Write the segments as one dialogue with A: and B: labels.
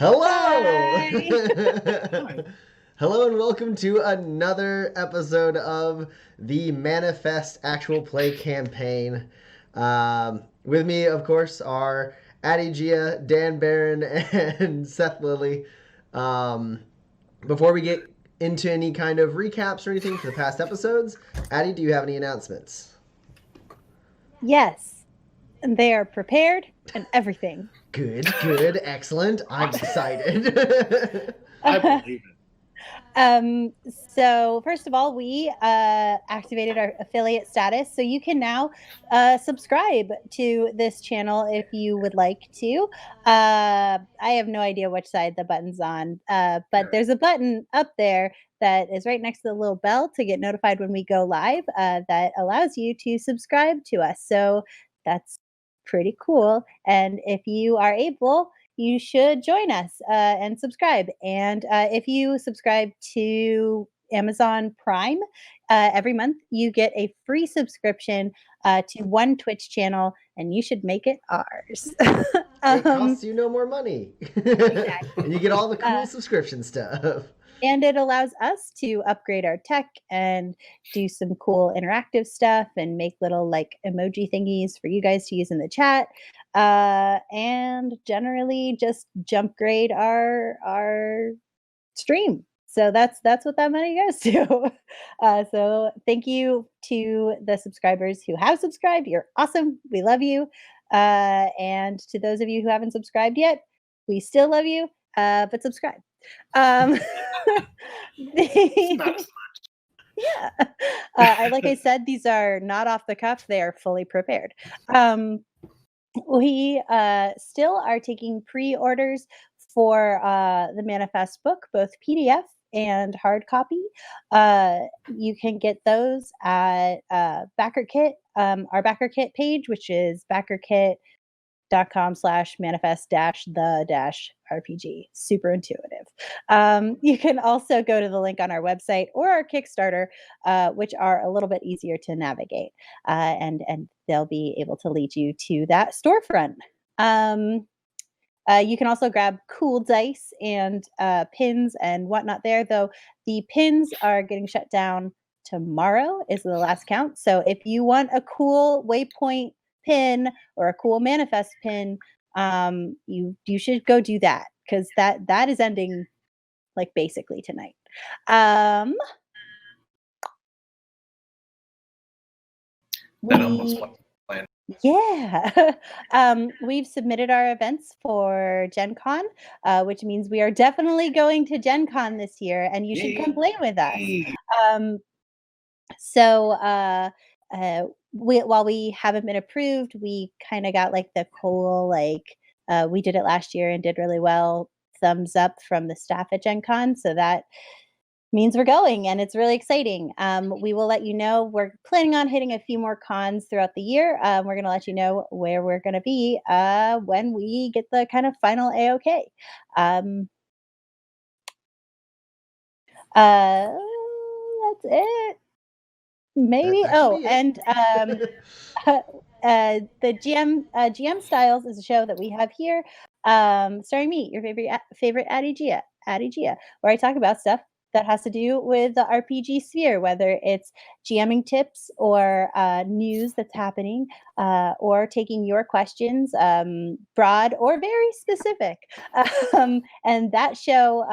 A: Hello!
B: Hi. Hi.
A: Hello and welcome to another episode of the Manifest Actual Play campaign. With me, of course, are Addie Gia, Dan Barron, and Seth Lilly. Um, Before we get into any kind of recaps or anything for the past episodes, Addie, do you have any announcements?
B: Yes, and they are prepared and everything.
A: Good, good, excellent. I'm
B: Awesome.
A: excited.
B: Uh,
A: I
B: believe
A: believe
B: um, so first of all, we activated our affiliate status, so you can now subscribe to this channel if you would like to. I have no idea which side the button's on, but there's a button up there that is right next to the little bell to get notified when we go live that allows you to subscribe to us. So that's pretty cool. And if you are able, you should join us and subscribe. And if you subscribe to Amazon Prime, every month you get a free subscription to one Twitch channel, and you should make it ours.
A: It
B: um,
A: costs you no more money.
B: exactly.
A: And you get all the
B: Uh,
A: cool subscription stuff.
B: and it allows us to upgrade our tech and do some cool interactive stuff and make little like emoji thingies for you guys to use in the chat, and generally just jump grade our stream. So that's what that money goes to. So thank you to the subscribers who have subscribed. You're awesome. We love you. And to those of you who haven't subscribed yet, we still love you. But subscribe. Um,
C: Not as
B: yeah. Like I said, these are not off the cuff. They are fully prepared. We still are taking pre-orders for the Manifest book, both PDF and hard copy. You can get those at Backer Kit, our Backer Kit page, which is backerkit.com/manifest the RPG. Super intuitive. You can also go to the link on our website or our Kickstarter, which are a little bit easier to navigate, and they'll be able to lead you to that storefront. You can also grab cool dice and pins and whatnot there, though the pins are getting shut down tomorrow is the last count. So if you want a cool waypoint pin or a cool manifest pin, you should go do that because that is ending like basically tonight.
C: That almost planned.
B: Yeah. We've submitted our events for Gen Con, which means we are definitely going to Gen Con this year, and you should come play with us. Um, so while we haven't been approved, we kind of got like the cool, like we did it last year and did really well, thumbs up from the staff at Gen Con. So that means we're going and it's really exciting. We will let you know. We're planning on hitting a few more cons throughout the year. We're going to let you know where we're going to be when we get the kind of final AOK. That's it. Maybe. Oh, and the GM Styles is a show that we have here, starring me, your favorite Addie Gia, where I talk about stuff that has to do with the RPG sphere, whether it's GMing tips or news that's happening, or taking your questions, broad or very specific. And that show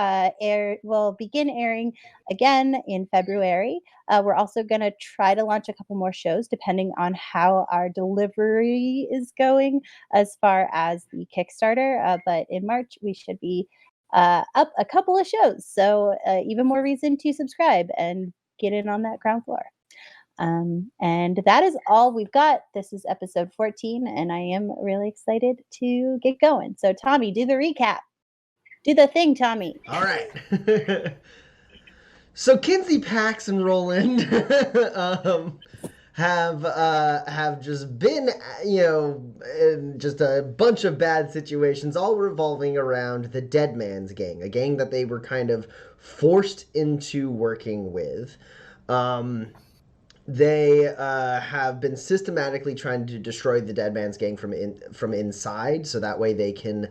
B: will begin airing again in February. We're also going to try to launch a couple more shows depending on how our delivery is going as far as the Kickstarter. But in March, we should be up a couple of shows. So even more reason to subscribe and get in on that ground floor. And that is all we've got. This is episode 14, and I am really excited to get going. So Tommy, do the recap. Do the thing, Tommy.
A: All right. So Kinsey, Pax, and Roland have just been, in just a bunch of bad situations, all revolving around the Dead Man's Gang, a gang that they were kind of forced into working with. They have been systematically trying to destroy the Dead Man's Gang from inside, so that way they can,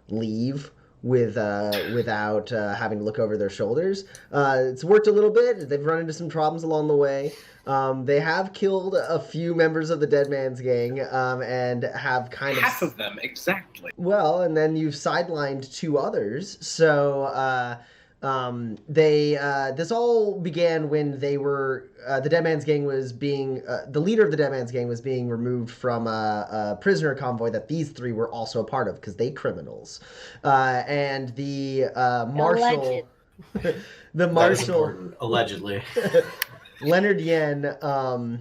A: leave without having to look over their shoulders. It's worked a little bit. They've run into some problems along the way. They have killed a few members of the Dead Man's Gang, and have kind
C: Half of them, exactly.
A: Well, and then you've sidelined 2 others. So this all began when they were the Dead Man's Gang was being the leader of the Dead Man's Gang was being removed from a prisoner convoy that these 3 were also a part of because they criminals, and the marshal, the marshal,
D: allegedly,
A: Leonard Yen, kind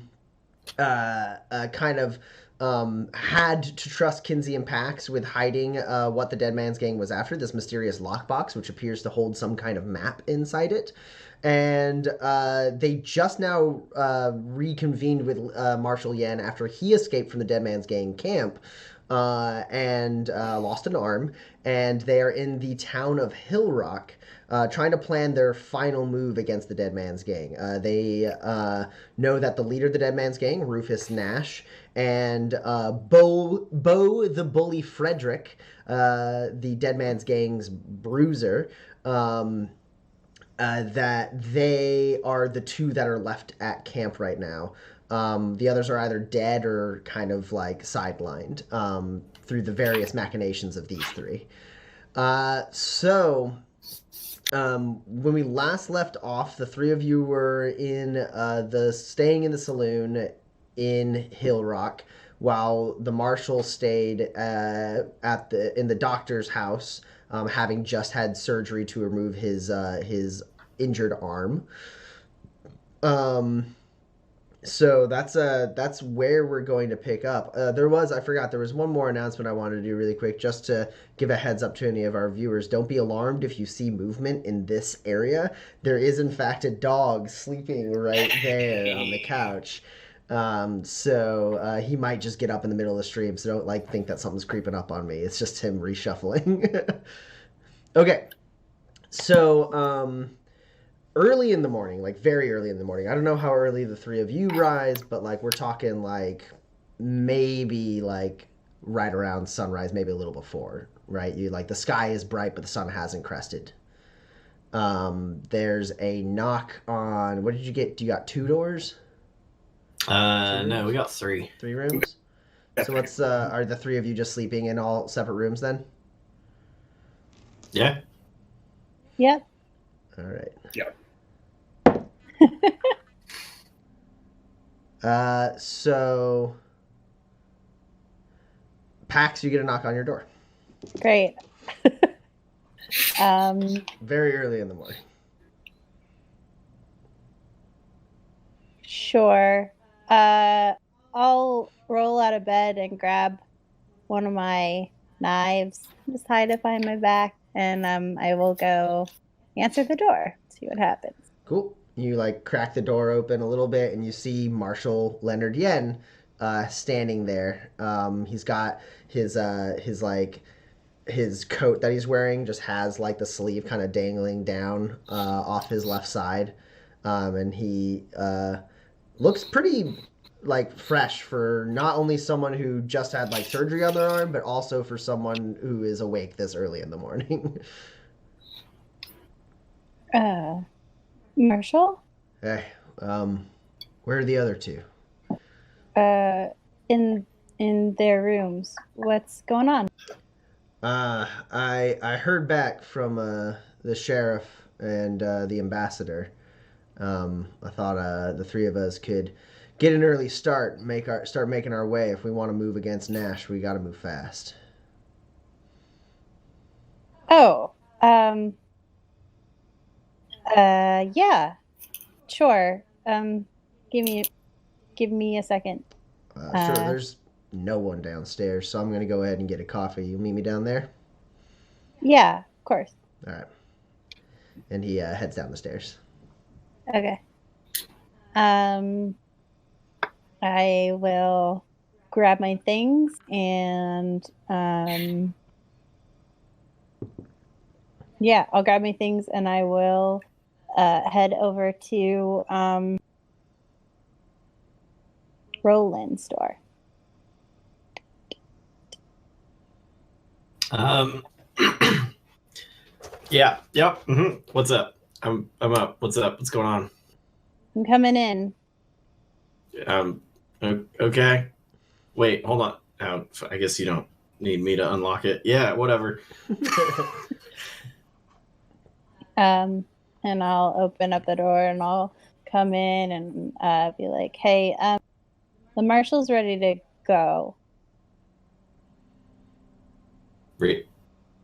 A: of. Had to trust Kinsey and Pax with hiding what the Dead Man's Gang was after, this mysterious lockbox, which appears to hold some kind of map inside it. And they just now reconvened with Marshal Yen after he escaped from the Dead Man's Gang camp and lost an arm. And they are in the town of Hill Rock, trying to plan their final move against the Dead Man's Gang. They know that the leader of the Dead Man's Gang, Rufus Nash, and Bo the Bully Frederick, the Dead Man's Gang's bruiser, that they are the 2 that are left at camp right now. The others are either dead or kind of like sidelined through the various machinations of these 3. When we last left off, the 3 of you were in staying in the saloon in Hill Rock, while the marshal stayed in the doctor's house, having just had surgery to remove his injured arm. So that's where we're going to pick up. There was one more announcement I wanted to do really quick, just to give a heads up to any of our viewers. Don't be alarmed if you see movement in this area. There is in fact a dog sleeping right there on the couch. So he might just get up in the middle of the stream, so don't think that something's creeping up on me. It's just him reshuffling. Okay. So early in the morning, very early in the morning. I don't know how early the 3 of you rise, but we're talking maybe right around sunrise, maybe a little before, right? You the sky is bright, but the sun hasn't crested. There's a knock on. What did you get? Do you got 2 doors?
D: No, we got 3.
A: 3 rooms. So what's are the 3 of you just sleeping in all separate rooms then?
D: Yeah.
B: Yep.
A: All right.
C: Yep.
A: So Pax, you get a knock on your door.
B: Great.
A: Very early in the morning.
B: Sure. I'll roll out of bed and grab one of my knives, just hide it behind my back, and I will go answer the door, see what happens.
A: Cool. You crack the door open a little bit, and you see Marshal Leonard Yen standing there. He's got his coat that he's wearing just has the sleeve kind of dangling down off his left side, and he looks pretty fresh for not only someone who just had surgery on their arm, but also for someone who is awake this early in the morning.
B: Marshall?
A: Hey, where are the other 2?
B: In their rooms. What's going on?
A: I heard back from the sheriff and the ambassador. I thought the 3 of us could get an early start, start making our way. If we want to move against Nash, we got to move fast.
B: Oh, yeah, sure. Give me a second.
A: Sure. There's no one downstairs, so I'm gonna go ahead and get a coffee. You meet me down there?
B: Yeah, of course.
A: All right. And he heads down the stairs.
B: Okay. I will grab my things and yeah, I'll grab my things and I will head over to Roland's store.
D: Yeah. Yep. What's up? I'm up. What's up? What's going on?
B: I'm coming in.
D: Okay. Wait, hold on. I guess you don't need me to unlock it. Yeah, whatever.
B: And I'll open up the door and I'll come in and be like, hey, the marshal's ready to go.
D: Really?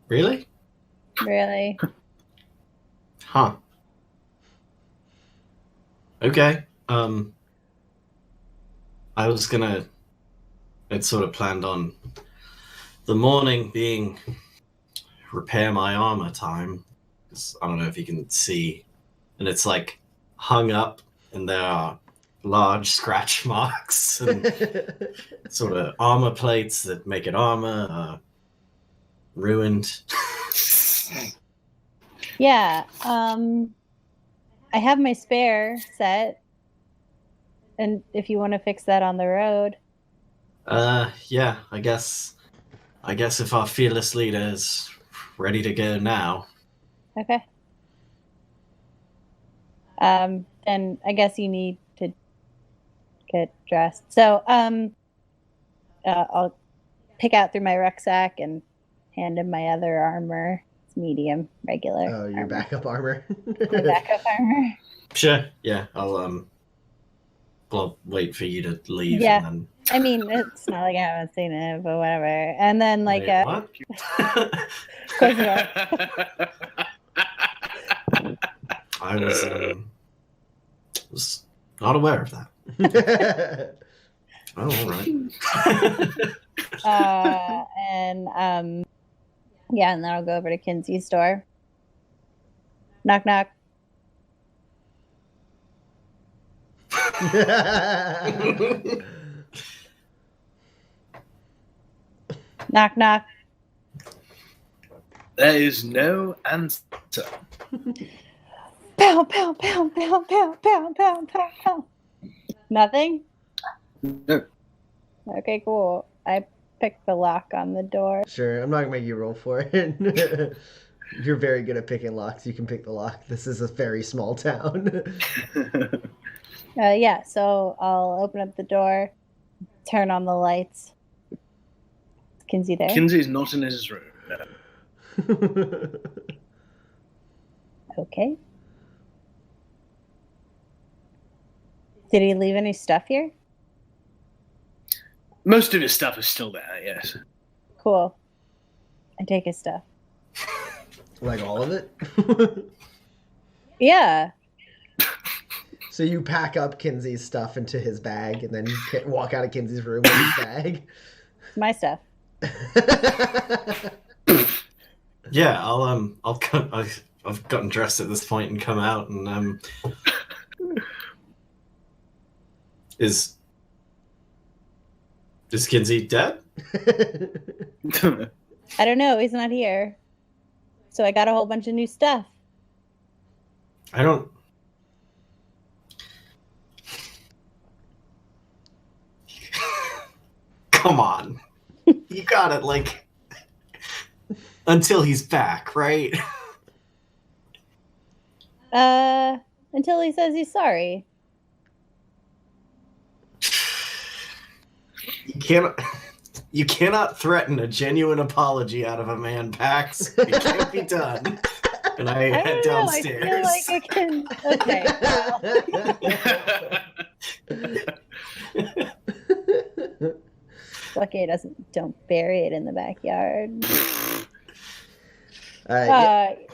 B: Really?
D: Huh. Okay. I'd sort of planned on the morning being repair my armor time. I don't know if you can see. And it's like hung up and there are large scratch marks and sort of armor plates that make it armor ruined.
B: Yeah. I have my spare set. And if you want to fix that on the road.
D: Yeah, I guess if our fearless leader is ready to go now.
B: Okay. And I guess you need to get dressed. So, I'll pick out through my rucksack and hand him my other armor. It's medium, regular.
A: Oh, your backup armor.
B: My backup armor.
D: Sure. Yeah, I'll wait for you to leave.
B: Yeah.
D: And then...
B: I mean, it's not like I haven't seen it, but whatever. And then, like,
D: Wait, what?
B: Of course not.
D: I was not aware of that. Oh, all right.
B: Yeah, and then I'll go over to Kinsey's store. Knock, knock. Knock, knock.
C: There is no answer.
B: Pow, pow, pow, pow, pow, pow, pow, pow, pow. Nothing?
C: No.
B: Okay, cool. I picked the lock on the door.
A: Sure, I'm not gonna make you roll for it. You're very good at picking locks. You can pick the lock. This is a very small town.
B: Yeah, so I'll open up the door, turn on the lights. Is Kinsey there?
C: Kinsey's not in his room. No.
B: Okay. Did he leave any stuff here?
C: Most of his stuff is still there, yes.
B: Cool. I take his stuff.
A: Like all of it?
B: Yeah.
A: So you pack up Kinsey's stuff into his bag and then you walk out of Kinsey's room with his bag?
B: It's my stuff.
D: Yeah, I've gotten dressed at this point and come out and Is Kinsey dead?
B: I don't know. He's not here. So I got a whole bunch of new stuff.
D: I don't... Come on. You got it, like... Until he's back, right?
B: Until he says he's sorry.
D: You cannot threaten a genuine apology out of a man, Pax. It can't be done. And I head downstairs.
B: I feel like I can. Okay. Lucky don't bury it in the backyard.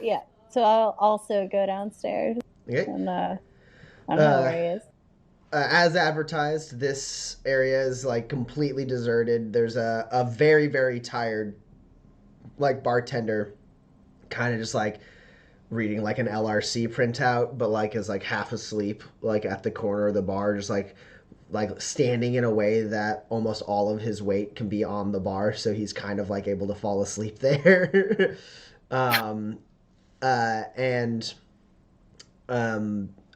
B: Yeah. So I'll also go downstairs.
A: Okay.
B: And I don't know where he is.
A: As advertised, this area is like completely deserted. There's a very, very tired like bartender kind of just like reading like an LRC printout, but like is like half asleep, like at the corner of the bar, just like standing in a way that almost all of his weight can be on the bar, so he's kind of like able to fall asleep there.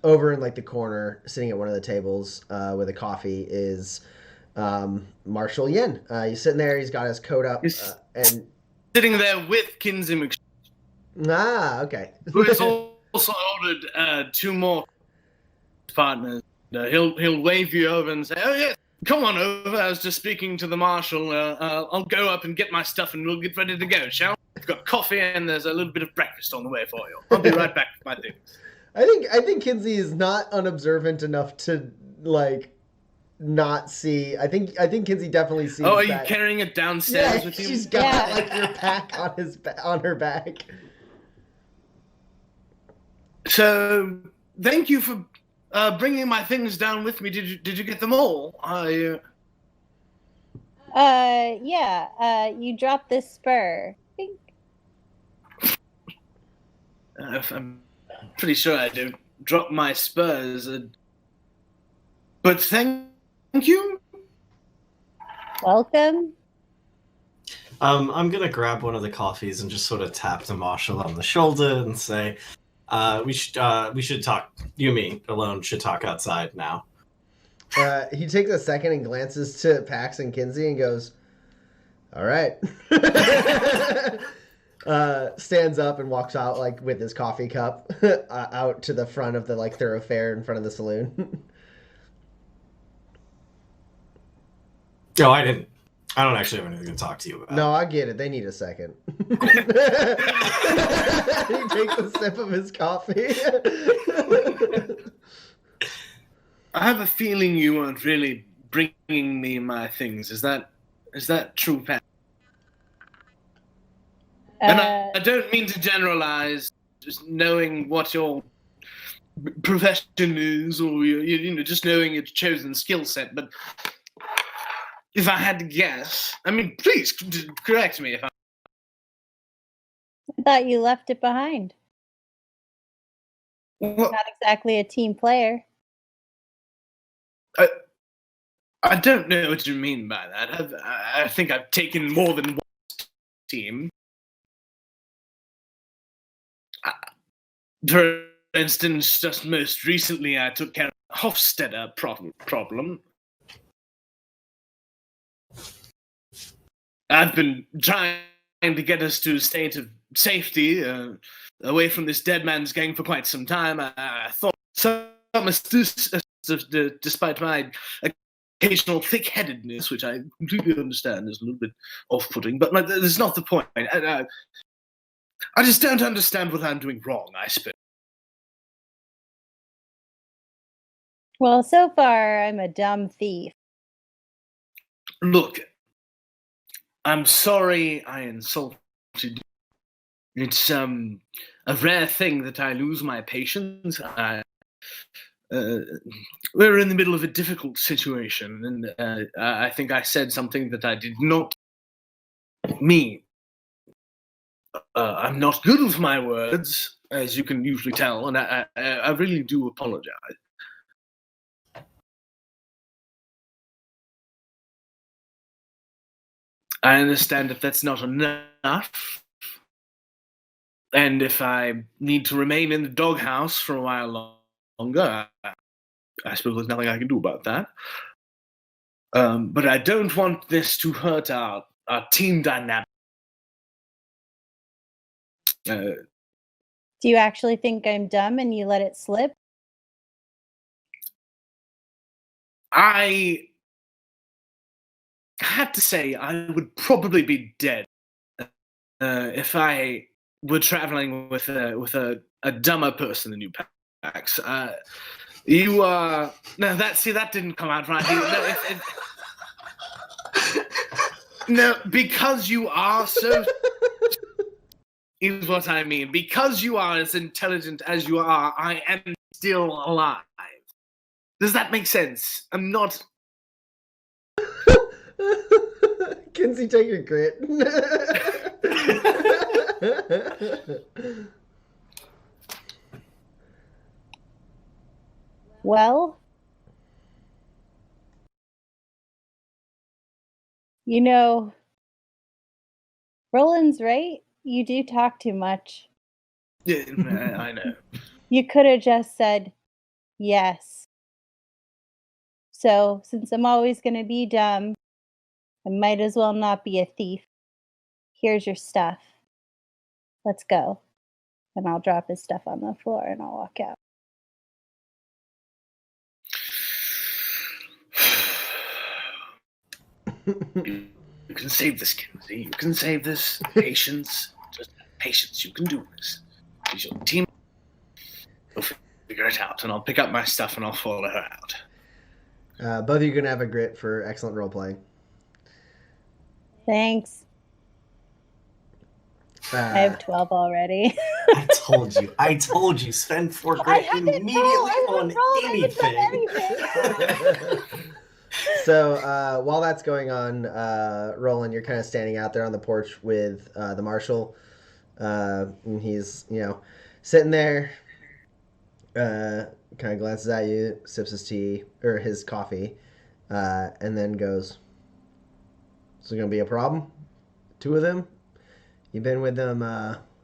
A: Over in like the corner, sitting at one of the tables with a coffee, is Marshall Yin. He's sitting there. He's got his coat up and
C: sitting there with Kinsey
A: Ah, okay.
C: Who has also ordered 2 more partners. He'll wave you over and say, "Oh yes, come on over. I was just speaking to the marshal. I'll go up and get my stuff, and we'll get ready to go, shall we? We've got coffee, and there's a little bit of breakfast on the way for you. I'll be right back with my things."
A: I think Kinsey is not unobservant enough to like not see. I think Kinsey definitely sees.
C: Oh, are you
A: that.
C: carrying it downstairs
A: Yeah,
C: with you?
A: she's got
B: Yeah.
A: like your pack on her back.
C: So, thank you for bringing my things down with me. Did you get them all?
B: Yeah. You dropped this spur. I think.
C: I'm pretty sure I do. Drop my spurs. But thank you.
B: Welcome.
D: I'm gonna grab one of the coffees and just sort of tap the marshal on the shoulder and say, we should talk. You and me alone should talk outside now."
A: He takes a second and glances to Pax and Kinsey and goes, "All right." Stands up and walks out like with his coffee cup out to the front of the like thoroughfare in front of the saloon.
D: No, I didn't. I don't actually have anything to talk to you about.
A: No, I get it. They need a second. He takes a sip of his coffee.
C: I have a feeling you weren't really bringing me my things. Is that true, Pat? And I don't mean to generalize, just knowing what your profession is, or you know, just knowing your chosen skill set. But if I had to guess, I mean, please correct me if
B: I thought you left it behind.
C: Well,
B: Not exactly a team player.
C: I don't know what you mean by that. I think I've taken more than one team. For instance, just most recently, I took care of the Hofstadter problem. I've been trying to get us to a state of safety, away from this dead man's gang for quite some time. I thought despite my occasional thick-headedness, which I completely understand is a little bit off-putting, but that's not the point. I just don't understand what I'm doing wrong, I suppose.
B: Well, so far, I'm a dumb thief.
C: Look, I'm sorry I insulted you. It's a rare thing that I lose my patience. We're in the middle of a difficult situation, and I think I said something that I did not mean. I'm not good with my words, as you can usually tell, and I really do apologize. I understand if that's not enough, and if I need to remain in the doghouse for a while longer, I suppose there's nothing I can do about that. But I don't want this to hurt our team dynamic.
B: Do you actually think I'm dumb and you let it slip?
C: I have to say I would probably be dead if I were traveling with a dumber person than you, Pax. You are that didn't come out right. No, because you are so. Is what I mean. Because you are as intelligent as you are, I am still alive. Does that make sense? I'm not.
A: Kinsey, take your grit.
B: Well, you know, Roland's right. You do talk too much.
C: Yeah, I know.
B: You could have just said yes. So, since I'm always going to be dumb, I might as well not be a thief. Here's your stuff. Let's go. And I'll drop his stuff on the floor and I'll walk out.
C: You can save this, Kinsey. You can save this. Patience. Just patience. You can do this. Use your team. We'll figure it out, and I'll pick up my stuff and I'll follow her out.
A: Both of you are going to have a grit for excellent role playing.
B: Thanks. I have 12 already.
D: I told you, spend 4 grit immediately on anything.
A: So while that's going on, Roland, you're kind of standing out there on the porch with the marshal. And he's, sitting there, kind of glances at you, sips his tea, or his coffee, and then goes, "Is it going to be a problem? 2 of them? You've been with them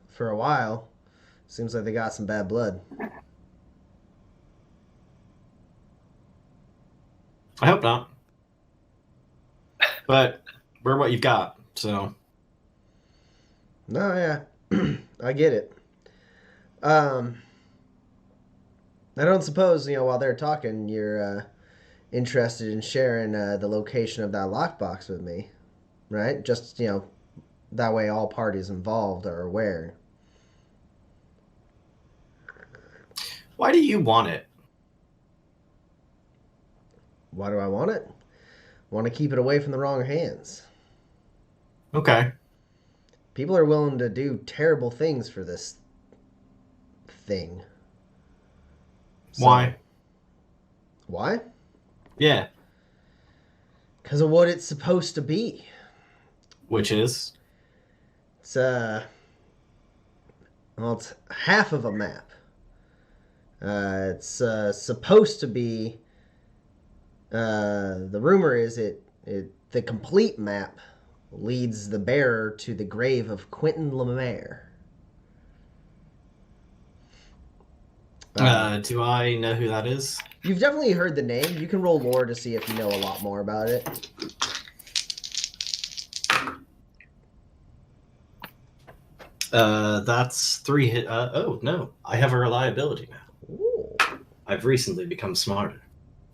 A: for a while. Seems like they got some bad blood."
D: I hope not. But we're what you've got, so.
A: No, yeah. I get it. I don't suppose, while they're talking, you're interested in sharing the location of that lockbox with me, right? Just, that way all parties involved are aware.
D: Why do you want it?
A: Why do I want it? Want to keep it away from the wrong hands.
D: Okay.
A: People are willing to do terrible things for this thing. So,
D: Why?
A: Why?
D: Yeah.
A: Because of what it's supposed to be.
D: Which is?
A: It's it's half of a map. It's supposed to be. The rumor is the complete map leads the bearer to the grave of Quentin Lemaire.
D: Do I know who that is?
A: You've definitely heard the name. You can roll lore to see if you know a lot more about it.
D: That's 3 hit. Oh, no. I have a reliability now.
A: Ooh.
D: I've recently become smarter.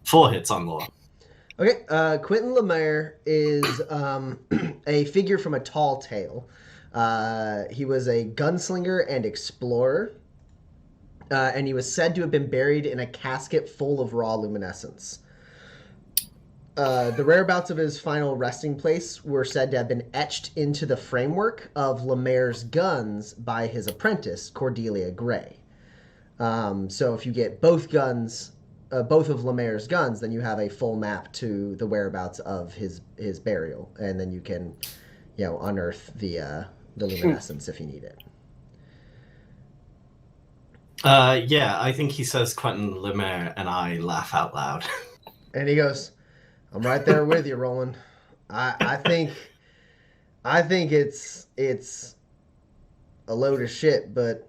D: 4 hits on lore.
A: Okay, Quentin Lemaire is a figure from a tall tale. He was a gunslinger and explorer, and he was said to have been buried in a casket full of raw luminescence. The whereabouts of his final resting place were said to have been etched into the framework of Lemaire's guns by his apprentice, Cordelia Gray. So if you get both of Lemaire's guns, then you have a full map to the whereabouts of his burial, and then you can, unearth the luminescence if you need it.
D: Yeah, I think he says Quentin Lemaire, and I laugh out loud.
A: And he goes, "I'm right there with you, Roland. I think it's a load of shit, but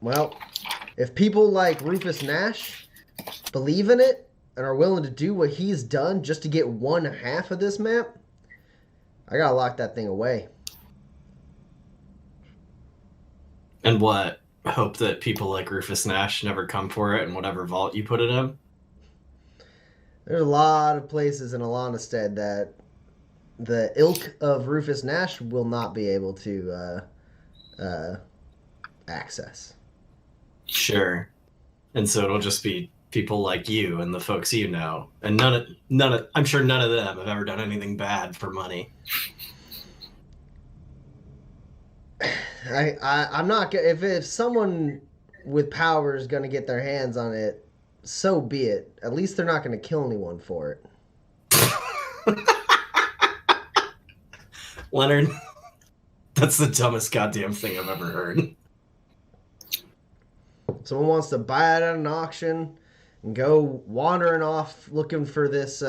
A: well, if people like Rufus Nash believe in it and are willing to do what he's done just to get 1/2 of this map, I gotta lock that thing away."
D: And what? Hope that people like Rufus Nash never come for it in whatever vault you put it in?
A: There's a lot of places in Alanistead that the ilk of Rufus Nash will not be able to access.
D: Sure. And so it'll just be people like you and the folks you know, and none of I'm sure none of them have ever done anything bad for money.
A: I'm not if someone with power is going to get their hands on it, so be it. At least they're not going to kill anyone for it.
D: Leonard, that's the dumbest goddamn thing I've ever heard.
A: Someone wants to buy it at an auction and go wandering off looking for this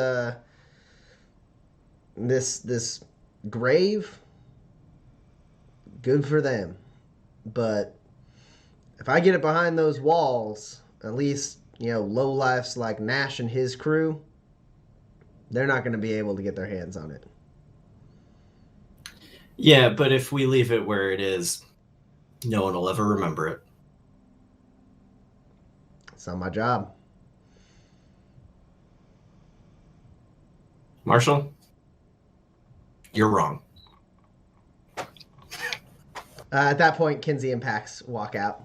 A: this grave. Good for them. But if I get it behind those walls, at least, lowlifes like Nash and his crew, they're not going to be able to get their hands on it.
D: Yeah, but if we leave it where it is, No one will ever remember it.
A: It's not my job.
D: Marshall, you're wrong.
A: At that point, Kinsey and Pax walk out.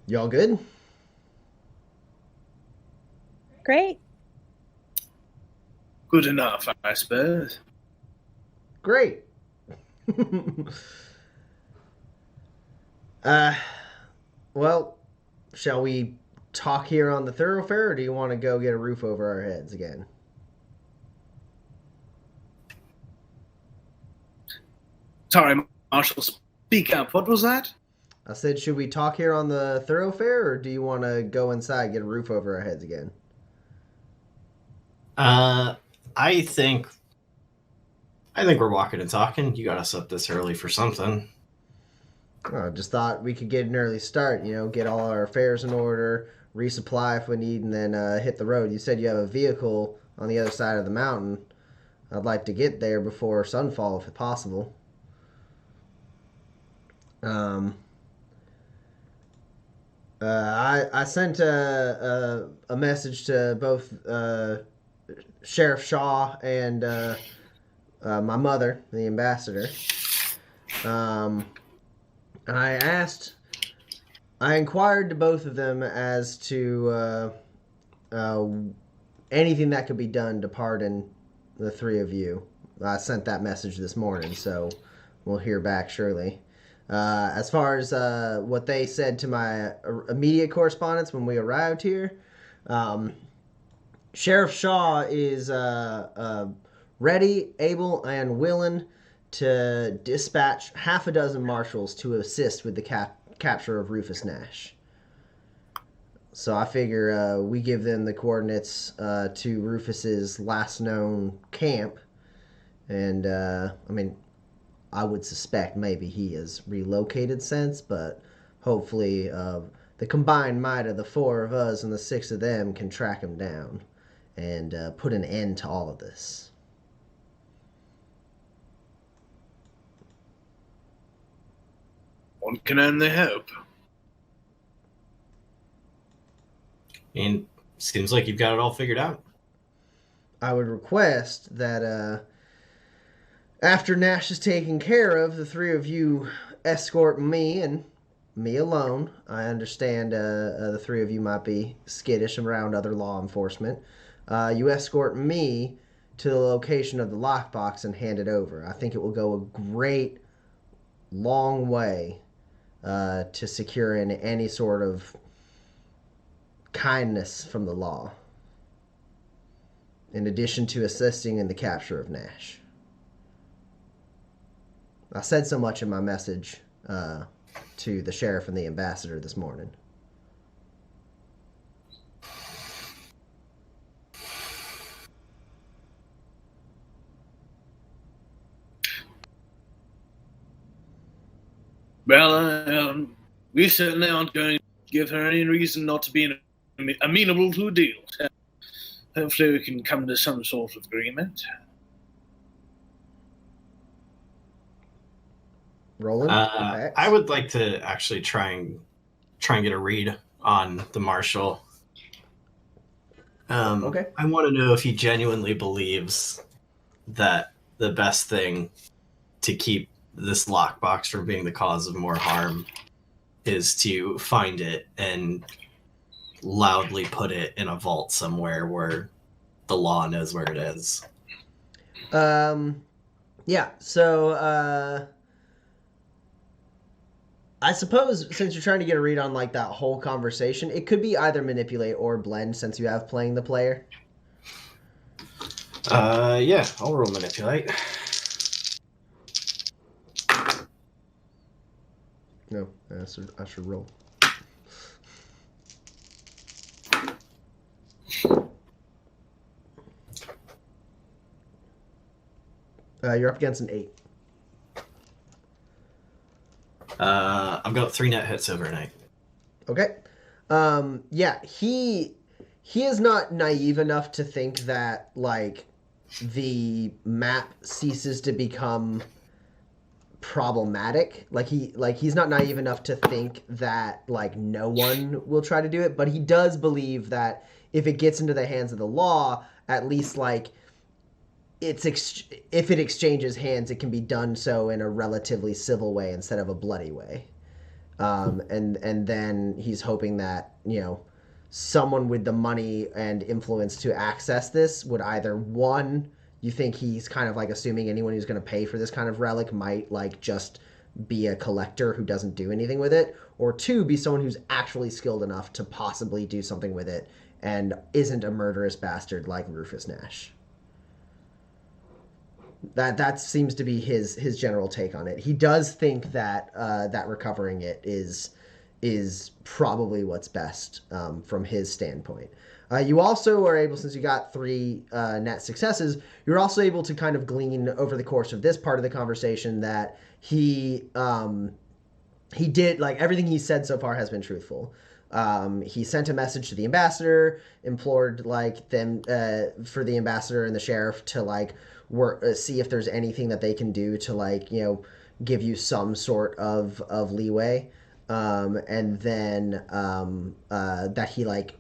A: Y'all good?
B: Great.
C: Good enough, I suppose.
A: Great. Well, shall we talk here on the thoroughfare, or do you want to go get a roof over our heads again?
C: Sorry, Marshall, speak up. What was that?
A: I said, should we talk here on the thoroughfare, or do you want to go inside and get a roof over our heads again?
D: I think we're walking and talking. You got us up this early for something.
A: I just thought we could get an early start, get all our affairs in order, resupply if we need, and then hit the road. You said you have a vehicle on the other side of the mountain. I'd like to get there before sunfall if possible. I sent a message to both Sheriff Shaw and my mother, the ambassador. I inquired to both of them as to anything that could be done to pardon the three of you. I sent that message this morning, so we'll hear back shortly. As far as what they said to my immediate correspondence when we arrived here, Sheriff Shaw is ready, able, and willing to dispatch half a dozen marshals to assist with the capture of Rufus Nash. So I figure we give them the coordinates to Rufus's last known camp. And, I would suspect maybe he has relocated since, but hopefully the combined might of the four of us and the six of them can track him down and put an end to all of this.
C: One can only hope.
D: And seems like you've got it all figured out.
A: I would request that after Nash is taken care of, the three of you escort me and me alone. I understand the three of you might be skittish around other law enforcement. You escort me to the location of the lockbox and hand it over. I think it will go a great long way to securing any sort of kindness from the law, in addition to assisting in the capture of Nash. I said so much in my message to the sheriff and the ambassador this morning.
C: Well, we certainly aren't going to give her any reason not to be amenable to a deal. So hopefully we can come to some sort of agreement.
A: Roland?
D: I would like to actually try and get a read on the marshal.
A: Okay.
D: I want to know if he genuinely believes that the best thing to keep this lockbox from being the cause of more harm is to find it and loudly put it in a vault somewhere where the law knows where it is.
A: Yeah, so I suppose since you're trying to get a read on like that whole conversation, it could be either manipulate or blend since you have playing the player.
D: Yeah, I'll roll manipulate.
A: No, I should roll. You're up against an 8.
D: I've got 3 net hits overnight.
A: Okay. Yeah, he is not naive enough to think that like the map ceases to become problematic. He's not naive enough to think that like no one will try to do it, but he does believe that if it gets into the hands of the law, at least like if it exchanges hands, it can be done so in a relatively civil way instead of a bloody way. And then he's hoping that, someone with the money and influence to access this would either, one, you think he's kind of like assuming anyone who's going to pay for this kind of relic might like just be a collector who doesn't do anything with it, or two, be someone who's actually skilled enough to possibly do something with it and isn't a murderous bastard like Rufus Nash. That seems to be his general take on it. He does think that that recovering it is probably what's best from his standpoint. You also are able, since you got 3 net successes, you're also able to kind of glean over the course of this part of the conversation that he did, like, everything he said so far has been truthful. He sent a message to the ambassador, implored like them for the ambassador and the sheriff to like see if there's anything that they can do to like give you some sort of leeway, and then that he like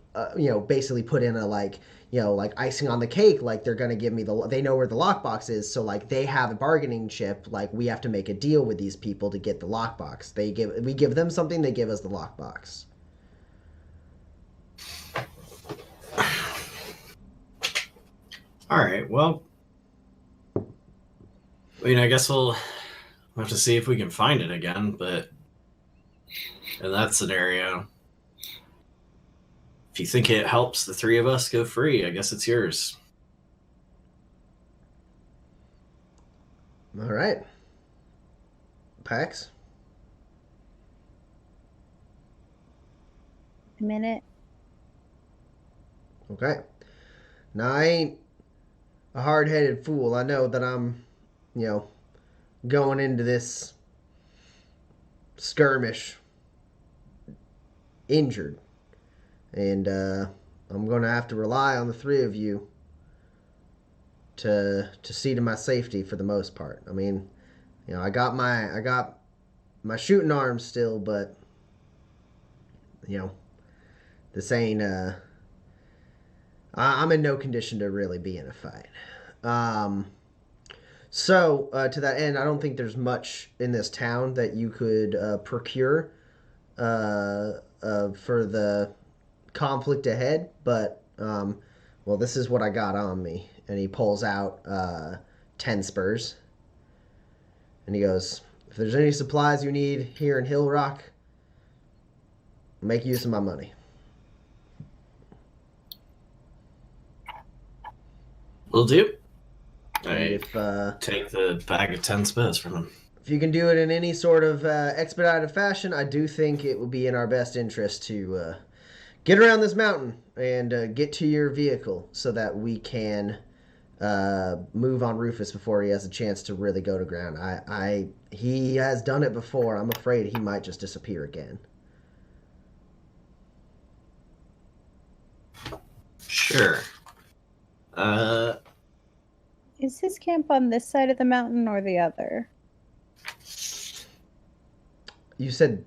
A: basically put in a like like icing on the cake, like they're gonna give me they know where the lockbox is, so like they have a bargaining chip, like we have to make a deal with these people to get the lockbox. We give them something, they give us the lockbox.
D: All right, well, I guess we'll have to see if we can find it again, but in that scenario, if you think it helps the 3 of us go free, I guess it's yours.
A: All right. Pax?
B: A minute.
A: Okay. Now, I ain't a hard-headed fool. I know that I'm, going into this skirmish injured. And I'm going to have to rely on the 3 of you to see to my safety for the most part. I mean, I got my shooting arms still, but this ain't I'm in no condition to really be in a fight. So to that end, I don't think there's much in this town that you could procure for the conflict ahead, but well, this is what I got on me. And he pulls out 10 spurs, and he goes, if there's any supplies you need here in Hill Rock, make use of my money.
D: Will do.
A: I
D: take the bag of 10 spurs from him.
A: If you can do it in any sort of expedited fashion, I do think it would be in our best interest to get around this mountain and get to your vehicle so that we can move on Rufus before he has a chance to really go to ground. He has done it before. I'm afraid he might just disappear again.
D: Sure.
B: Is his camp on this side of the mountain or the other?
A: You said,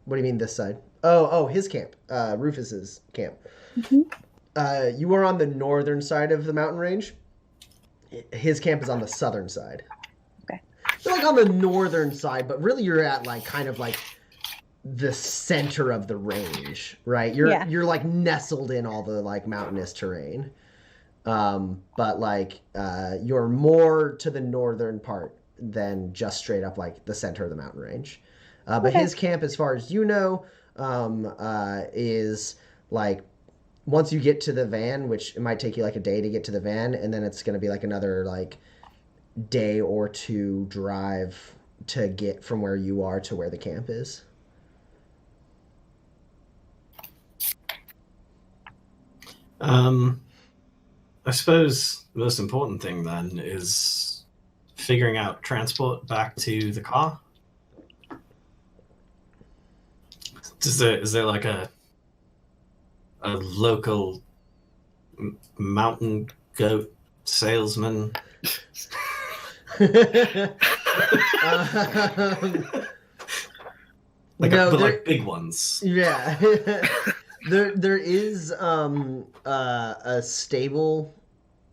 A: what do you mean this side? Oh, his camp. Rufus's camp.
B: Mm-hmm.
A: You are on the northern side of the mountain range. His camp is on the southern side.
B: Okay.
A: You're like on the northern side, but really you're at like kind of like the center of the range, right? You're like nestled in all the like mountainous terrain. But like you're more to the northern part than just straight up like the center of the mountain range. But
B: okay.
A: His camp, as far as you know, is like once you get to the van, which it might take you like a day to get to the van, and then it's going to be like another like day or 2 drive to get from where you are to where the camp is.
D: I suppose the most important thing then is figuring out transport back to the car. Is there like a local mountain goat salesman?
A: Um,
D: like,
A: no,
D: but
A: there,
D: like big ones.
A: yeah. There is a stable.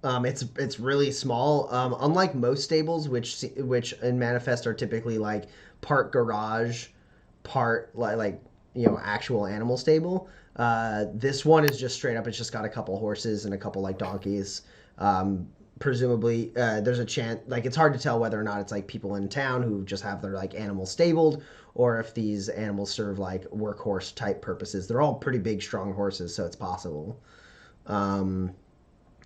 A: It's really small. Unlike most stables, which in Manifest are typically like part garage, part like actual animal stable. This one is just straight up. It's just got a couple horses and a couple like donkeys. Presumably, there's a chance. Like it's hard to tell whether or not it's like people in town who just have their like animals stabled, or if these animals serve like workhorse type purposes. They're all pretty big, strong horses, so it's possible. Um,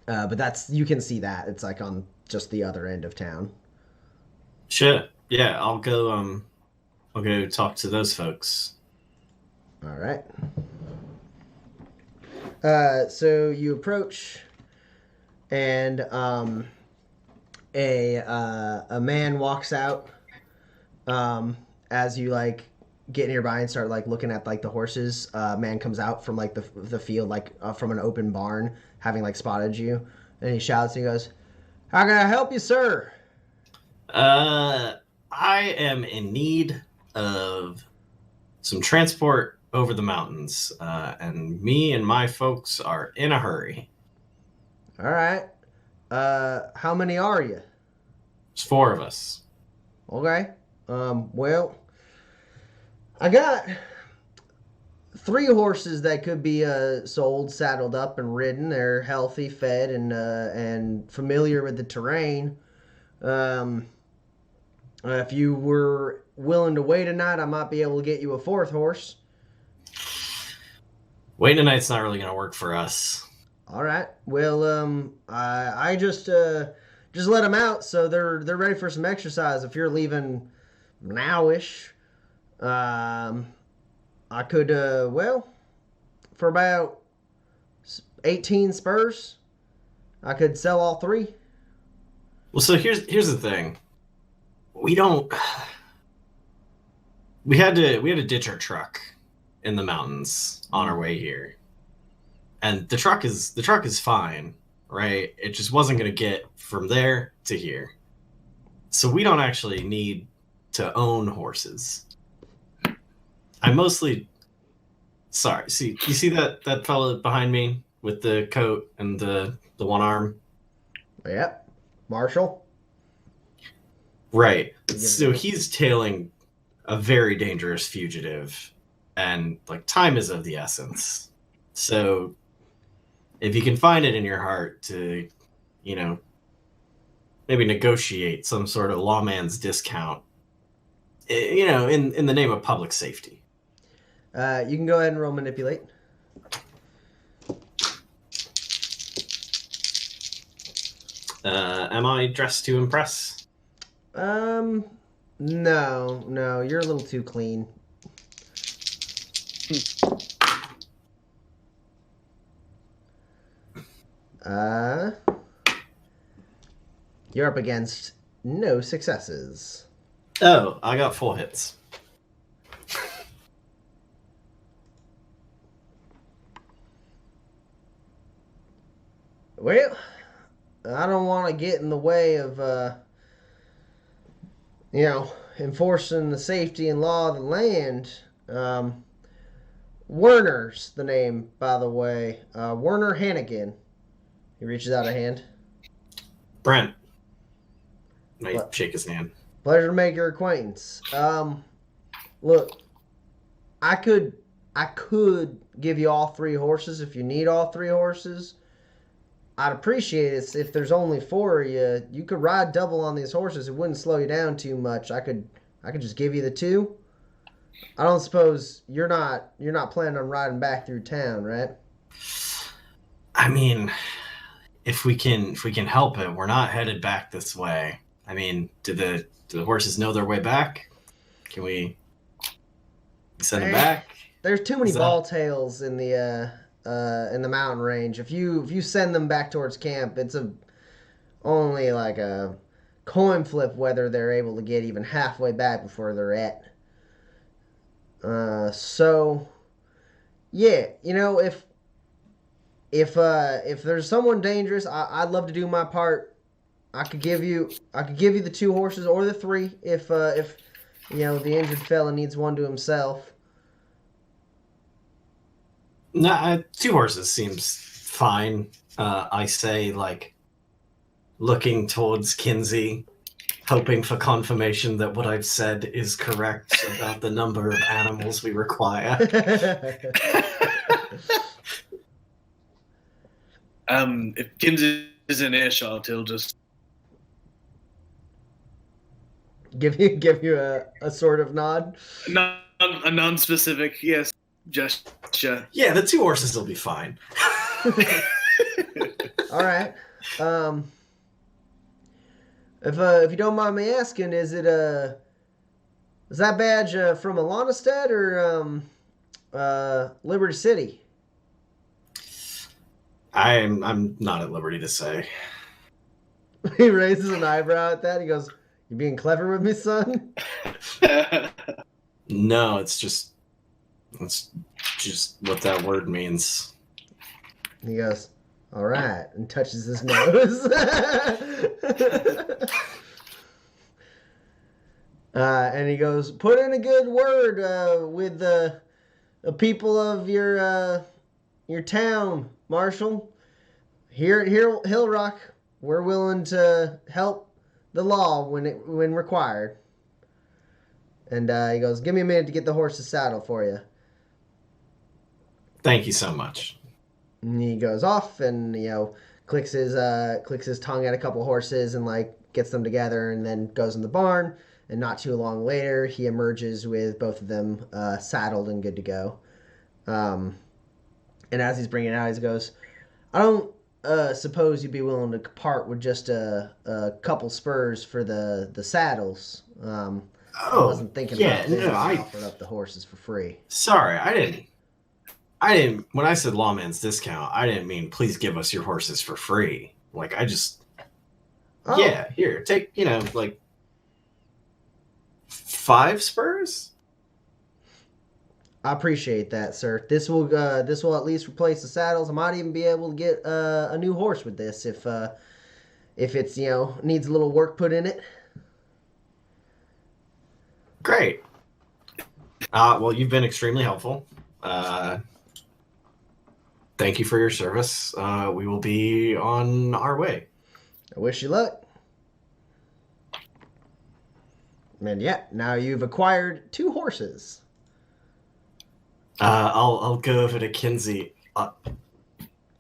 A: but that's you can see that it's like on just the other end of town.
D: Sure. Yeah, I'll go talk to those folks.
A: All right. So you approach, and a man walks out. As you like get nearby and start like looking at like the horses, man comes out from like the field, like from an open barn, having like spotted you, and he shouts and he goes, "How can I help you, sir?"
D: I am in need of some transport over the mountains, and me and my folks are in a hurry.
A: All right. How many are you?
D: There's 4 of us.
A: Okay. Well, I got 3 horses that could be sold, saddled up, and ridden. They're healthy, fed, and familiar with the terrain. If you were willing to wait a night, I might be able to get you a 4th horse.
D: Waiting a night's not really gonna work for us.
A: All right. Well, I just let them out, so they're ready for some exercise. If you're leaving nowish, I could for about 18 spurs, I could sell all 3.
D: Well, so here's the thing. We had to ditch our truck in the mountains on our way here. And the truck is fine, right? It just wasn't going to get from there to here. So we don't actually need to own horses. Sorry, see, you see that fellow behind me with the coat and the one arm?
A: Yep. Marshall?
D: Right. So he's tailing a very dangerous fugitive, and like time is of the essence. So if you can find it in your heart to, maybe negotiate some sort of lawman's discount, in the name of public safety.
A: You can go ahead and roll manipulate.
D: Am I dressed to impress?
A: No, you're a little too clean. You're up against no successes.
D: Oh, I got 4 hits.
A: Well, I don't want to get in the way of, enforcing the safety and law of the land. Werner's the name, by the way. Werner Hannigan. He reaches out a hand.
D: Brent. I shake his hand.
A: Pleasure to make your acquaintance. Look, I could give you all 3 horses if you need all 3 horses. I'd appreciate it if there's only 4 of you. You could ride double on these horses. It wouldn't slow you down too much. I could just give you the 2. I don't suppose you're not planning on riding back through town, right?
D: I mean, if we can help it, we're not headed back this way. I mean, do the horses know their way back? Can we send them back?
A: There's too many ball tails in the mountain range. If you send them back towards camp, it's only like a coin flip whether they're able to get even halfway back before they're at. So yeah, if there's someone dangerous, I'd love to do my part I could give you the 2 horses or the 3 if the injured fella needs one to himself.
D: Nah, 2 horses seems fine. I say, like, looking towards Kinsey, hoping for confirmation that what I've said is correct about the number of animals we require.
C: If Kinsey is in earshot, he'll just
A: give you a sort of nod.
C: a non-specific yes gesture.
D: Yeah, the 2 horses will be fine.
A: All right. If you don't mind me asking, is that badge from Alanastead or Liberty City?
D: I'm not at liberty to say.
A: He raises an eyebrow at that. He goes, "You being clever with me, son?"
D: No, it's just what that word means.
A: He goes, "All right," and touches his nose. And he goes, "Put in a good word with the people of your town, Marshal. Here at Hill Rock, we're willing to help the law when required." And he goes, "Give me a minute to get the horse's saddle for you."
D: Thank you so much.
A: And he goes off and clicks his tongue at a couple horses and like gets them together and then goes in the barn. And not too long later, he emerges with both of them saddled and good to go. And as he's bringing it out, he goes, "I don't suppose you'd be willing to part with just a couple spurs for the saddles." I wasn't thinking about this. I offered up the horses for free.
D: Sorry, I didn't. When I said lawman's discount, I didn't mean please give us your horses for free. Like, I just... Oh. Yeah, here, take, like... 5 spurs?
A: I appreciate that, sir. This will at least replace the saddles. I might even be able to get a new horse with this if it's needs a little work put in it.
D: Great. Well, you've been extremely helpful. Thank you for your service. We will be on our way.
A: I wish you luck. And yeah, now you've acquired 2 horses.
D: I'll go over to Kinsey. Are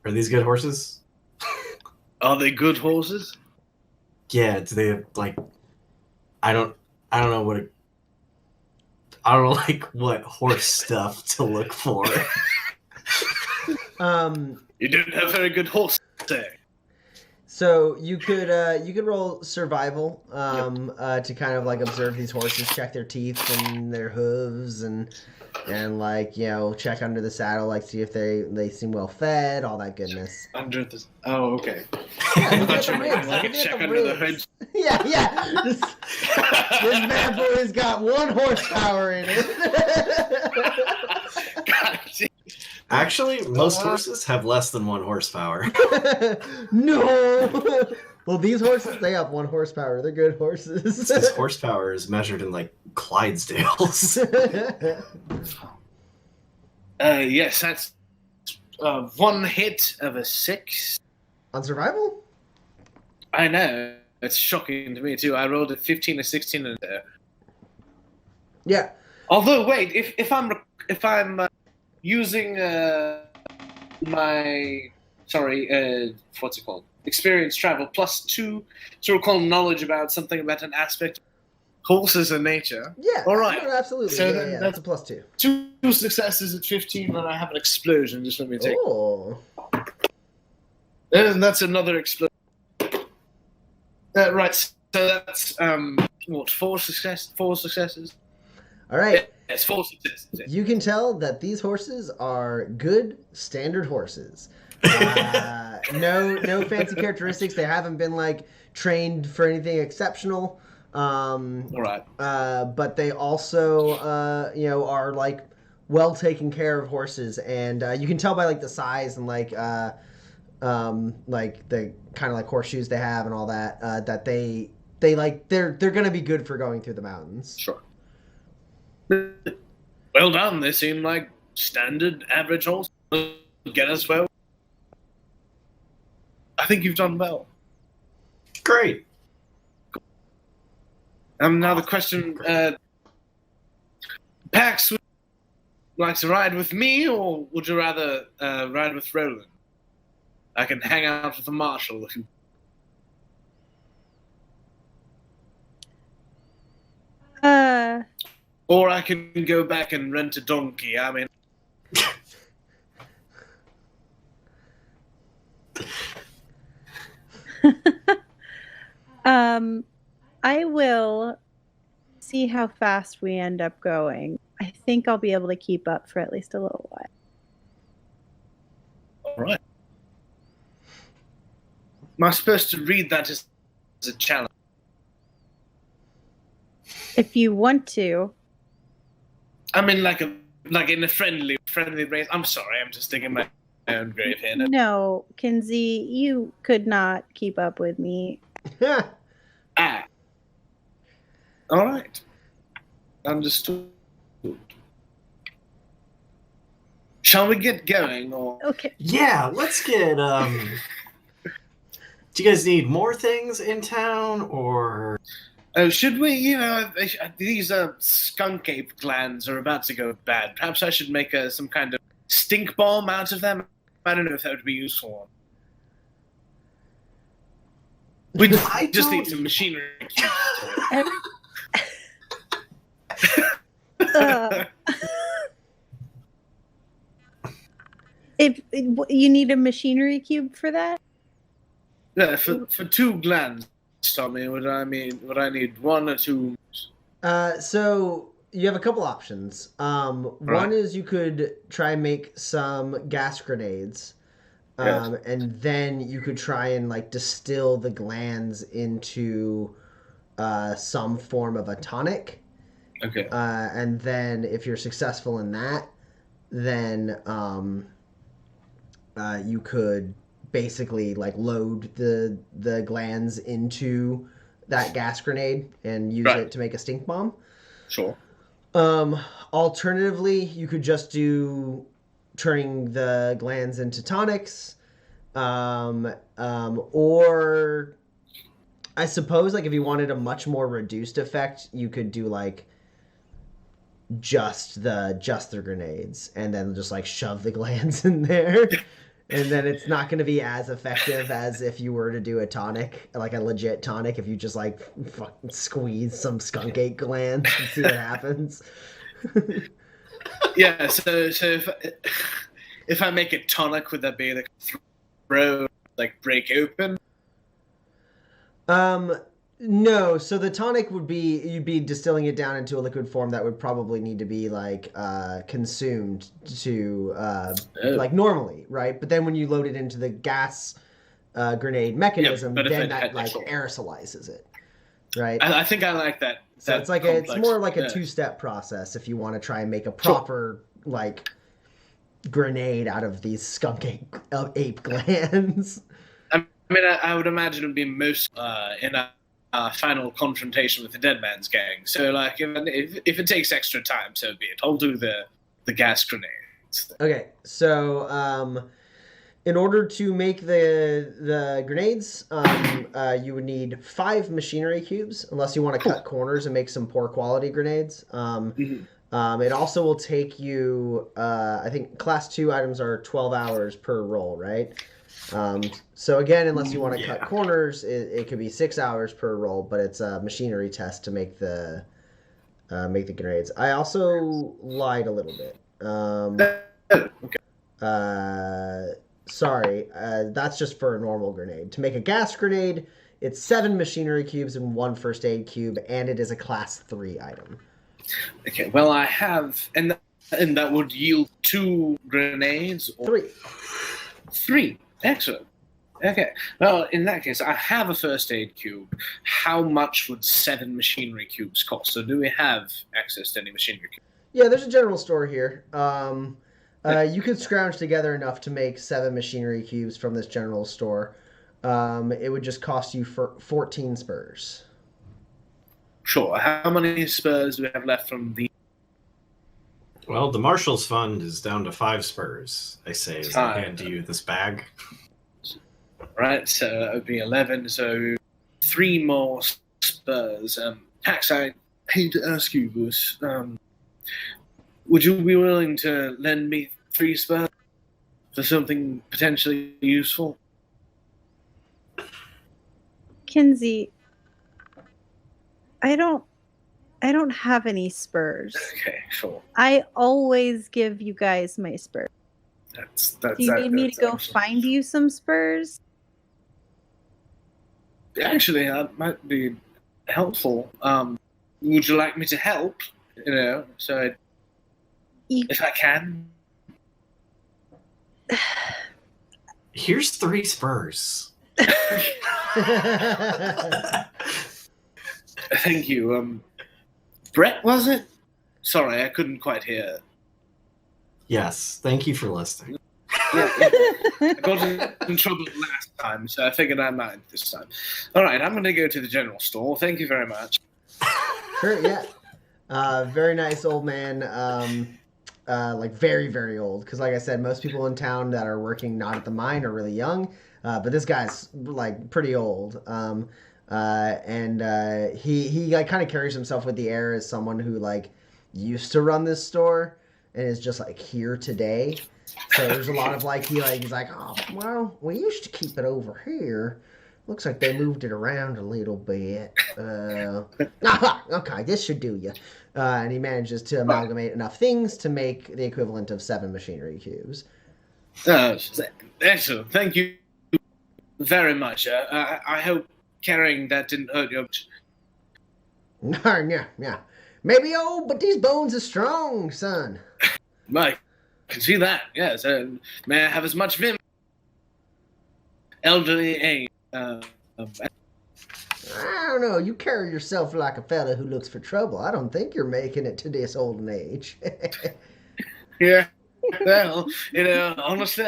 D: these good horses?
C: Are they good horses?
D: Yeah. Do they have, like? I don't know what. I don't know, like, what horse stuff to look for.
C: You didn't have very good horse there.
A: So you could roll survival to kind of like observe these horses, check their teeth and their hooves, and like check under the saddle, like see if they seem well fed, all that goodness.
C: Under the okay.
A: Yeah,
C: I thought you were like a check under the hood.
A: Yeah. This bad boy's got 1 horsepower in it.
C: God,
D: actually, most horses have less than 1 horsepower.
A: No. Well, these horses, they have 1 horsepower. They're good horses.
D: This horsepower is measured in, like, Clydesdales.
C: Yes, that's 1 hit of a 6.
A: On survival?
C: I know. It's shocking to me, too. I rolled a 15 or 16 in there.
A: Yeah.
C: Although, wait, if I'm using my... Sorry, what's it called? Experience travel +2 to recall knowledge about something about an aspect of horses and nature.
A: Yeah.
C: All right.
A: No, absolutely.
C: So
A: yeah, that's a +2.
C: 2 successes at 15, and I have an explosion. Just let me take.
A: Oh.
C: And that's another explosion. Right. So that's 4 successes.
A: All right.
C: Yes, 4 successes. Yeah.
A: You can tell that these horses are good standard horses. No fancy characteristics. They haven't been like trained for anything exceptional.
C: All right.
A: But they also are like well taken care of horses, and you can tell by like the size and like like the kind of like horseshoes they have and all that, that they like they're gonna be good for going through the mountains.
C: Sure. Well done. They seem like standard average horse. Get us well. I think you've done well.
D: Great.
C: Now the question, Pax, would you like to ride with me, or would you rather ride with Roland? I can hang out with the marshal if you... Or I can go back and rent a donkey. I mean...
B: I will see how fast we end up going. I think I'll be able to keep up for at least a little while.
C: All right. Am I supposed to read that as a challenge?
B: If you want to.
C: I mean, like in a friendly race. I'm sorry, I'm just digging my own grave here.
B: No, Kinsey, you could not keep up with me.
C: Ah. All right. Understood. Shall we get going, or?
B: Okay.
D: Yeah, let's get. Do you guys need more things in town, or?
C: Should we? You know, these skunk ape glands are about to go bad. Perhaps I should make some kind of stink bomb out of them. I don't know if that would be useful. We just need some machinery.
B: If you need a machinery cube for that?
C: Yeah, for 2 glands, Tommy. Would I need 1 or 2?
A: So you have a couple options. One is you could try and make some gas grenades.
C: Yes.
A: And then you could try and like distill the glands into some form of a tonic.
C: Okay.
A: And then if you're successful in that, then you could basically like load the glands into that gas grenade and use it to make a stink bomb.
C: Sure.
A: Alternatively, you could just do turning the glands into tonics, or I suppose like if you wanted a much more reduced effect, you could do like just the grenades and then just like shove the glands in there. And then it's not going to be as effective as if you were to do a tonic, like a legit tonic, if you just like fucking squeeze some skunk ape glands and see what happens.
C: Yeah, so if I make a tonic, would that be like throw, like break open?
A: No, so the tonic would be, you'd be distilling it down into a liquid form that would probably need to be like consumed to like normally, right? But then when you load it into the gas grenade mechanism, then that like aerosolizes it, right?
C: I think I like that.
A: So it's like it's more like a 2-step process if you want to try and make a proper like grenade out of these skunk ape glands.
C: I mean, I would imagine it would be most in a final confrontation with the Dead Man's gang. So, like, if it takes extra time, so be it. I'll do the gas grenades.
A: Okay, so in order to make the grenades, you would need 5 machinery cubes, unless you want to cut corners and make some poor quality grenades. It also will take you, I think class 2 items are 12 hours per roll, right? So again, unless you want to cut corners, it could be 6 hours per roll, but it's a machinery test to make the grenades. I also lied a little bit. Sorry, that's just for a normal grenade. To make a gas grenade, it's 7 machinery cubes and 1 first aid cube, and it is a class 3 item.
C: Okay, well I have, and that would yield 2 grenades? Or 3. Excellent. Okay. Well, in that case, I have a first aid cube. How much would 7 machinery cubes cost? So do we have access to any machinery cubes?
A: Yeah, there's a general store here. You could scrounge together enough to make 7 machinery cubes from this general store. It would just cost you for 14 spurs.
C: Sure. How many spurs do we have left from the...
D: Well, the Marshal's Fund is down to 5 spurs, I say, as I hand you this bag.
C: Right, so that would be 11, so 3 more spurs. Pax, I hate to ask you this. Would you be willing to lend me 3 spurs for something potentially useful?
B: Kinsey, I don't have any spurs.
C: Okay, sure.
B: I always give you guys my spurs. Do you need me to go find you some spurs?
C: Actually, that might be helpful. Would you like me to help? If I can.
D: Here's 3 spurs.
C: Thank you. Brett, was it? Sorry, I couldn't quite hear.
D: Yes, thank you for listening.
C: Yeah. I got in trouble last time, so I figured I might this time. All right, I'm going to go to the general store. Thank you very much.
A: Sure, yeah. Very nice old man. Like very, very old. Because like I said, most people in town that are working not at the mine are really young. But this guy's like pretty old. He like kind of carries himself with the air as someone who like used to run this store and is just like here today. So there's a lot of like he's like, oh well, we used to keep it over here. Looks like they moved it around a little bit. Okay, this should do you. And he manages to amalgamate enough things to make the equivalent of 7 machinery cubes.
C: Excellent. Thank you very much. I hope carrying that didn't hurt you much.
A: Yeah. Maybe old, but these bones are strong, son.
C: I can see that, yes. May I have as much vim? Elderly age.
A: I don't know. You carry yourself like a fella who looks for trouble. I don't think you're making it to this old age.
C: Yeah. Well, honestly,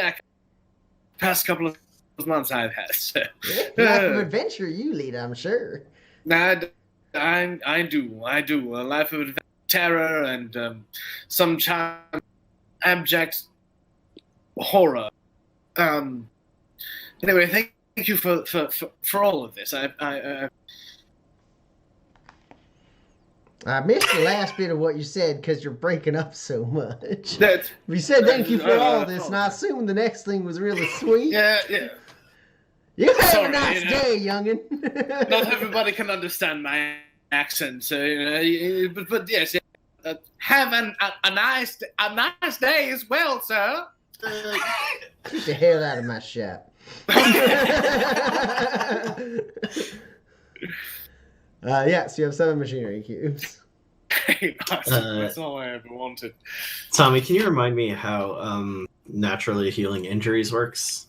C: past couple of months I've had. So.
A: Life of adventure you lead, I'm sure.
C: I do. A life of adventure, terror, and sometimes abject horror. Anyway, thank you for all of this.
A: I missed the last bit of what you said because you're breaking up so much.
C: That's,
A: you said thank you for all this, and I assume the next thing was really sweet.
C: Yeah.
A: You have a nice day, youngin.
C: Not everybody can understand my accent, so but yes. Have a nice day as well, sir.
A: Keep the hell out of my shop. So you have 7 machinery cubes.
C: That's all I ever wanted.
D: Tommy, can you remind me how naturally healing injuries works?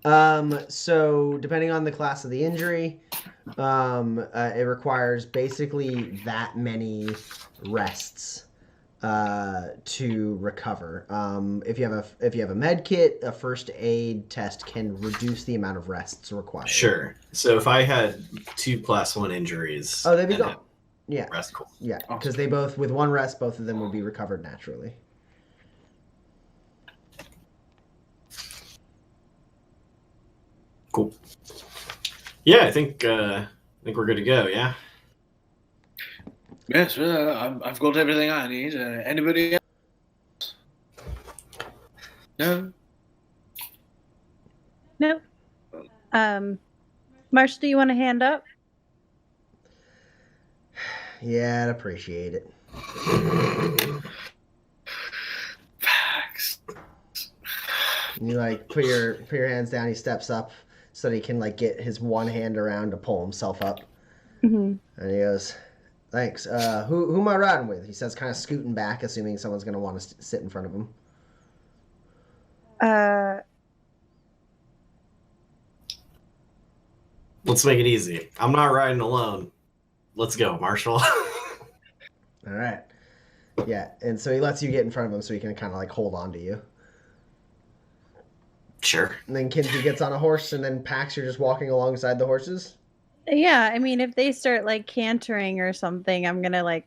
A: So depending on the class of the injury, it requires basically that many rests to recover. If you have a med kit, a first aid test can reduce the amount of rests required.
D: Sure. So if I had 2 class 1 injuries,
A: they'd be gone. Yeah.
D: Rest cool.
A: Yeah, because they both with 1 rest, both of them would be recovered naturally.
D: Cool. Yeah, I think we're good to go. Yeah.
C: Yes, I've got everything I need. Anybody else? No.
B: Nope. Marsh, do you want a hand up?
A: Yeah, I'd appreciate it.
C: Facts.
A: You like put your hands down. He steps up so that he can like get his one hand around to pull himself up.
B: Mm-hmm.
A: And he goes, "Thanks. Who am I riding with?" He says, kind of scooting back, assuming someone's gonna want to sit in front of him.
D: Let's make it easy. I'm not riding alone. Let's go, Marshall.
A: All right. Yeah, and so he lets you get in front of him so he can kind of like hold on to you.
D: Sure.
A: And then Kinsey gets on a horse, and then Pax, you're just walking alongside the horses.
B: Yeah, I mean, if they start like cantering or something, I'm gonna like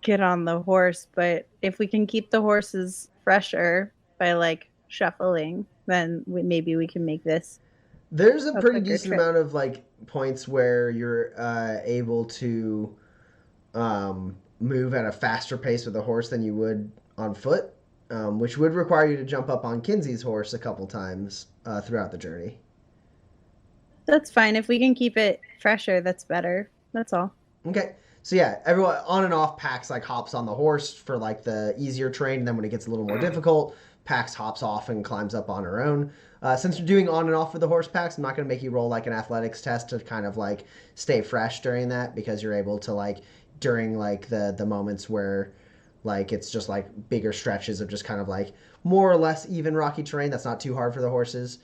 B: get on the horse. But if we can keep the horses fresher by like shuffling, then maybe we can make this
A: There's a pretty
B: quicker
A: decent
B: trip.
A: amount of like points where you're able to move at a faster pace with a horse than you would on foot, which would require you to jump up on Kinsey's horse a couple times throughout the journey.
B: That's fine. If we can keep it fresher, that's better. That's all.
A: Okay. So yeah, everyone on and off Pax like hops on the horse for like the easier terrain, and then when it gets a little more difficult, Pax hops off and climbs up on her own. Since you're doing on and off with the horse, Pax, I'm not going to make you roll like an athletics test to kind of like stay fresh during that, because you're able to like during like the moments where like it's just like bigger stretches of just kind of like more or less even rocky terrain that's not too hard for the horses.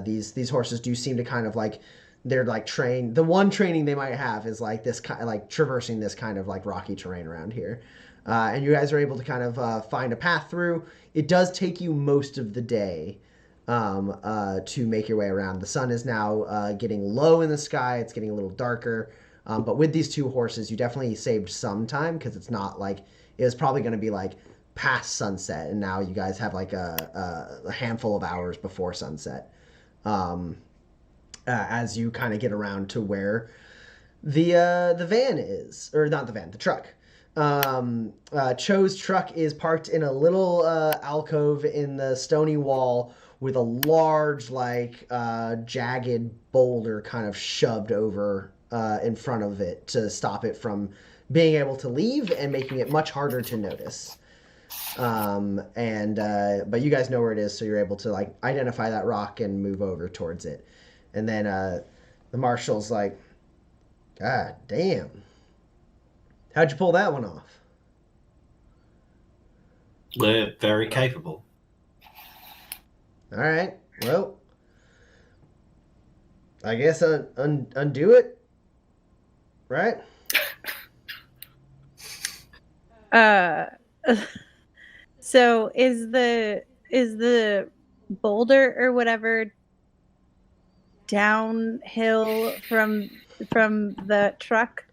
A: These horses do seem to kind of like they're like trained. The one training they might have is like this kind of like traversing this kind of like rocky terrain around here. And you guys are able to kind of find a path through. It does take you most of the day to make your way around. The sun is now getting low in the sky. It's getting a little darker. But with these two horses, you definitely saved some time, because it's not like it was probably going to be like past sunset, and now you guys have like a handful of hours before sunset. As you kind of get around to where the van is, or not the van, the truck. Cho's truck is parked in a little alcove in the stony wall with a large, like, jagged boulder kind of shoved over in front of it to stop it from being able to leave and making it much harder to notice. But you guys know where it is, so you're able to like identify that rock and move over towards it. And then the marshal's like, God damn. How'd you pull that one off?
D: We're very capable.
A: All right. Well, I guess undo it. Right?
B: So is the boulder or whatever downhill from the truck?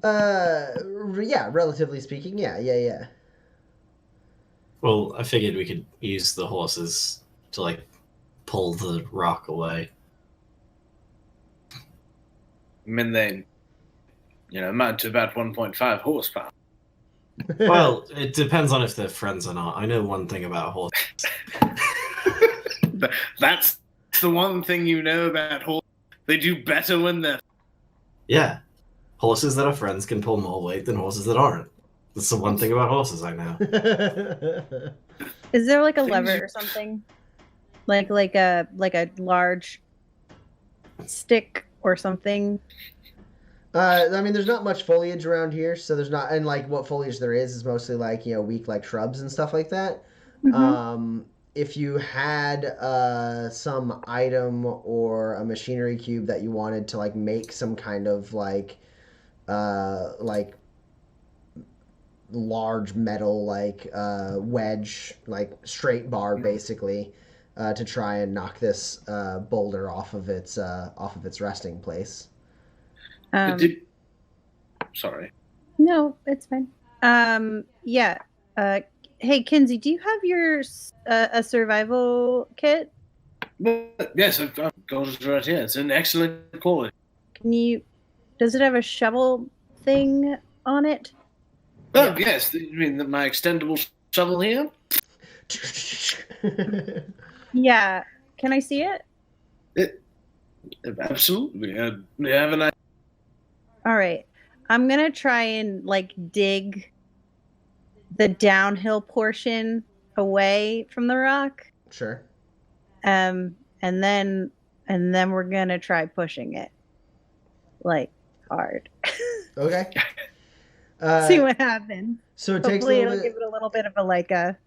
A: Yeah, relatively speaking. Yeah.
D: Well, I figured we could use the horses to like pull the rock away.
C: I mean, they, amount to about 1.5 horsepower.
D: Well, it depends on if they're friends or not. I know one thing about horses.
C: That's the one thing you know about horses. They do better when they're...
D: Yeah. Horses that are friends can pull more weight than horses that aren't. That's the one thing about horses I know.
B: Is there like a lever or something? Like a large stick or something?
A: I mean, there's not much foliage around here, so there's not, and like what foliage there is mostly like, weak like shrubs and stuff like that.
B: Mm-hmm.
A: If you had some item or a machinery cube that you wanted to like make some kind of like large metal like wedge, like straight bar basically, to try and knock this boulder off of its resting place.
C: Sorry.
B: No, it's fine. Yeah. Hey, Kinsey, do you have your a survival kit?
C: Yes, I've got it right here. It's an excellent quality.
B: Does it have a shovel thing on it?
C: Oh, yes. You mean my extendable shovel here?
B: Yeah. Can I see it?
C: Absolutely. We have an idea.
B: All right. I'm going to try and like dig the downhill portion away from the rock.
A: Sure.
B: And then we're going to try pushing it like hard.
A: Okay.
B: See what happens.
A: So it
B: Hopefully
A: takes
B: it'll give it a little bit of a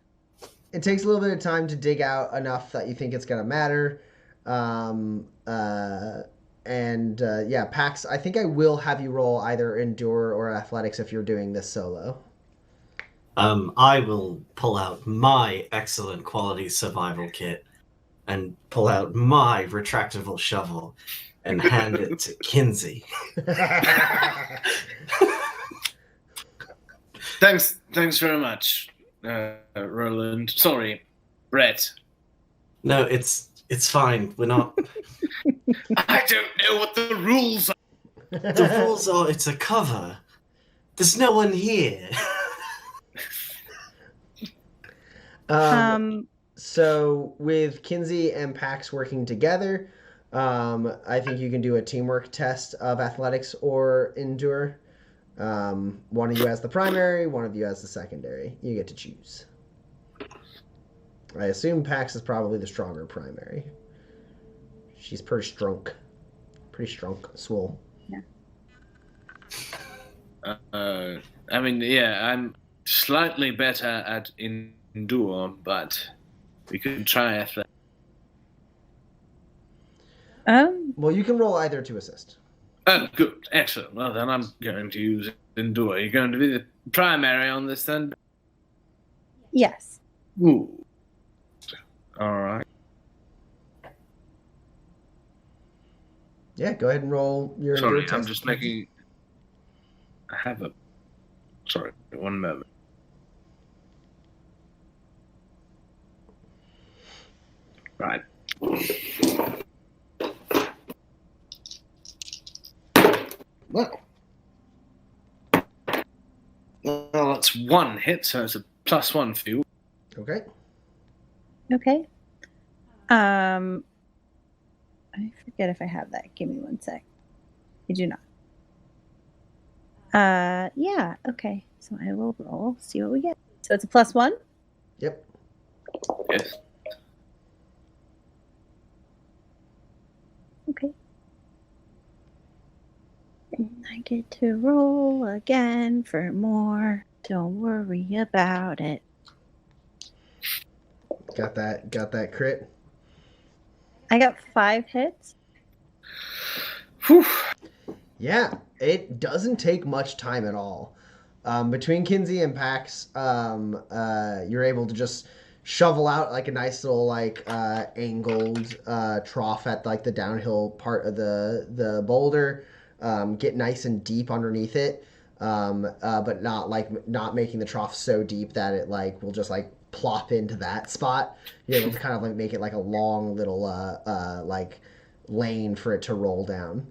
A: It takes a little bit of time to dig out enough that you think it's gonna matter, yeah, Pax, I think I will have you roll either Endure or Athletics if you're doing this solo.
D: I will pull out my excellent quality survival kit and pull out my retractable shovel and hand it to Kinsey.
C: Thanks very much, Roland. Sorry, Brett.
D: No, it's fine. We're not.
C: I don't know what the rules are.
D: The rules are it's a cover. There's no one here.
A: So with Kinsey and Pax working together, I think you can do a teamwork test of Athletics or Endure. One of you has the primary, one of you has the secondary. You get to choose. I assume Pax is probably the stronger primary. She's pretty strong. Swole.
B: Yeah.
C: I mean, yeah, I'm slightly better at Endure, but we could try Athletics.
A: Well, you can roll either to assist.
C: Oh, good. Excellent. Well, then I'm going to use Endure. You're going to be the primary on this, then?
B: Yes.
C: Ooh. All right.
A: Yeah, go ahead and roll your
C: Sorry,
A: Endure
C: I'm
A: test.
C: just making... I have a... Sorry, one moment. Right. Well, that's one hit, so it's a +1 for you.
A: Okay.
B: Okay. I forget if I have that. Give me one sec. I do not. Yeah, okay. So I will roll, see what we get. So it's a +1?
A: Yep.
C: Yes.
B: Okay. And I get to roll again for more. Don't worry about it.
A: Got that crit.
B: I got 5 hits.
C: Whew.
A: Yeah, it doesn't take much time at all. Between Kinsey and Pax, you're able to just shovel out like a nice little like angled trough at like the downhill part of the boulder. Get nice and deep underneath it, but not making the trough so deep that it like will just like plop into that spot. You're able to kind of like make it like a long little like lane for it to roll down.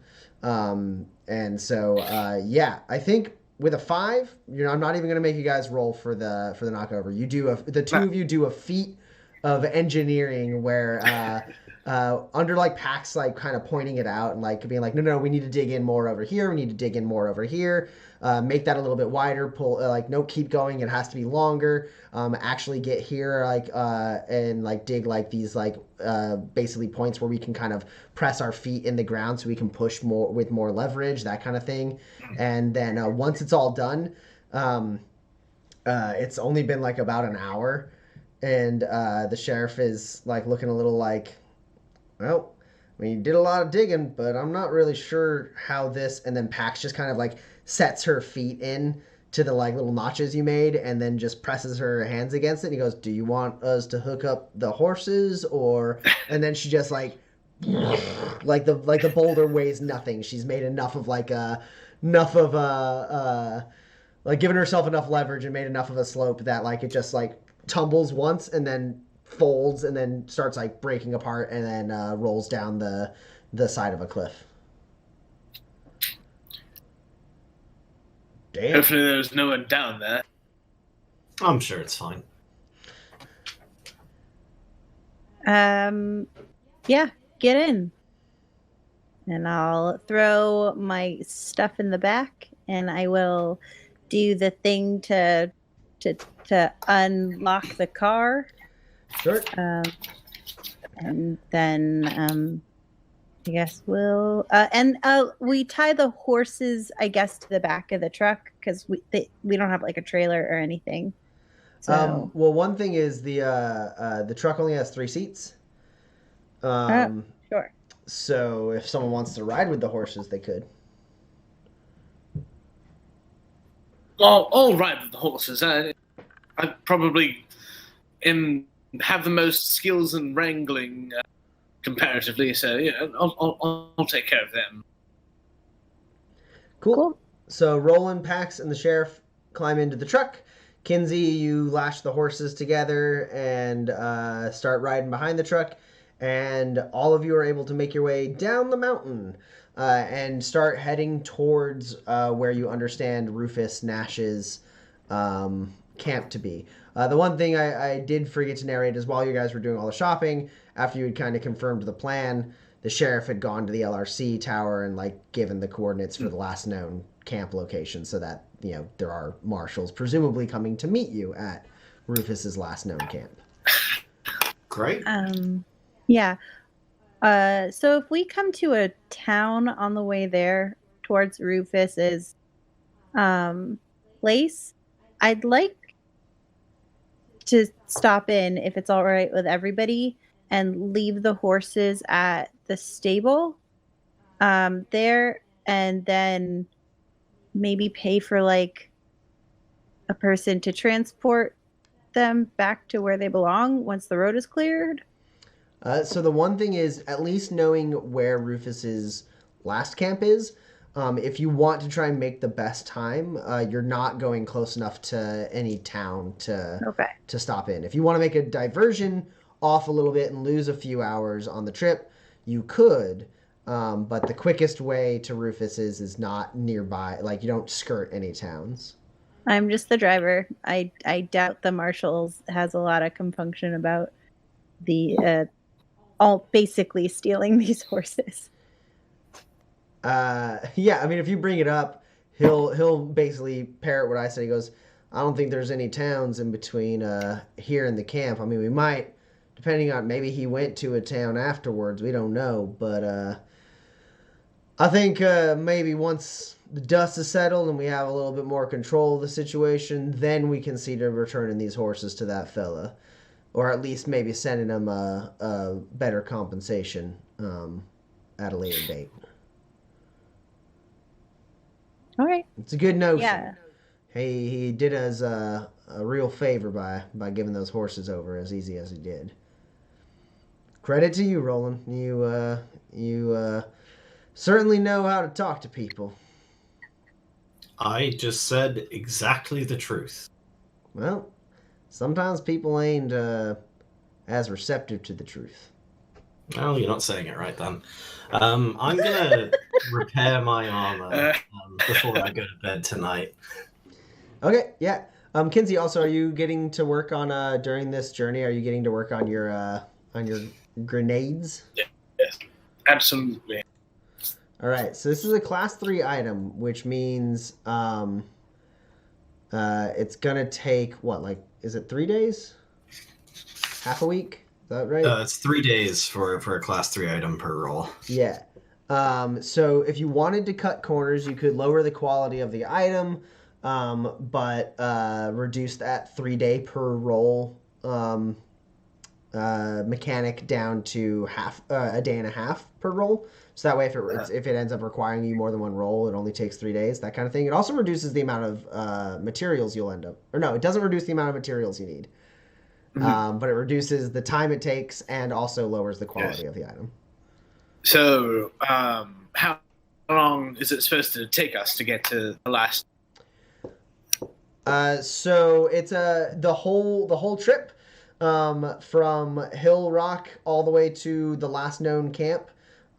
A: And so yeah, I think with a 5, I'm not even going to make you guys roll for the knockover. You do the two of you do a feat of engineering where under like Pax like kind of pointing it out and like being like, no, we need to dig in more over here. We need to dig in more over here. Make that a little bit wider. Pull like no, keep going. It has to be longer. Actually get here like and like dig like these like basically points where we can kind of press our feet in the ground so we can push more with more leverage, that kind of thing. And then once it's all done, it's only been like about an hour, and the sheriff is like looking a little like, well, I mean, you did a lot of digging, but I'm not really sure how this. And then Pax just kind of like sets her feet in to the like little notches you made, and then just presses her hands against it. And he goes, "Do you want us to hook up the horses, or?" And then she just like the boulder weighs nothing. She's made enough of like given herself enough leverage and made enough of a slope that like it just like tumbles once and then folds and then starts like breaking apart and then rolls down the side of a cliff. Damn.
C: Hopefully there's no one down there.
D: I'm sure it's fine.
B: Yeah, get in. And I'll throw my stuff in the back, and I will do the thing to unlock the car.
A: Sure.
B: And then I guess we'll we tie the horses, I guess, to the back of the truck because we don't have like a trailer or anything. So
A: well, one thing is the truck only has 3 seats.
B: Sure.
A: So if someone wants to ride with the horses, they could.
C: I'll ride with the horses. I probably have the most skills in wrangling comparatively, so yeah, I'll take care of them.
A: Cool. So Roland, Pax, and the sheriff climb into the truck. Kinsey, you lash the horses together and start riding behind the truck, and all of you are able to make your way down the mountain and start heading towards where you understand Rufus Nash's camp to be. The one thing I did forget to narrate is while you guys were doing all the shopping, after you had kind of confirmed the plan, the sheriff had gone to the LRC tower and like given the coordinates for the last known camp location, so that there are marshals presumably coming to meet you at Rufus's last known camp.
D: Great.
B: Yeah. So if we come to a town on the way there towards Rufus's place, I'd like to stop in, if it's all right with everybody, and leave the horses at the stable there, and then maybe pay for like a person to transport them back to where they belong once the road is cleared.
A: So the one thing is, at least knowing where Rufus's last camp is, if you want to try and make the best time, you're not going close enough to any town to stop in. If you want to make a diversion off a little bit and lose a few hours on the trip, you could, but the quickest way to Rufus's is not nearby. Like, you don't skirt any towns.
B: I'm just the driver. I doubt the marshals has a lot of compunction about the all basically stealing these horses.
A: Yeah, I mean, if you bring it up, he'll basically parrot what I said. He goes, I don't think there's any towns in between here and the camp. I mean, we might, depending on, maybe he went to a town afterwards. We don't know, but I think maybe once the dust is settled and we have a little bit more control of the situation, then we consider returning these horses to that fella. Or at least maybe sending him a better compensation at a later date.
B: All right.
A: It's a good notion.
B: Yeah.
A: He did us a real favor by giving those horses over as easy as he did. Credit to you, Roland. You certainly know how to talk to people.
D: I just said exactly the truth.
A: Well, sometimes people ain't as receptive to the truth.
D: Well, you're not saying it right then. I'm gonna repair my armor before I go to bed tonight.
A: Okay, yeah. Kinsey, also, are you getting to work on during this journey? Are you getting to work on your grenades?
C: Yes, absolutely.
A: All right, so this is a class 3 item, which means it's gonna take what, like, is it 3 days? Half a week? Is that right?
D: It's 3 days for a class 3 item per roll.
A: Yeah. So if you wanted to cut corners, you could lower the quality of the item, but reduce that 3-day per roll mechanic down to a day and a half per roll. So that way, if it ends up requiring you more than one roll, it only takes 3 days, that kind of thing. It also reduces the amount of materials you'll end up... Or no, it doesn't reduce the amount of materials you need. Mm-hmm. But it reduces the time it takes and also lowers the quality of the item.
C: So, how long is it supposed to take us to get to the last?
A: So it's the whole trip from Hill Rock all the way to the last known camp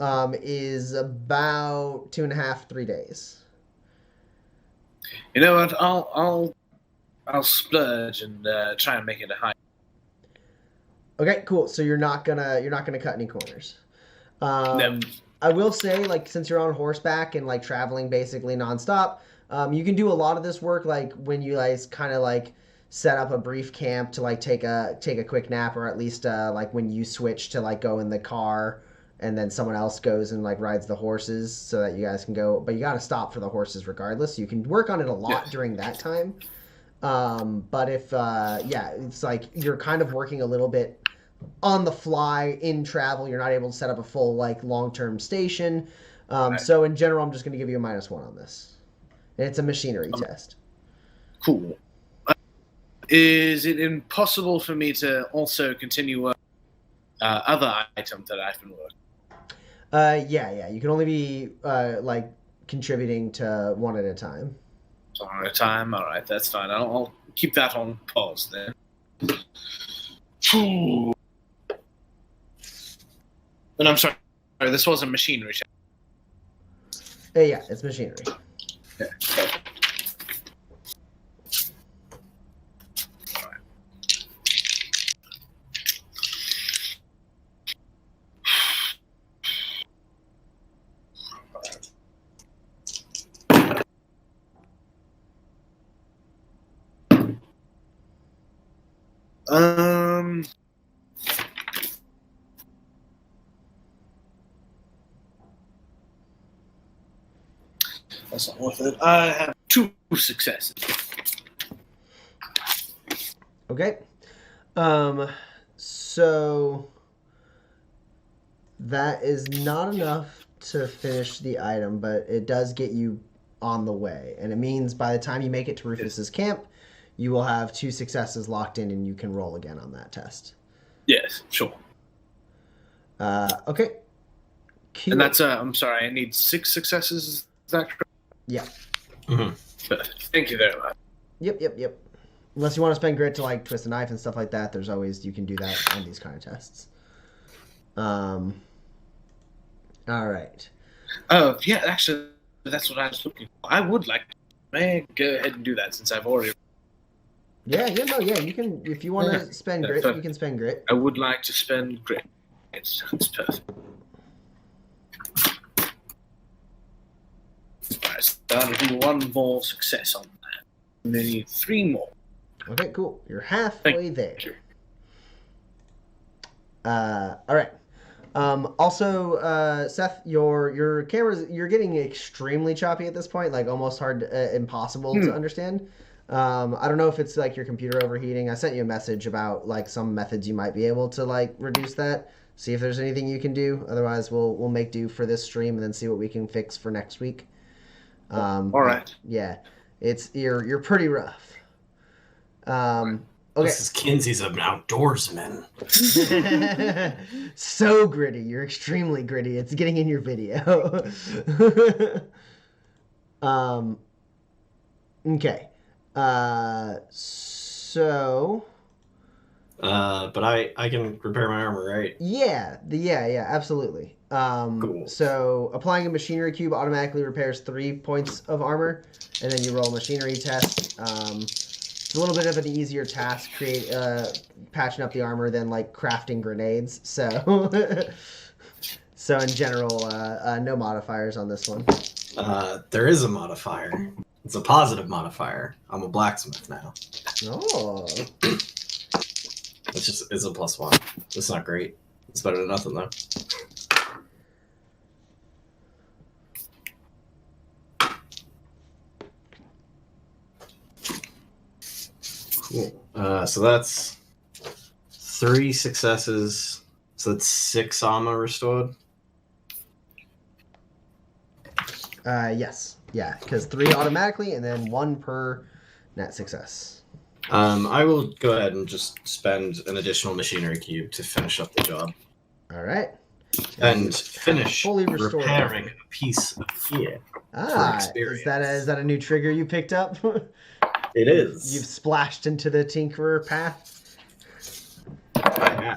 A: is about 2.5-3 days.
C: You know what? I'll splurge and try and make it a high.
A: Okay, cool. So you're not gonna cut any corners.
C: No.
A: I will say, like, since you're on horseback and like traveling basically nonstop, you can do a lot of this work like when you guys kind of like set up a brief camp to like take a quick nap, or at least like when you switch to like go in the car and then someone else goes and like rides the horses so that you guys can go. But you got to stop for the horses regardless. You can work on it a lot during that time. But if it's like you're kind of working a little bit on the fly in travel. You're not able to set up a full like long-term station.
C: Right.
A: So in general, I'm just going to give you a -1 on this. And it's a machinery test.
C: Cool. Is it impossible for me to also continue other items that I've been working?
A: Yeah. You can only be like contributing to one at a time.
C: So one at a time. All right, that's fine. I'll keep that on pause then. Ooh. And I'm sorry, this wasn't machinery.
A: Yeah, it's machinery.
C: Yeah. That's not worth it. I have 2 successes.
A: Okay. So that is not enough to finish the item, but it does get you on the way. And it means by the time you make it to Rufus's camp, you will have 2 successes locked in and you can roll again on that test.
C: Yes, sure.
A: Okay. Cool.
C: And that's, I'm sorry, I need 6 successes. Is that correct?
A: Yeah.
D: Mm-hmm.
C: Thank you very much.
A: Yep. Unless you want to spend grit to like twist a knife and stuff like that, there's always, you can do that on these kind of tests. All right.
C: Oh, yeah, actually, that's what I was looking for. I would like to go ahead and do that since I've already...
A: Yeah, you can, if you want to spend grit, you can spend grit.
C: I would like to spend grit. It sounds perfect. Alright, so I'll do 1 more success on that. And then need 3 more.
A: Okay, cool. You're halfway there.
C: you.
A: All right. Also, Seth, your cameras, you're getting extremely choppy at this point, like almost hard, impossible to understand. I don't know if it's like your computer overheating. I sent you a message about like some methods you might be able to like reduce that. See if there's anything you can do. Otherwise, we'll make do for this stream and then see what we can fix for next week.
C: All right.
A: Yeah, you're pretty rough. Okay.
D: This is Kinsey's an outdoorsman.
A: So gritty. You're extremely gritty. It's getting in your video. Okay. So.
D: But I can repair my armor, right?
A: Yeah, absolutely.
D: Cool.
A: So applying a machinery cube automatically repairs 3 points of armor, and then you roll a machinery test. It's a little bit of an easier task, patching up the armor than like crafting grenades. So, so in general, no modifiers on this one.
D: There is a modifier. It's a positive modifier. I'm a blacksmith now.
A: Oh.
D: It's a +1. It's not great. It's better than nothing though. Cool. So that's 3 successes. So that's 6 armor restored.
A: Yes. Yeah, because 3 automatically and then 1 per net success.
D: I will go ahead and just spend an additional machinery cube to finish up the job.
A: All right.
D: And finish
A: fully restored
D: repairing a piece of gear.
A: Is that a new trigger you picked up?
D: It is.
A: You've splashed into the Tinkerer path?
D: I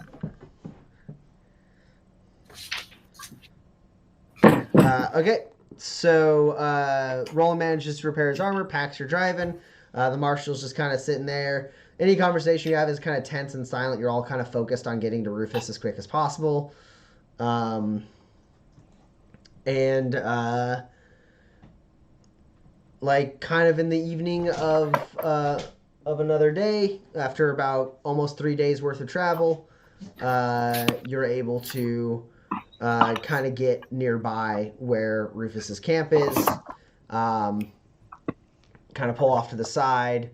D: have.
A: Okay. So Roland manages to repair his armor, packs your driving. The marshal's just kind of sitting there. Any conversation you have is kind of tense and silent. You're all kind of focused on getting to Rufus as quick as possible. Like kind of in the evening of another day, after about almost 3 days worth of travel, you're able to kind of get nearby where Rufus's camp is. Kind of pull off to the side,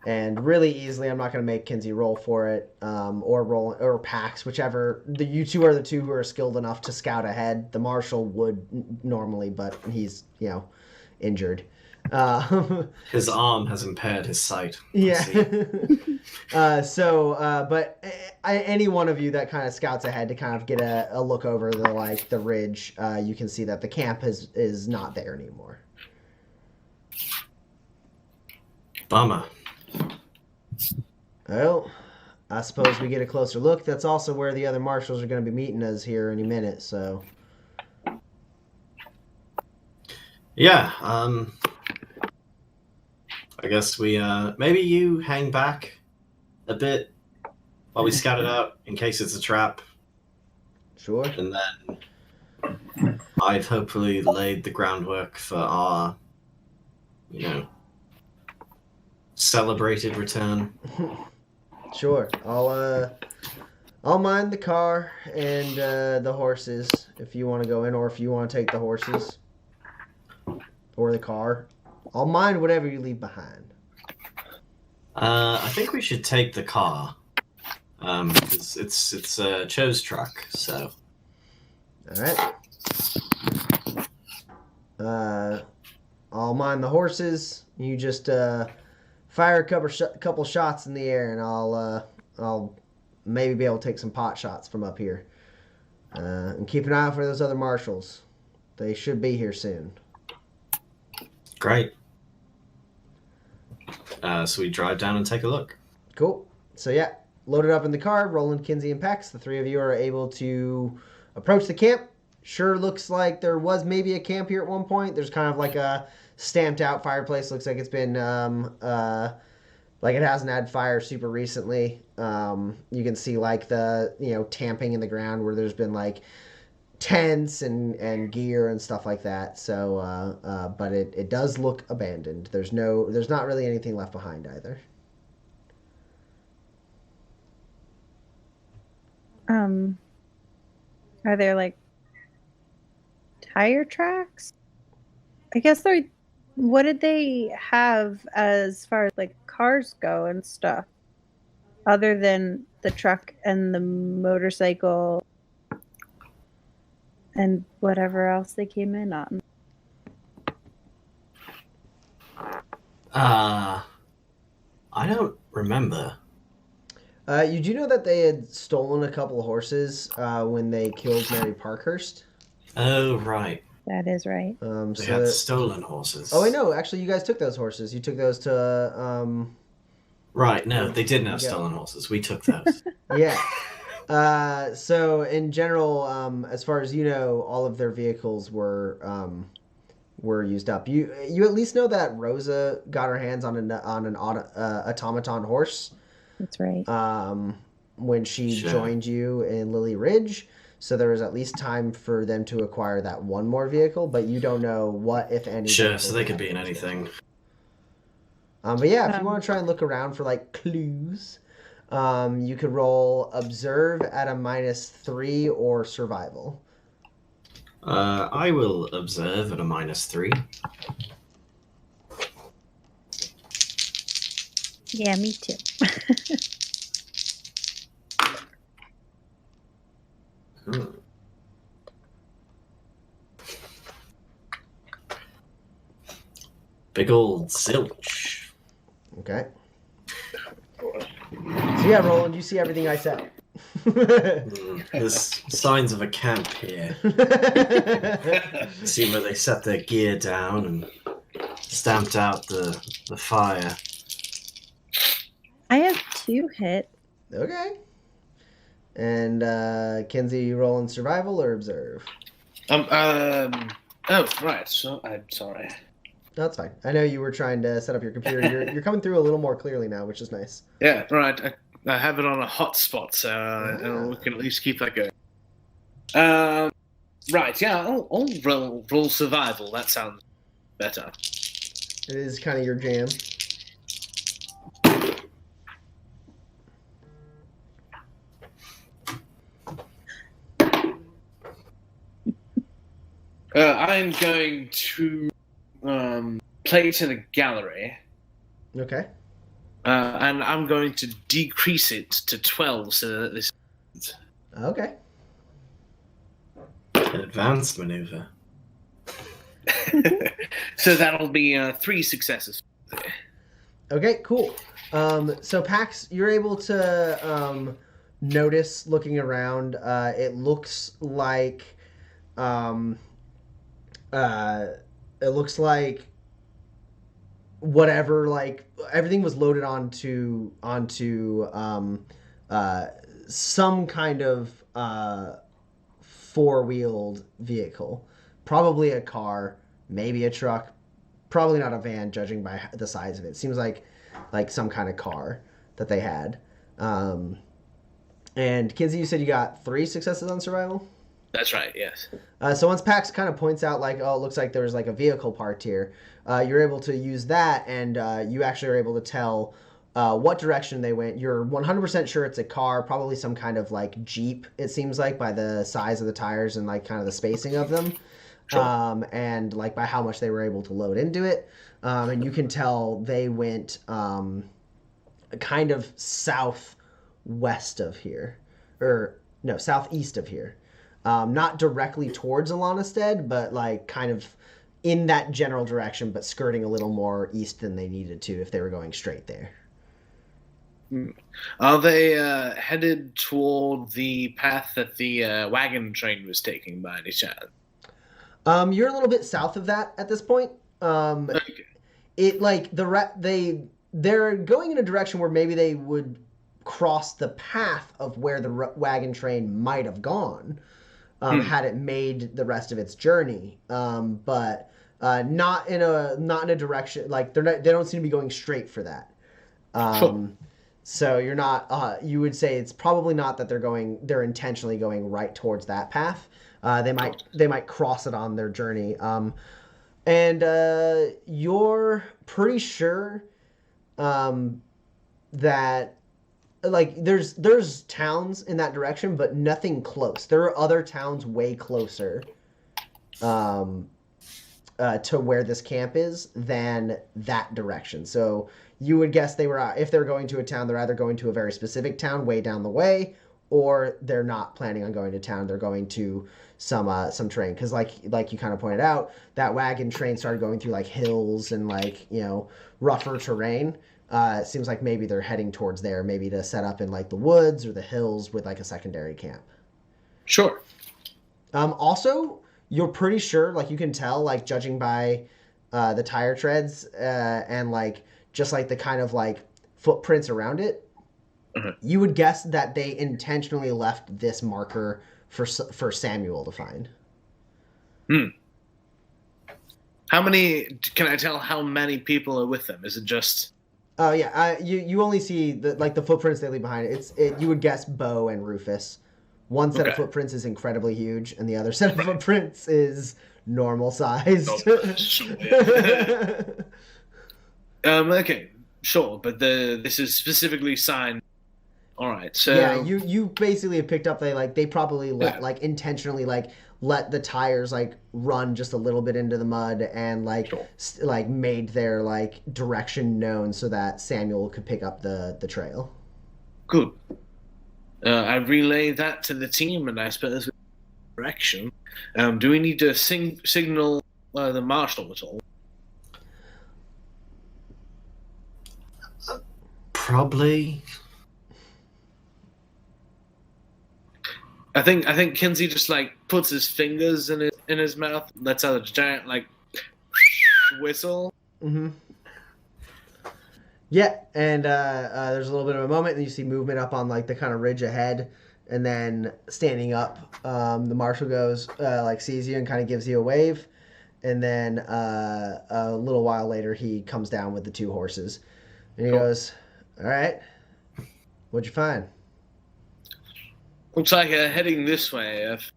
A: And really easily, I'm not going to make Kinsey roll for it, or Pax, whichever. You two are the two who are skilled enough to scout ahead. The marshal would normally, but he's injured.
D: His arm has impaired his sight.
A: Yeah. But any one of you that kind of scouts ahead to kind of get a look over the ridge, you can see that the camp is not there anymore.
D: Bummer.
A: Well, I suppose we get a closer look. That's also where the other marshals are going to be meeting us here any minute, so.
D: Yeah, I guess we, maybe you hang back a bit while we scout it out in case it's a trap.
A: Sure.
D: And then I've hopefully laid the groundwork for our, celebrated return.
A: Sure. I'll mind the car and the horses if you want to go in, or if you want to take the horses or the car. I'll mind whatever you leave behind.
D: I think we should take the car. It's Cho's truck, so.
A: All right. I'll mind the horses. You just fire a couple shots in the air, and I'll maybe be able to take some pot shots from up here. And keep an eye out for those other marshals. They should be here soon.
D: Great. So we drive down and take a look.
A: Cool. So yeah, load it up in the car. Roland, Kinsey, and Pax. The three of you are able to approach the camp. Sure looks like there was maybe a camp here at one point. There's kind of like a stamped out fireplace. Looks like it's been like it hasn't had fire super recently. You can see like the tamping in the ground where there's been like tents and gear and stuff like that. So but it does look abandoned. There's not really anything left behind either.
B: Are there like tire tracks? I guess what did they have as far as like cars go and stuff, other than the truck and the motorcycle and whatever else they came in on?
D: I don't remember.
A: You do know that they had stolen a couple of horses when they killed Mary Parkhurst?
D: Oh, right.
B: That is right.
D: They had stolen horses.
A: Oh, I know. Actually, you guys took those horses. You took those to...
D: Right, no, they didn't have stolen horses. We took those.
A: Yeah. So, in general, as far as you know, all of their vehicles were used up. You at least know that Rosa got her hands on an automaton horse.
B: That's right.
A: When she joined you in Lily Ridge. So there was at least time for them to acquire that one more vehicle, but you don't know what, if any.
D: Sure, so they could be in anything.
A: But yeah, if you want to try and look around for like clues, you could roll observe at a -3 or survival.
D: I will observe at a -3.
B: Yeah, me too.
D: Big old zilch.
A: Okay. So yeah, Roland, you see everything I said.
D: There's signs of a camp here. See where they set their gear down and stamped out the fire.
B: I have 2 hits.
A: Okay. And Kinsey, you roll in survival or observe?
C: Oh, right. So I'm sorry.
A: No, that's fine. I know you were trying to set up your computer. You're coming through a little more clearly now, which is nice.
C: Yeah, right. I have it on a hotspot, so we can at least keep that going. Right. Yeah, I'll roll survival. That sounds better.
A: It is kind of your jam.
C: I'm going to place in a gallery.
A: Okay.
C: And I'm going to decrease it to 12 so that this.
A: Okay.
D: An advanced maneuver.
C: So that'll be 3 successes.
A: Okay, cool. So Pax, you're able to notice looking around. It looks like um, it looks like whatever, like everything was loaded onto some kind of four-wheeled vehicle, probably a car, maybe a truck, probably not a van, judging by the size of it. Seems like some kind of car that they had. And Kinsey, you said you got 3 successes on survival?
C: That's right, yes.
A: So once Pax kind of points out, like, oh, it looks like there was like a vehicle part here, you're able to use that, and you actually are able to tell what direction they went. You're 100% sure it's a car, probably some kind of like Jeep, it seems like, by the size of the tires and like kind of the spacing of them.
C: Sure.
A: And like by how much they were able to load into it. And you can tell they went kind of southwest of here, or no, southeast of here. Not directly towards Alanastead, but like kind of in that general direction, but skirting a little more east than they needed to if they were going straight there.
C: Are they headed toward the path that the wagon train was taking by any chance?
A: You're a little bit south of that at this point.
C: Okay.
A: It like they're going in a direction where maybe they would cross the path of where the wagon train might have gone had it made the rest of its journey. But not in a direction like they don't seem to be going straight for that.
C: Sure.
A: So you're not. You would say it's probably not that they're intentionally going right towards that path. They might cross it on their journey. And you're pretty sure that like there's towns in that direction, but nothing close. There are other towns way closer to where this camp is than that direction. So you would guess if they're going to a town, they're either going to a very specific town way down the way, or they're not planning on going to town. They're going to some train, because like you kind of pointed out, that wagon train started going through like hills and like rougher terrain. It seems like maybe they're heading towards there, maybe to set up in like the woods or the hills with like a secondary camp.
C: Sure.
A: Also, you're pretty sure, like you can tell, like judging by the tire treads and like just like the kind of like footprints around it, you would guess that they intentionally left this marker for Samuel to find.
C: How many? Can I tell how many people are with them? Is it just?
A: Oh yeah, you only see the footprints they leave behind. You would guess Bo and Rufus. One set of footprints is incredibly huge, and the other set of footprints is normal sized.
C: Okay, sure, but this is specifically signed. All right, so
A: yeah, you basically have picked up they probably intentionally let the tires like run just a little bit into the mud and made their like direction known so that Samuel could pick up the trail.
C: Good. I relay that to the team, and I suppose direction. Do we need to signal the marshal at all?
D: Probably.
C: I think Kinsey just like puts his fingers in his mouth, lets out a giant like whistle.
A: Mm-hmm. Yeah, and there's a little bit of a moment, and you see movement up on like the kind of ridge ahead, and then standing up, the marshal goes sees you and kind of gives you a wave, and then a little while later he comes down with the 2 horses, and he goes, "All right, what'd you find?"
C: Looks like heading this way. If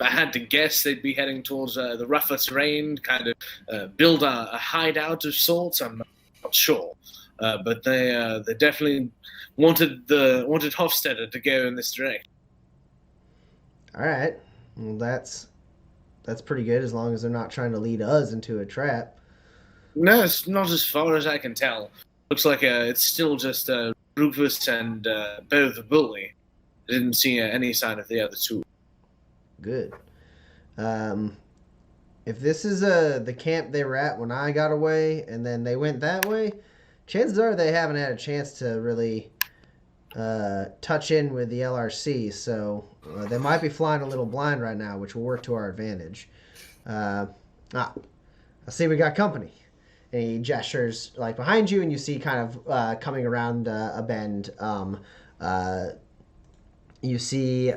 C: I had to guess, they'd be heading towards the rougher terrain, kind of build a hideout of sorts. I'm not sure, but they definitely wanted Hofstadter to go in this direction.
A: All right, well that's pretty good, as long as they're not trying to lead us into a trap.
C: No, it's not as far as I can tell. Looks like it's still just Rufus and Bo the Bully. I didn't see any sign of the other two.
A: Good. If this is the camp they were at when I got away, and then they went that way, chances are they haven't had a chance to really touch in with the LRC, so they might be flying a little blind right now, which will work to our advantage. I see we got company. And he gestures like behind you, and you see kind of coming around a bend. You see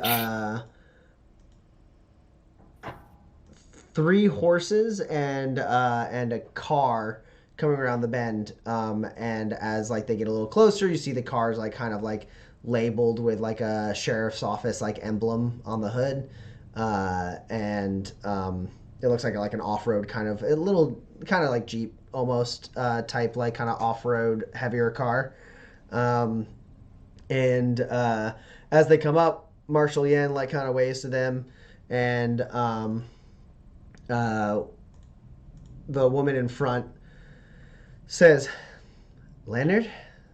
A: 3 horses and a car coming around the bend. And as like they get a little closer, you see the cars like kind of like labeled with like a sheriff's office like emblem on the hood. And it looks like an off-road kind of a little kind of like Jeep almost type like kind of off-road heavier car. And as they come up, Marshal Yen like kind of waves to them, and the woman in front says, "Leonard,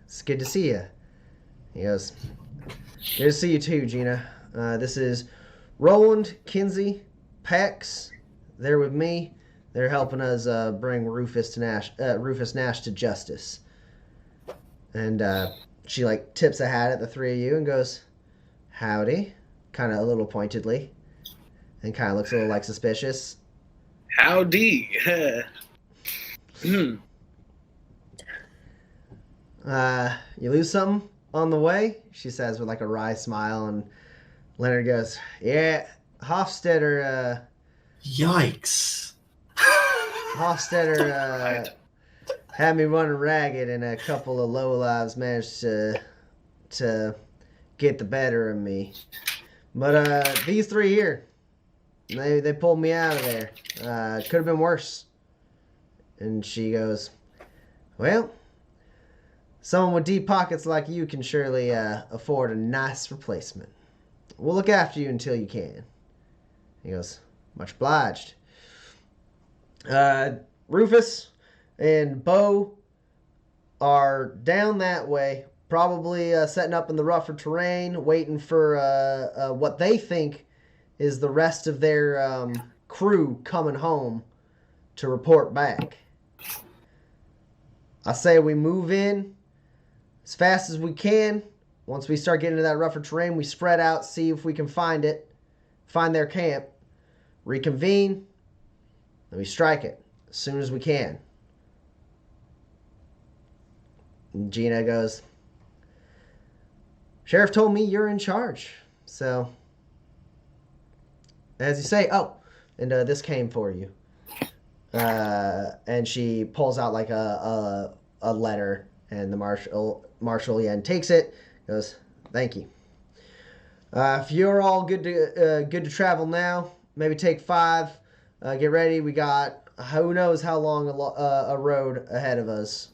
A: it's good to see you." He goes, "Good to see you too, Gina. This is Roland, Kinsey, Pex. They're with me. They're helping us bring Rufus Nash to justice." And she like tips a hat at the 3 of you and goes, "Howdy," kind of a little pointedly, and kind of looks a little like suspicious.
C: Howdy.
A: You lose something on the way? She says with like a wry smile, and Leonard goes, "Yeah, Hofstetter,
D: Yikes.
A: Hofstetter had me running ragged, and a couple of lowlives managed to get the better of me. But these 3 here, they pulled me out of there. Could have been worse." And she goes, "Well, someone with deep pockets like you can surely afford a nice replacement. We'll look after you until you can." He goes, "Much obliged." Rufus and Bo are down that way, probably setting up in the rougher terrain, waiting for what they think is the rest of their crew coming home to report back. I say we move in as fast as we can. Once we start getting into that rougher terrain, we spread out, see if we can find their camp, reconvene, and we strike it as soon as we can. And Gina goes, "Sheriff told me you're in charge, so as you say." Oh, and this came for you. And she pulls out like a letter, and the Marshal Yen takes it, goes, "Thank you. If you're all good to travel now, maybe take 5. Get ready. We got who knows how long a road ahead of us.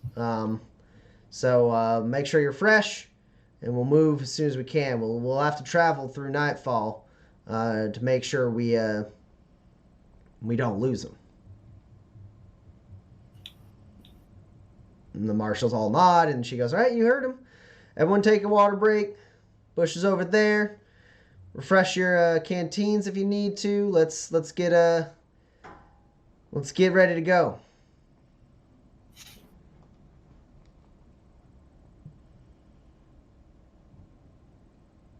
A: So make sure you're fresh, and we'll move as soon as we can. We'll have to travel through nightfall to make sure we don't lose them." And the marshals all nod, and she goes, "All right, you heard him. Everyone take a water break. Bush is over there. Refresh your canteens if you need to. Let's get ready to go."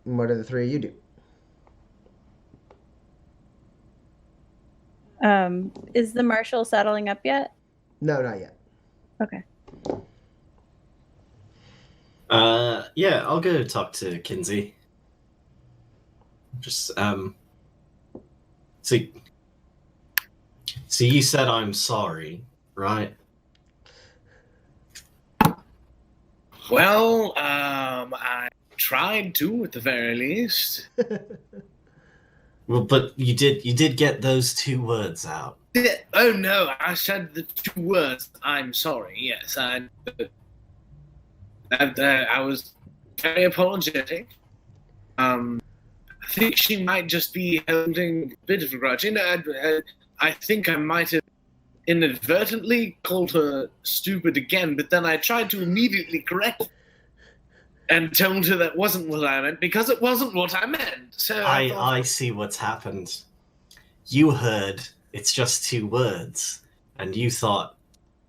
A: And what do the 3 of you do?
B: Is the marshal settling up yet?
A: No, not yet.
B: Okay.
D: Yeah, I'll go talk to Kinsey. Just, so you said I'm sorry, right?
C: Well, I tried to, at the very least.
D: Well, but you did get those 2 words out.
C: Oh no, I said the 2 words, "I'm sorry." Yes, I was very apologetic. I think she might just be holding a bit of a grudge. I think I might have inadvertently called her stupid again, but then I tried to immediately correct and told her that wasn't what I meant because it wasn't what I meant. So
D: I see what's happened. You heard it's just 2 words, and you thought,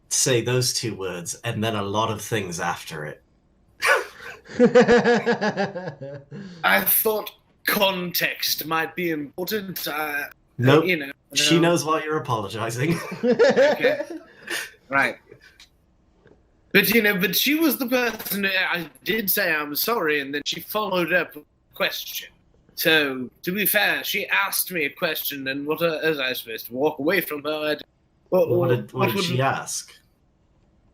D: say those 2 words, and then a lot of things after it.
C: I thought context might be important.
D: Nope.
C: You know,
D: She knows why you're apologizing.
C: Okay. Right. But but she was the person. I did say I'm sorry, and then she followed up with a question. So, to be fair, she asked me a question, and what was I supposed to walk away from her?
D: What did she ask?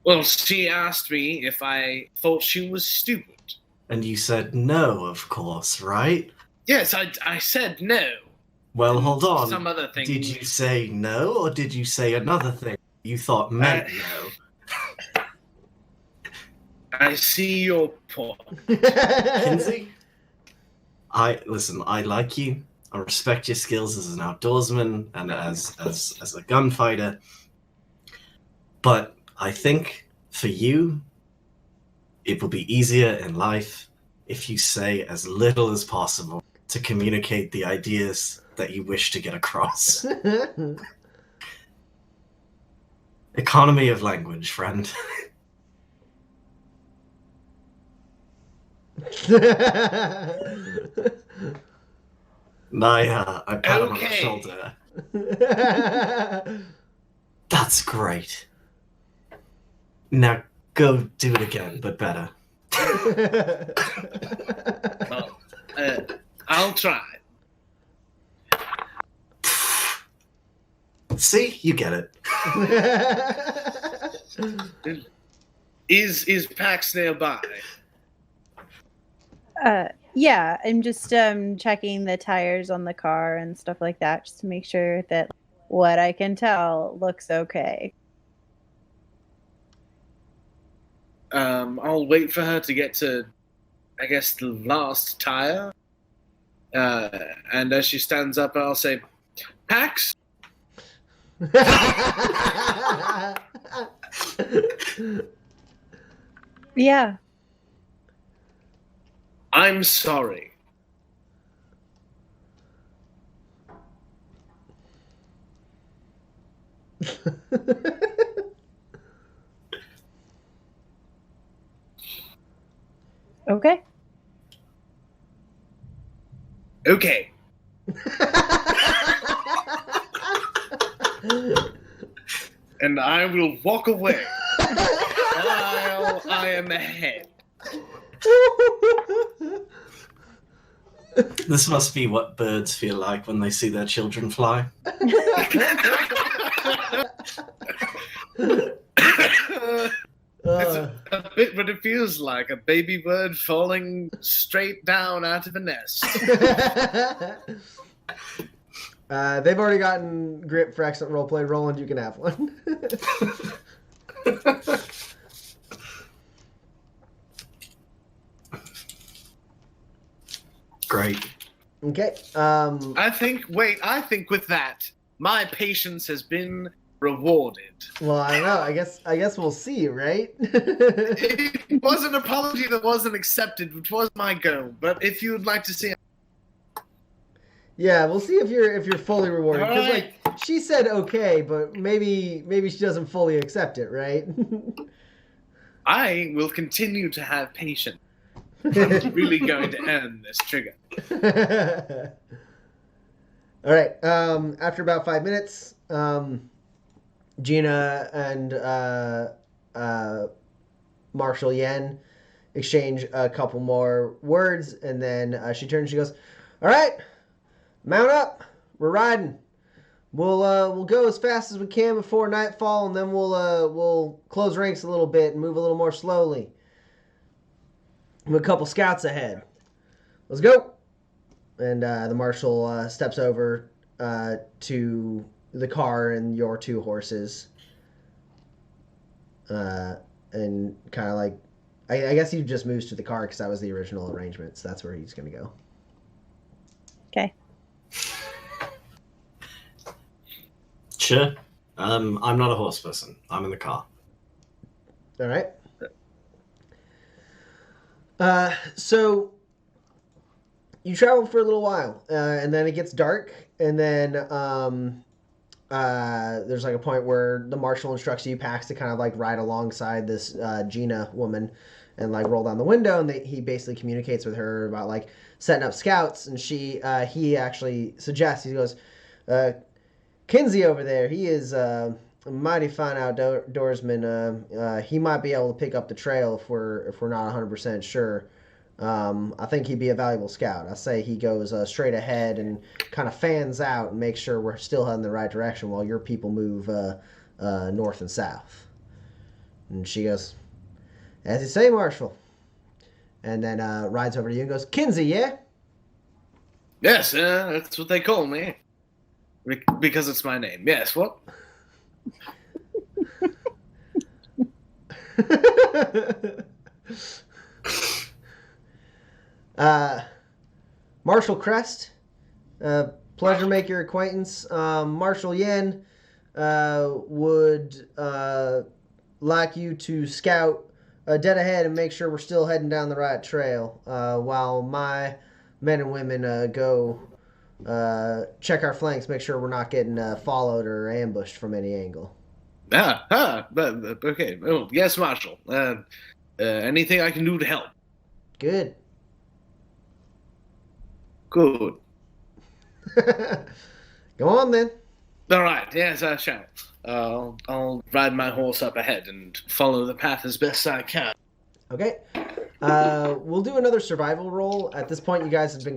C: Well, she asked me if I thought she was stupid.
D: And you said no, of course, right?
C: Yes, I said no.
D: Well, hold on.
C: Some other thing.
D: Did you say no, or did you say another thing you thought meant no?
C: I see your point.
D: Kinsey? I like you. I respect your skills as an outdoorsman and as a gunfighter. But I think for you, it will be easier in life if you say as little as possible to communicate the ideas that you wish to get across. Economy of language, friend. I pat him on the shoulder. That's great. Now go do it again, but better.
C: Well, I'll try.
D: See, you get it.
C: Is Pax nearby?
B: Yeah, I'm just checking the tires on the car and stuff like that, just to make sure that what I can tell looks okay.
C: I'll wait for her to get to, I guess, the last tire. And as she stands up, I'll say, Pax?
B: Yeah.
C: I'm sorry.
B: Okay.
C: Okay. And I will walk away while I am ahead.
D: This must be what birds feel like when they see their children fly.
C: It's a bit what it feels like, a baby bird falling straight down out of a nest.
A: They've already gotten grip for excellent roleplay. Roland, you can have one.
D: Great.
A: Okay.
C: I think with that, my patience has been rewarded.
A: Well, I don't know. I guess we'll see, right?
C: It was an apology that wasn't accepted, which was my goal. But if you would like to see,
A: Yeah, we'll see if you're fully rewarded. Because
C: Alright.
A: like she said okay, but maybe she doesn't fully accept it, right?
C: I will continue to have patience. I'm really going to earn this trigger.
A: All right. After about 5 minutes, Gina and Marshall Yen exchange a couple more words, and then she turns. She goes, "All right, mount up. We're riding. We'll go as fast as we can before nightfall, and then we'll close ranks a little bit and move a little more slowly. With a couple scouts ahead. Let's go." And the marshal steps over to the car and your 2 horses, and kind of like, I guess he just moves to the car because that was the original arrangement. So that's where he's going to go.
B: Okay.
D: Sure. I'm not a horse person. I'm in the car.
A: All right. So you travel for a little while, and then it gets dark, and then there's like a point where the marshal instructs you, Pax, to kind of like ride alongside this Gina woman and like roll down the window, and he basically communicates with her about like setting up scouts, and he actually suggests, he goes, Kinsey over there, he is a mighty fine outdoorsman. He might be able to pick up the trail if we're not 100% sure. I think he'd be a valuable scout. I say he goes straight ahead and kind of fans out and makes sure we're still heading the right direction while your people move north and south. And she goes, as you say, Marshal. And then rides over to you and goes, Kinsey, yeah?
C: Yes, that's what they call me. Because it's my name. Yes, what?
A: Marshal Crest, pleasure to make your acquaintance. Marshal Yen would like you to scout dead ahead and make sure we're still heading down the right trail, while my men and women go check our flanks, make sure we're not getting followed or ambushed from any angle.
C: Okay. Oh, yes, Marshal. Anything I can do to help?
A: Good.
C: Good.
A: Go on then.
C: All right. Yes, I shall. I'll ride my horse up ahead and follow the path as best I can.
A: Okay. We'll do another survival roll. At this point, you guys have been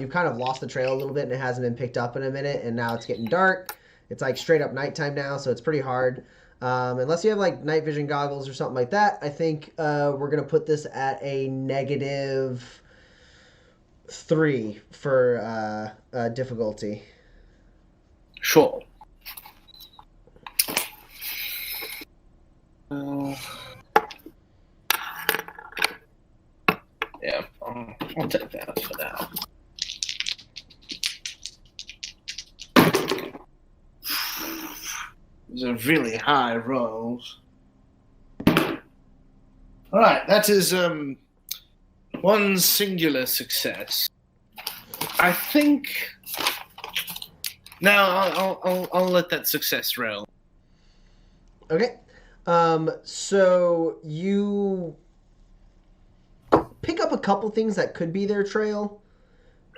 A: you've kind of lost the trail a little bit, and it hasn't been picked up in a minute, and now it's getting dark. It's like straight up nighttime now, so it's pretty hard. Unless you have like night vision goggles or something like that, I think we're going to put this at a -3 for difficulty.
C: Sure. Yeah, I'll take that for now. These are really high rolls. All right, that is one singular success. I think. Now I'll let that success roll.
A: Okay. So you pick up a couple things that could be their trail.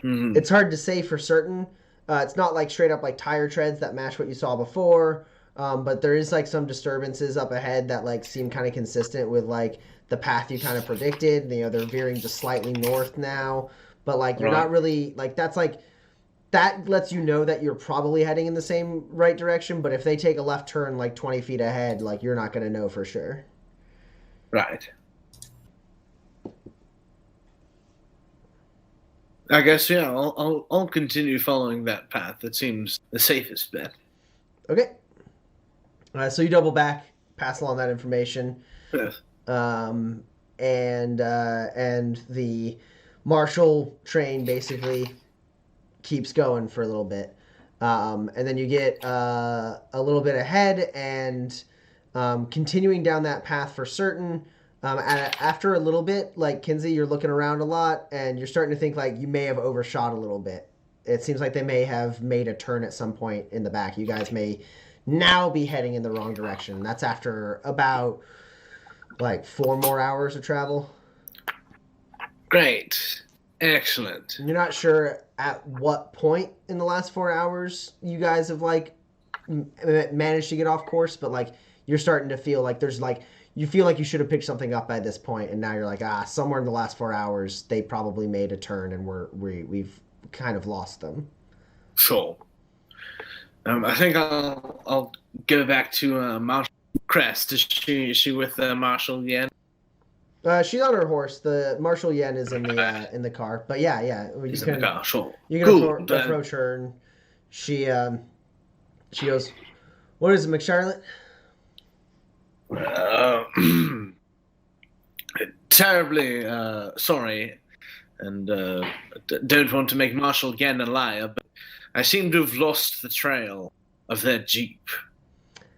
C: Mm-hmm.
A: It's hard to say for certain. It's not like straight up like tire treads that match what you saw before. But there is like some disturbances up ahead that like seem kind of consistent with like the path you kind of predicted. You know, they're veering just slightly north now, but like you're not really like that's like that lets you know that you're probably heading in the same right direction. But if they take a left turn like 20 feet ahead, like you're not going to know for sure.
C: Right. I guess yeah. I'll continue following that path. It seems the safest bet.
A: Okay. So you double back, pass along that information,
C: Yes.
A: and the marshal train basically keeps going for a little bit, and then you get a little bit ahead and continuing down that path for certain. After a little bit, like Kinsey, you're looking around a lot, and you're starting to think like you may have overshot a little bit. It seems like they may have made a turn at some point in the back. You guys may now be heading in the wrong direction. That's after about like 4 more hours of travel.
C: Great. Excellent.
A: You're not sure at what point in the last 4 hours you guys have like managed to get off course, but like you're starting to feel like there's like you feel like you should have picked something up by this point, and now you're like, somewhere in the last 4 hours they probably made a turn and we've kind of lost them.
C: Sure. I think I'll go back to Marshal Crest. Is she with Marshal Yen?
A: She's on her horse. The Marshal Yen is in the car. But yeah, you
C: In the car, sure.
A: You can approach her, and she goes, "What is it, McCharlotte?"
C: Terribly sorry, and don't want to make Marshal Yen a liar, but I seem to have lost the trail of their jeep.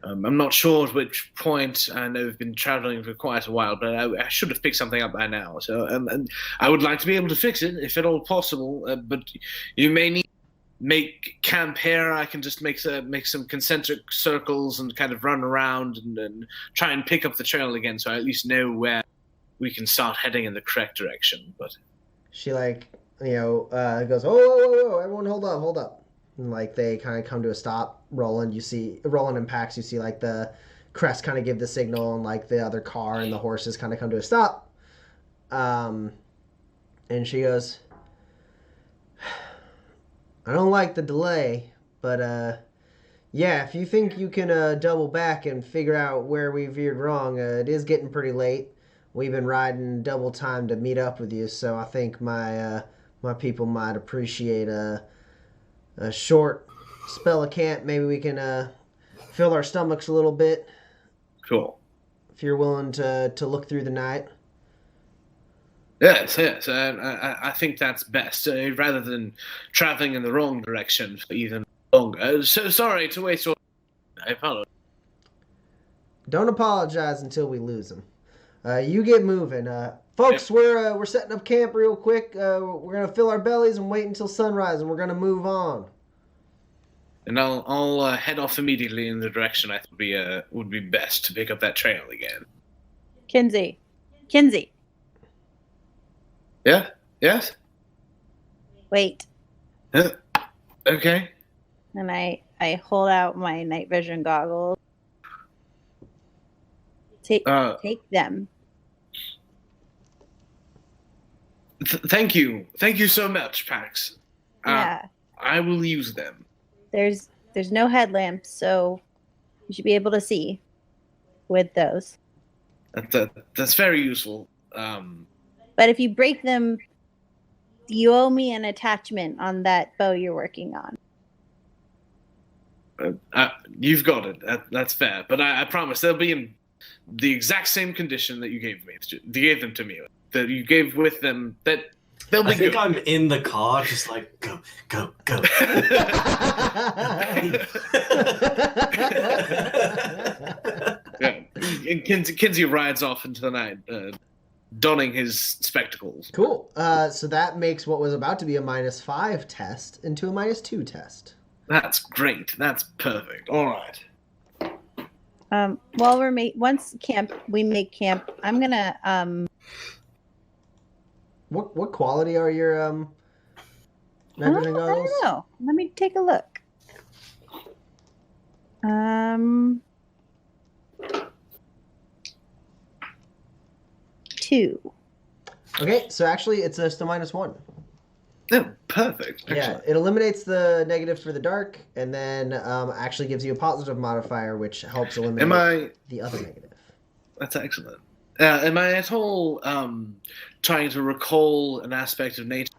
C: I'm not sure at which point. I know we've been traveling for quite a while, but I should have picked something up by now. So, and I would like to be able to fix it if at all possible. But you may need to make camp here. I can just make some concentric circles and kind of run around and try and pick up the trail again, so I at least know where we can start heading in the correct direction. But
A: she goes, whoa, everyone hold up. And like they kind of come to a stop. Roland and Pax, you see like the crest kind of give the signal, and like the other car and the horses kind of come to a stop. And she goes, I don't like the delay, but yeah, if you think you can double back and figure out where we veered wrong, it is getting pretty late. We've been riding double time to meet up with you, so I think my people might appreciate a short spell of camp. Maybe we can fill our stomachs a little bit.
C: Cool.
A: If you're willing to look through the night.
C: Yes. I think that's best, rather than traveling in the wrong direction for even longer. So sorry to waste your time. I apologize.
A: Don't apologize until we lose them. You get moving. Folks, we're setting up camp real quick. We're going to fill our bellies and wait until sunrise, and we're going to move on.
C: And I'll head off immediately in the direction I think would be best to pick up that trail again.
B: Kinsey.
C: Yeah? Yes?
B: Wait.
C: Okay.
B: And I hold out my night vision goggles. Take them.
C: Thank you so much, Pax.
B: Yeah.
C: I will use them.
B: There's no headlamps, so you should be able to see with those.
C: That's very useful.
B: But if you break them, you owe me an attachment on that bow you're working on.
C: You've got it. That's fair. But I promise they'll be in the exact same condition that you gave me. You gave them to me. That you gave with them. That they'll be good.
D: I think I'm in the car, just like go.
C: Yeah. And Kinsey rides off into the night, donning his spectacles.
A: Cool. So that makes what was about to be a -5 test into a -2 test.
C: That's great. That's perfect. All right.
B: While once we make camp, I'm gonna
A: What quality are your night vision goggles?
B: I don't know. Let me take a look. 2.
A: Okay, so actually it's just a -1.
C: Oh, perfect.
A: Yeah,
C: Excellent.
A: it eliminates the negative for the dark, and then actually gives you a positive modifier, which helps eliminate the other negative.
C: That's excellent. Am I at all trying to recall an aspect of nature?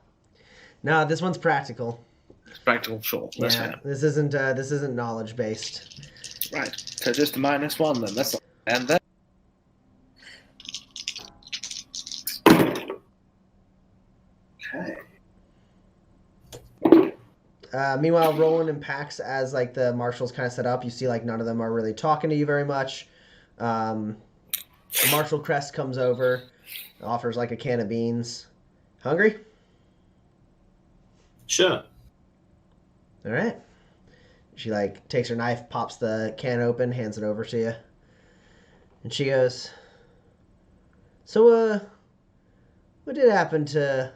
A: No, this one's practical.
C: It's practical, sure. That's fair.
A: This isn't knowledge based.
C: Right. So just a -1 then. That's and then. Okay.
A: Meanwhile, Roland and Pax, as like the marshals kind of set up, you see like none of them are really talking to you very much. Marshal Crest comes over, offers like a can of beans. Hungry?
D: Sure.
A: All right. She like takes her knife, pops the can open, hands it over to you, and she goes, "So, what did happen to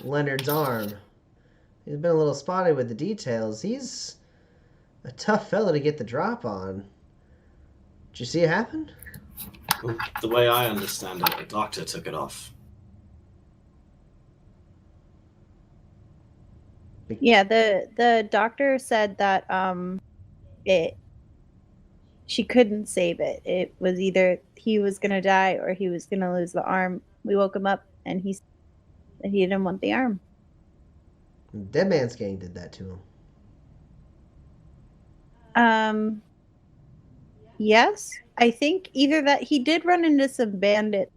A: Leonard's arm? He's been a little spotty with the details. He's a tough fella to get the drop on. Did you see it happen?"
D: The way I understand it, the doctor took it off.
B: Yeah, the doctor said that she couldn't save it. It was either he was gonna die or he was gonna lose the arm. We woke him up and he said he didn't want the arm.
A: Dead Man's Gang did that to him.
B: Yes, I think either that he did run into some bandits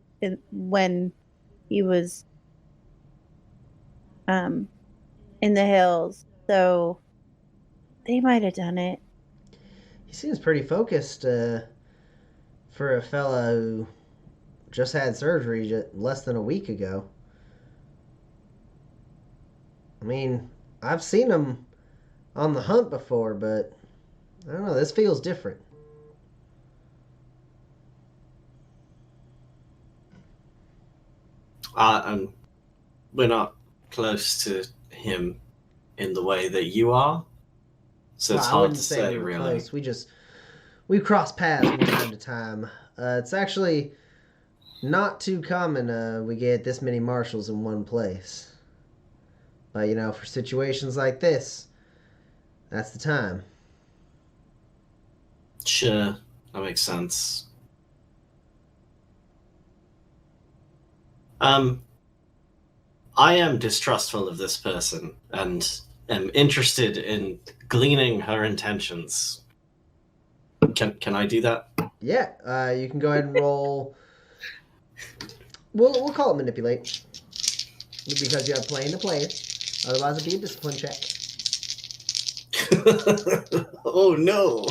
B: when he was in the hills, so they might have done it.
A: He seems pretty focused for a fella who just had surgery less than a week ago. I mean, I've seen him on the hunt before, but I don't know, this feels different.
D: And we're not close to him in the way that you are, so
A: Well,
D: it's
A: I
D: hard
A: wouldn't
D: to
A: say
D: say
A: we were
D: really.
A: close. We cross paths from time to time. It's actually not too common we get this many marshals in one place. But, for situations like this, that's the time.
D: Sure, that makes sense. I am distrustful of this person and am interested in gleaning her intentions. Can I do that?
A: Yeah, you can go ahead and roll. We'll call it manipulate. Because you have playing the player. Otherwise, it'd be a discipline check.
D: Oh no!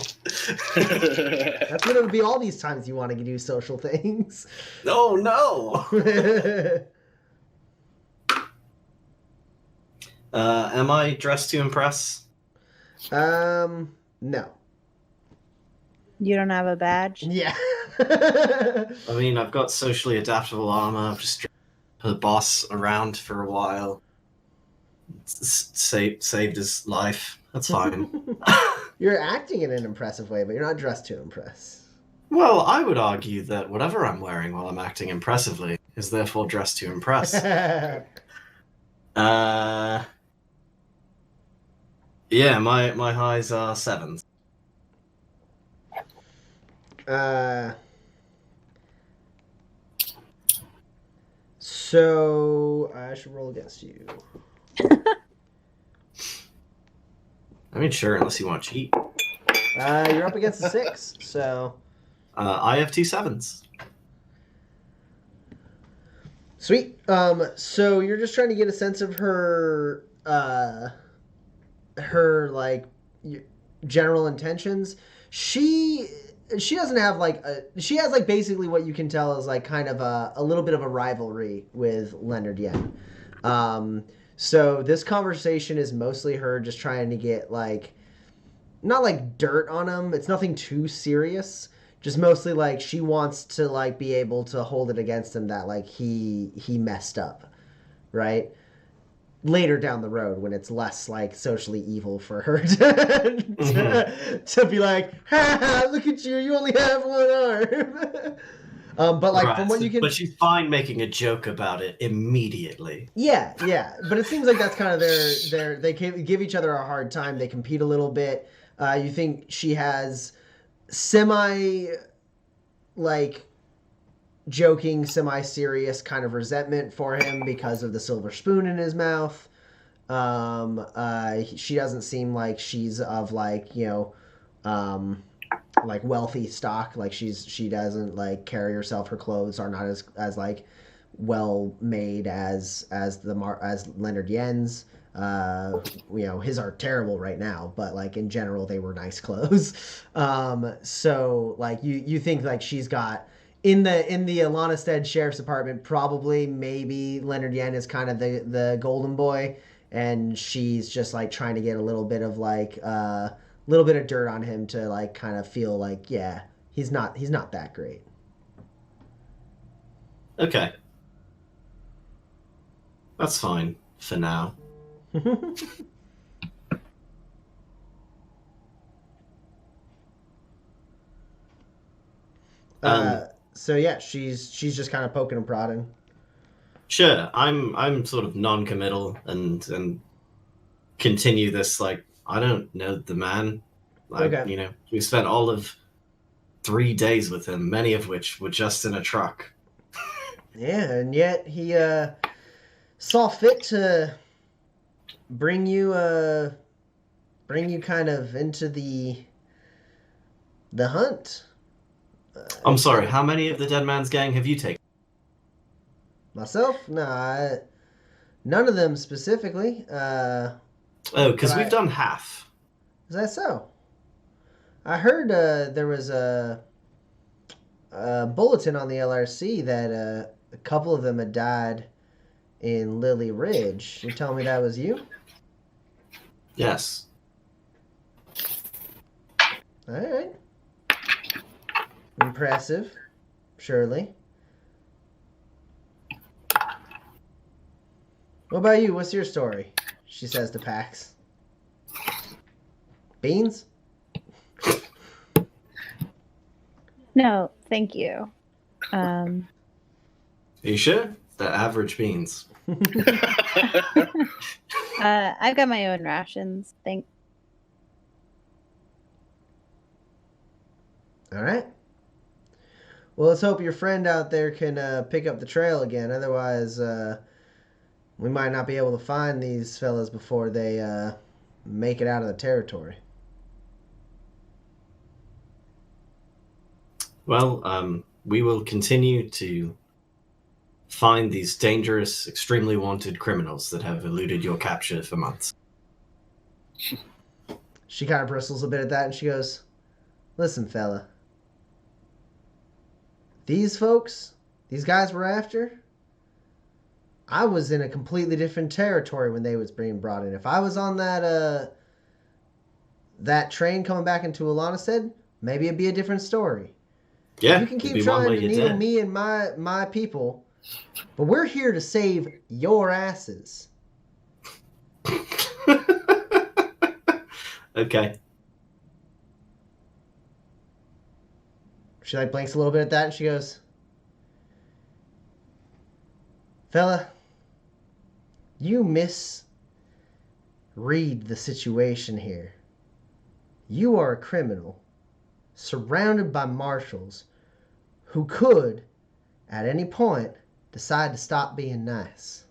A: That's what it'll be all these times you want to do social things.
D: Oh no! Am I dressed to impress?
A: No.
B: You don't have a badge?
A: Yeah.
D: I mean, I've got socially adaptable armor. I've just driven the boss around for a while. Saved his life. That's fine.
A: You're acting in an impressive way, but you're not dressed to impress.
D: Well, I would argue that whatever I'm wearing while I'm acting impressively is therefore dressed to impress. Yeah, my highs are 7s.
A: So I should roll against you.
D: I mean, sure, unless you want to cheat.
A: You're up against a 6, so.
D: I have 2 7s.
A: Sweet. So you're just trying to get a sense of her, like general intentions. She doesn't have she has like basically what you can tell is like kind of a little bit of a rivalry with Leonard Yen. So this conversation is mostly her just trying to get like, not like dirt on him. It's nothing too serious. Just mostly like she wants to like be able to hold it against him that like he messed up, right? Later down the road when it's less like socially evil for her to be like, ha, look at you only have one arm. But like
D: right,
A: from what you can,
D: but she's fine making a joke about it immediately.
A: yeah. But it seems like that's kind of they give each other a hard time. They compete a little bit. You think she has semi like joking, semi-serious kind of resentment for him because of the silver spoon in his mouth. She doesn't seem like she's of like, like wealthy stock. Like she doesn't like carry herself. Her clothes are not as like well made as Leonard Yen's. His are terrible right now, but like in general they were nice clothes. So like you think like she's got in the Alana Stead Sheriff's Department, probably maybe Leonard Yen is kind of the golden boy, and she's just like trying to get a little bit of like little bit of dirt on him to like kind of feel like, yeah, he's not that great.
D: Okay. That's fine for now.
A: So yeah, she's just kind of poking and prodding.
D: Sure, I'm sort of non-committal and continue this like I don't know the man. Like,
A: Okay.
D: We spent all of 3 days with him, many of which were just in a truck.
A: Yeah, and yet he saw fit to bring you kind of into the hunt.
D: I'm sorry, how many of the Dead Man's Gang have you taken?
A: Myself? Nah, none of them specifically.
D: Oh, because we've done half.
A: Is that so? I heard there was a bulletin on the LRC that a couple of them had died in Lily Ridge. You telling me that was you?
D: Yes.
A: All right. Impressive, surely. What about you? What's your story? She says to Pax. Beans?
B: No, thank you.
D: Are you sure? The average beans.
B: I've got my own rations. Thank.
A: All right. Well, let's hope your friend out there can pick up the trail again. Otherwise, we might not be able to find these fellas before they make it out of the territory.
D: Well, we will continue to find these dangerous, extremely wanted criminals that have eluded your capture for months.
A: She kind of bristles a bit at that and she goes, "Listen, fella. These folks, these guys we're after, I was in a completely different territory when they was being brought in. If I was on that train coming back into Alanastead, maybe it'd be a different story.
D: Yeah,
A: You can keep
D: it'd be one
A: trying
D: way
A: to
D: you
A: needle
D: did.
A: me and my people, but we're here to save your asses."
D: Okay.
A: She like blinks a little bit at that and she goes, "Fella, you misread the situation here. You are a criminal surrounded by marshals who could, at any point, decide to stop being nice.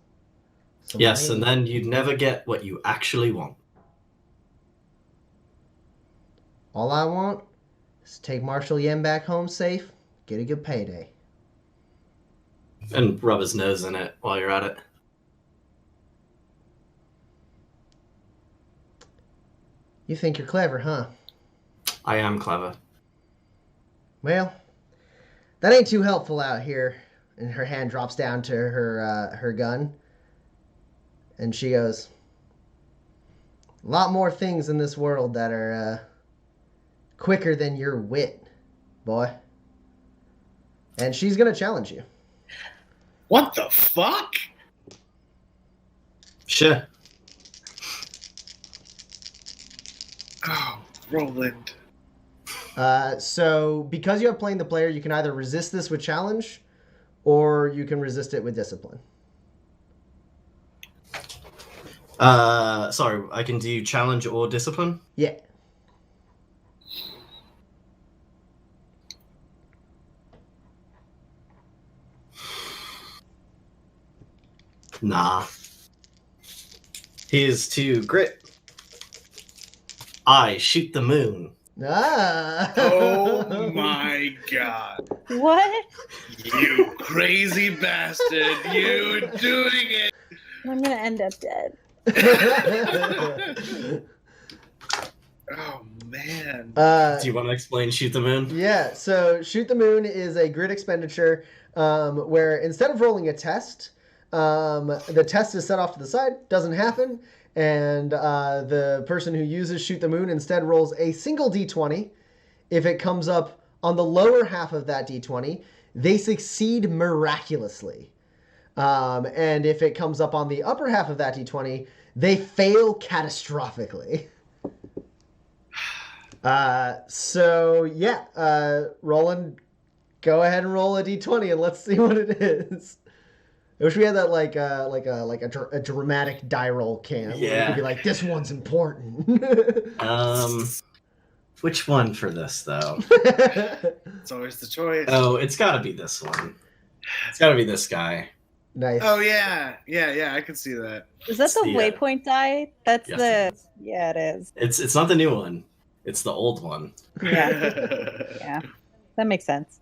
A: So
D: Yes, and
A: maybe-
D: then you'd never get what you actually want.
A: all I want is to take Marshal Yen back home safe, get a good payday."
D: And rub his nose in it while you're at it.
A: You think you're clever, huh?
D: I am clever.
A: Well, that ain't too helpful out here. And her hand drops down to her gun. And she goes, "A lot more things in this world that are quicker than your wit, boy." And she's going to challenge you.
C: What the fuck?
D: Sure.
C: Oh, Roland.
A: So, because you have playing the player, you can either resist this with challenge, or you can resist it with discipline.
D: Sorry, I can do challenge or discipline?
A: Yeah.
D: Nah. Here's to grit. I shoot the moon.
A: Ah.
C: Oh my god.
B: What?
C: You crazy bastard. You doing it.
B: I'm gonna end up dead.
C: Oh man.
D: Do you want to explain shoot the moon?
A: Yeah, so Shoot the Moon is a grid expenditure where instead of rolling a test, the test is set off to the side, doesn't happen, and the person who uses Shoot the Moon instead rolls a single d20. If it comes up on the lower half of that d20, they succeed miraculously. And if it comes up on the upper half of that d20, they fail catastrophically. Roland, go ahead and roll a d20 and let's see what it is. I wish we had that like a dramatic die roll cam. Where we could be like, this one's important.
D: Which one for this though?
C: It's always the choice.
D: Oh, it's got to be this one. It's got to be this guy.
A: Nice.
C: Oh yeah, I can see that.
B: Is that the
D: Yeah.
B: waypoint die? That's
D: Yes,
B: the.
D: it is.
B: Yeah, it is.
D: It's not the new one. It's the old one.
B: Yeah, yeah, that makes sense.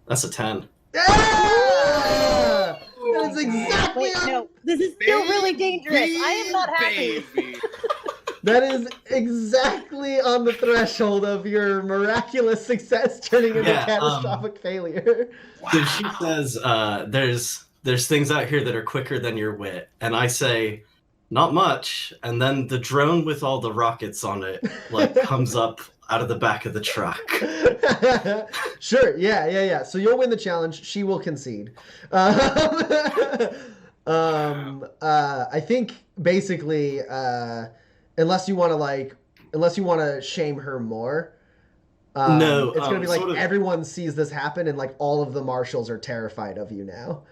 D: That's a 10.
A: Ah! That is a exactly
B: Wait, no, this is still really dangerous. I am not happy.
C: Baby.
A: That is exactly on the threshold of your miraculous success turning into catastrophic failure.
D: So she says, there's things out here that are quicker than your wit. And I say, not much. And then the drone with all the rockets on it, like, comes up out of the back of the truck.
A: Sure, yeah. So you'll win the challenge. She will concede. I think basically, unless you want to shame her more.
D: No,
A: it's gonna be like
D: sort of...
A: everyone sees this happen, and like all of the marshals are terrified of you now.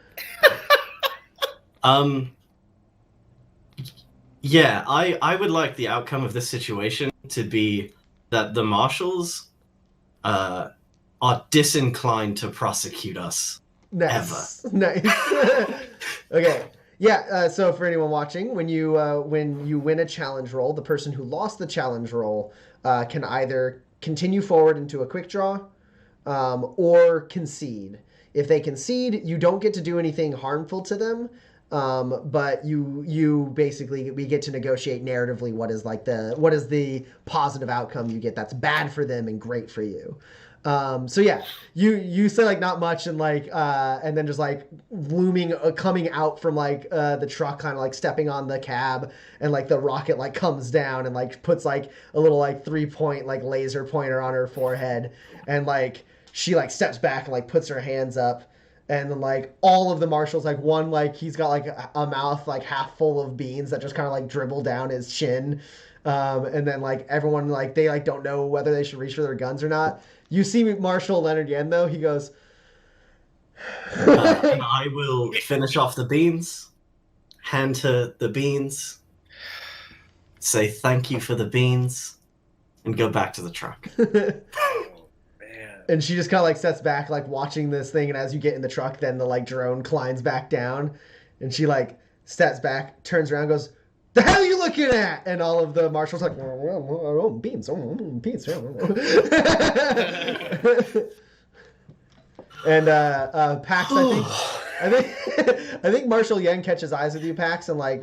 D: Yeah, I would like the outcome of this situation to be that the marshals are disinclined to prosecute us.
A: Nice. Okay. Yeah. So for anyone watching, when you win a challenge roll, the person who lost the challenge roll can either continue forward into a quick draw, or concede. If they concede, you don't get to do anything harmful to them. But you basically, we get to negotiate narratively what is the positive outcome you get that's bad for them and great for you. So yeah, you say like not much, and like and then just like looming coming out from like the truck, kind of like stepping on the cab, and like the rocket like comes down and like puts like a little like 3-point like laser pointer on her forehead, and like she like steps back and like puts her hands up. And then, like, all of the marshals, like, one, like, he's got, like, a mouth, like, half full of beans that just kind of, like, dribble down his chin. And then, like, everyone, like, they, like, don't know whether they should reach for their guns or not. You see Marshal Leonard Yen, though, he goes...
D: And I will finish off the beans, hand her the beans, say thank you for the beans, and go back to the truck.
A: And she just kind of like steps back, like watching this thing. And as you get in the truck, then the like drone climbs back down, and she like steps back, turns around, goes, "The hell are you looking at?" And all of the marshals like, "Oh, beans, beans." And Pax, I think Marshal Yen catches eyes with you, Pax, and like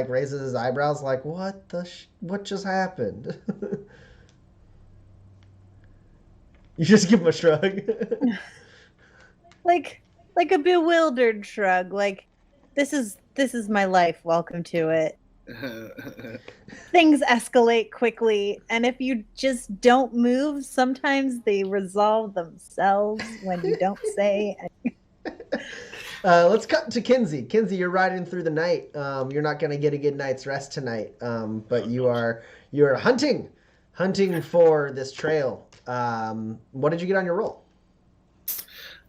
A: raises his eyebrows, like, what just happened? You just give him a shrug.
B: like a bewildered shrug. Like, this is my life. Welcome to it. Things escalate quickly, and if you just don't move, sometimes they resolve themselves when you don't say.
A: Let's cut to Kinsey. Kinsey, you're riding through the night. You're not going to get a good night's rest tonight, but you are hunting for this trail. What did you get on your roll?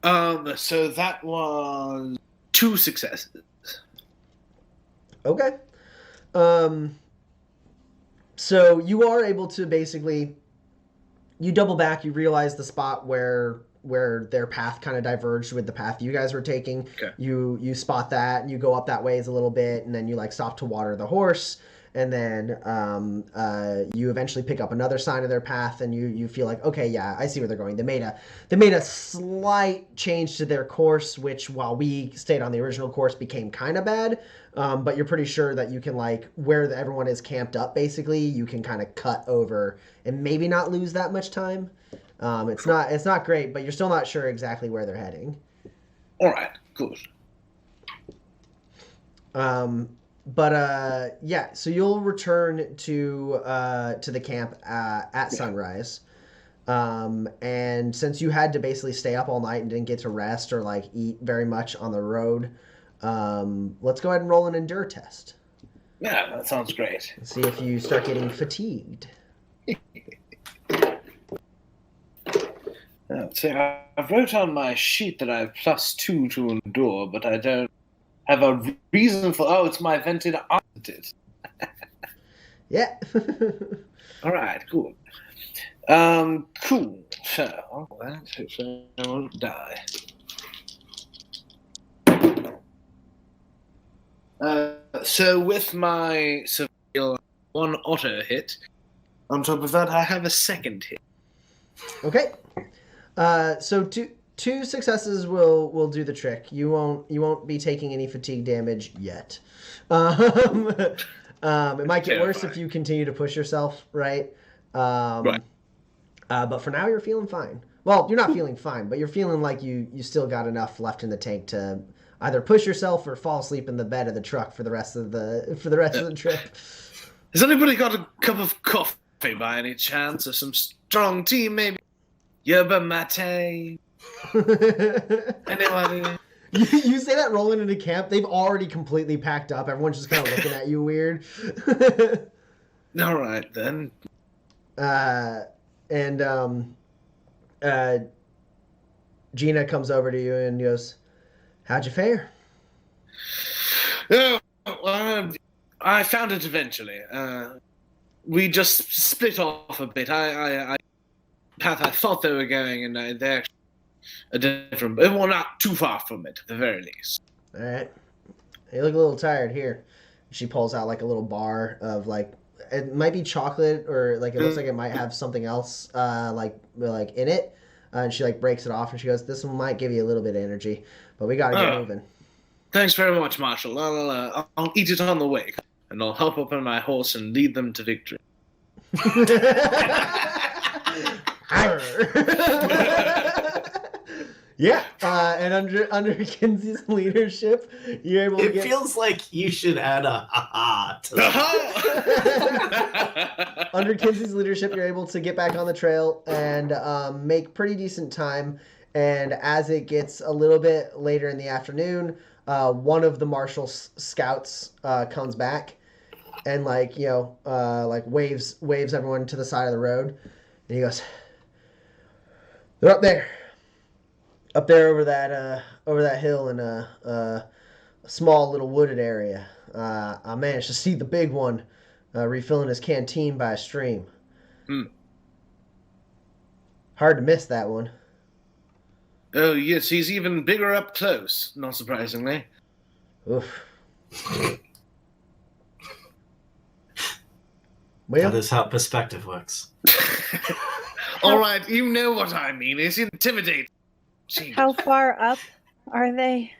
C: So that was 2 successes.
A: Okay. So you are able to basically, you double back, you realize the spot where their path kind of diverged with the path you guys were taking.
C: Okay.
A: You spot that, and you go up that ways a little bit, and then you like stop to water the horse. And then you eventually pick up another sign of their path, and you feel like, okay, yeah, I see where they're going. They made a slight change to their course, which while we stayed on the original course became kind of bad. But you're pretty sure that you can like where everyone is camped up, basically, you can kind of cut over and maybe not lose that much time. It's not great, but you're still not sure exactly where they're heading.
C: All right, good.
A: But yeah, so you'll return to the camp at sunrise. And since you had to basically stay up all night and didn't get to rest or like eat very much on the road, let's go ahead and roll an endure test.
C: Yeah, that sounds great.
A: See if you start getting fatigued.
C: See, I've wrote on my sheet that I have +2 to endure, but I don't have a reason for. Oh, it's my vented opposite.
A: Yeah.
C: All right, cool. Cool. So that's it. So I won't die. So with my surveil 1 auto hit, on top of that, I have a second hit.
A: Okay. So 2 successes will do the trick. You won't be taking any fatigue damage yet. It might get worse if you continue to push yourself, right?
C: Right.
A: But for now, you're feeling fine. Well, you're not feeling fine, but you're feeling like you still got enough left in the tank to either push yourself or fall asleep in the bed of the truck for the rest of the trip.
C: Has anybody got a cup of coffee by any chance, or some strong tea, maybe? Yerba mate? Anybody?
A: You say that rolling into camp, they've already completely packed up. Everyone's just kind of looking at you weird.
C: All right, then.
A: Gina comes over to you and goes, "How'd you fare?"
C: Oh, I found it eventually. We just split off a bit. I path I thought they were going, and they're actually a different, well, not too far from it, at the very least.
A: All right. You look a little tired here. She pulls out like a little bar of like, it might be chocolate or like it looks like it might have something else like in it. And she like breaks it off and she goes, "This one might give you a little bit of energy, but we gotta get moving."
C: Thanks very much, Marshall. I'll eat it on the way, and I'll hop up on my horse and lead them to victory.
A: Yeah, and under Kinsey's leadership, you're able to
D: It feels like you should add a ha-ha to that.
A: Under Kinsey's leadership, you're able to get back on the trail and make pretty decent time. And as it gets a little bit later in the afternoon, one of the marshal's scouts comes back and like waves everyone to the side of the road, and he goes, "They're up there over that hill in a small little wooded area. I managed to see the big one refilling his canteen by a stream. Hard to miss that one."
C: Oh, yes, he's even bigger up close, not surprisingly.
A: Oof.
D: That is how perspective works.
C: All right, you know what I mean. It's intimidating. Jeez.
B: How far up are they?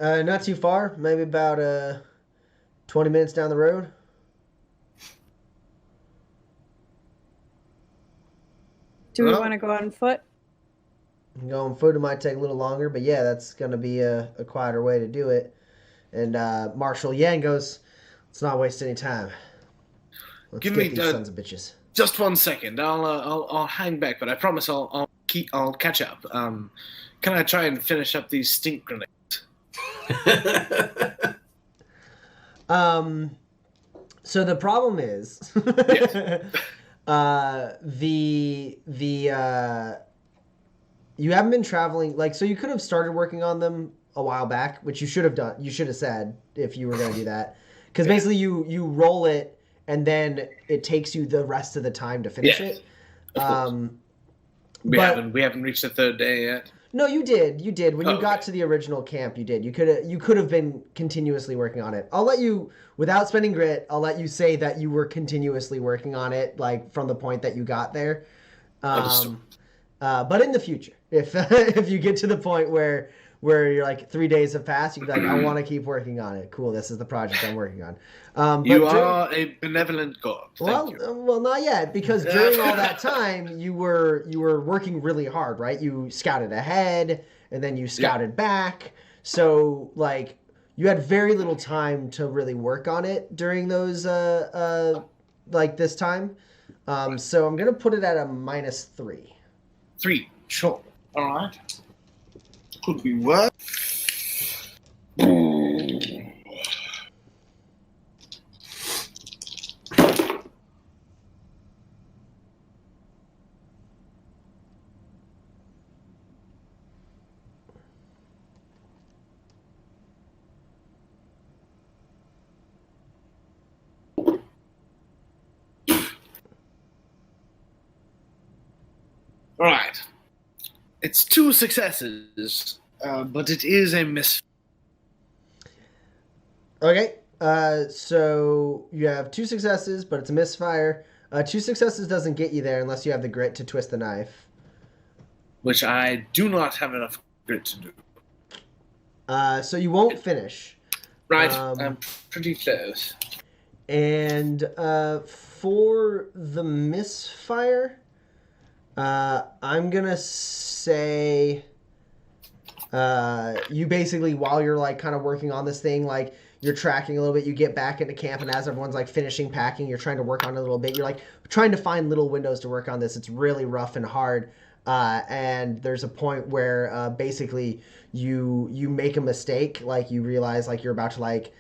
A: Not too far. Maybe about 20 minutes down the road.
B: Do we want to go on foot?
A: Going foot, it might take a little longer, but yeah, that's going to be a quieter way to do it. And Marshal Yan goes, "Let's not waste any time. Let's
C: Give
A: get
C: me
A: these sons of bitches."
C: Just 1 second. I'll hang back, but I promise I'll catch up. Can I try and finish up these stink grenades?
A: So the problem is, you haven't been traveling, like, so you could have started working on them a while back, which you should have done. You should have said if you were going to do that, because basically you roll it and then it takes you the rest of the time to finish it.
C: We haven't reached the third day yet.
A: No, you did. When you got to the original camp, you did. You could have been continuously working on it. I'll let you, without spending grit, I'll let you say that you were continuously working on it, like from the point that you got there. But in the future, if you get to the point where you're like 3 days have passed, you can be like, "I want to keep working on it. Cool, this is the project I'm working on."
C: You are a benevolent god. Thank you.
A: Well, not yet, because during all that time you were working really hard, right? You scouted ahead, and then you scouted back. So like you had very little time to really work on it during those like this time. So I'm gonna put it at a -3.
C: 3, sure. All right. Could be worse. All right. It's 2 successes, but it is a miss.
A: Okay. So you have 2 successes, but it's a misfire. 2 successes doesn't get you there unless you have the grit to twist the knife.
C: which I do not have enough grit to do.
A: So you won't finish.
C: Right, I'm pretty close.
A: And for the misfire, I'm gonna say you basically, while you're like kind of working on this thing, like you're tracking a little bit, you get back into camp, and as everyone's like finishing packing, you're trying to work on it a little bit. You're like trying to find little windows to work on this. It's really rough and hard. And there's a point where basically you make a mistake, like you realize like you're about to like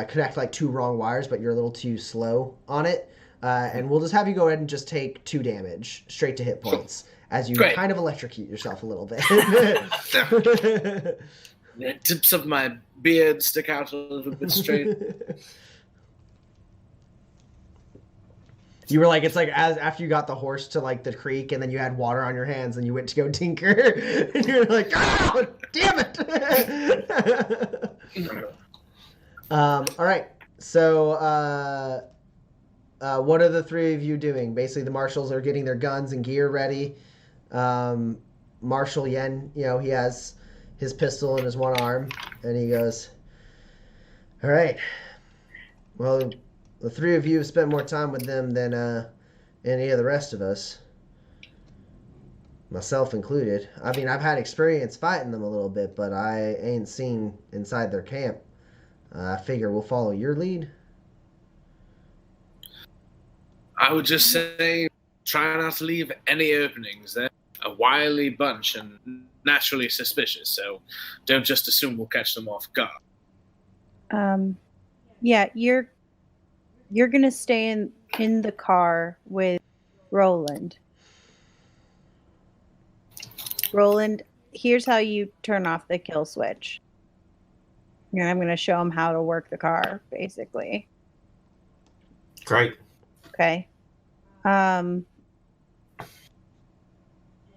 A: connect like two wrong wires, but you're a little too slow on it. And we'll just have you go ahead and just take 2 damage straight to hit points as you kind of electrocute yourself a little bit.
C: The tips of my beard stick out a little bit straight.
A: You were like, it's like as after you got the horse to like the creek and then you had water on your hands and you went to go tinker and you're like, oh, damn it. All right. So what are the 3 of you doing? Basically, the marshals are getting their guns and gear ready. Marshal Yen, he has his pistol in his one arm, and he goes, all right, well, the 3 of you have spent more time with them than any of the rest of us, myself included. I mean, I've had experience fighting them a little bit, but I ain't seen inside their camp. I figure we'll follow your lead.
C: I would just say try not to leave any openings. They're a wily bunch and naturally suspicious, so don't just assume we'll catch them off guard.
B: Yeah, you're gonna stay in the car with Roland. Roland, here's how you turn off the kill switch. And I'm gonna show him how to work the car, basically.
D: Great.
B: Okay.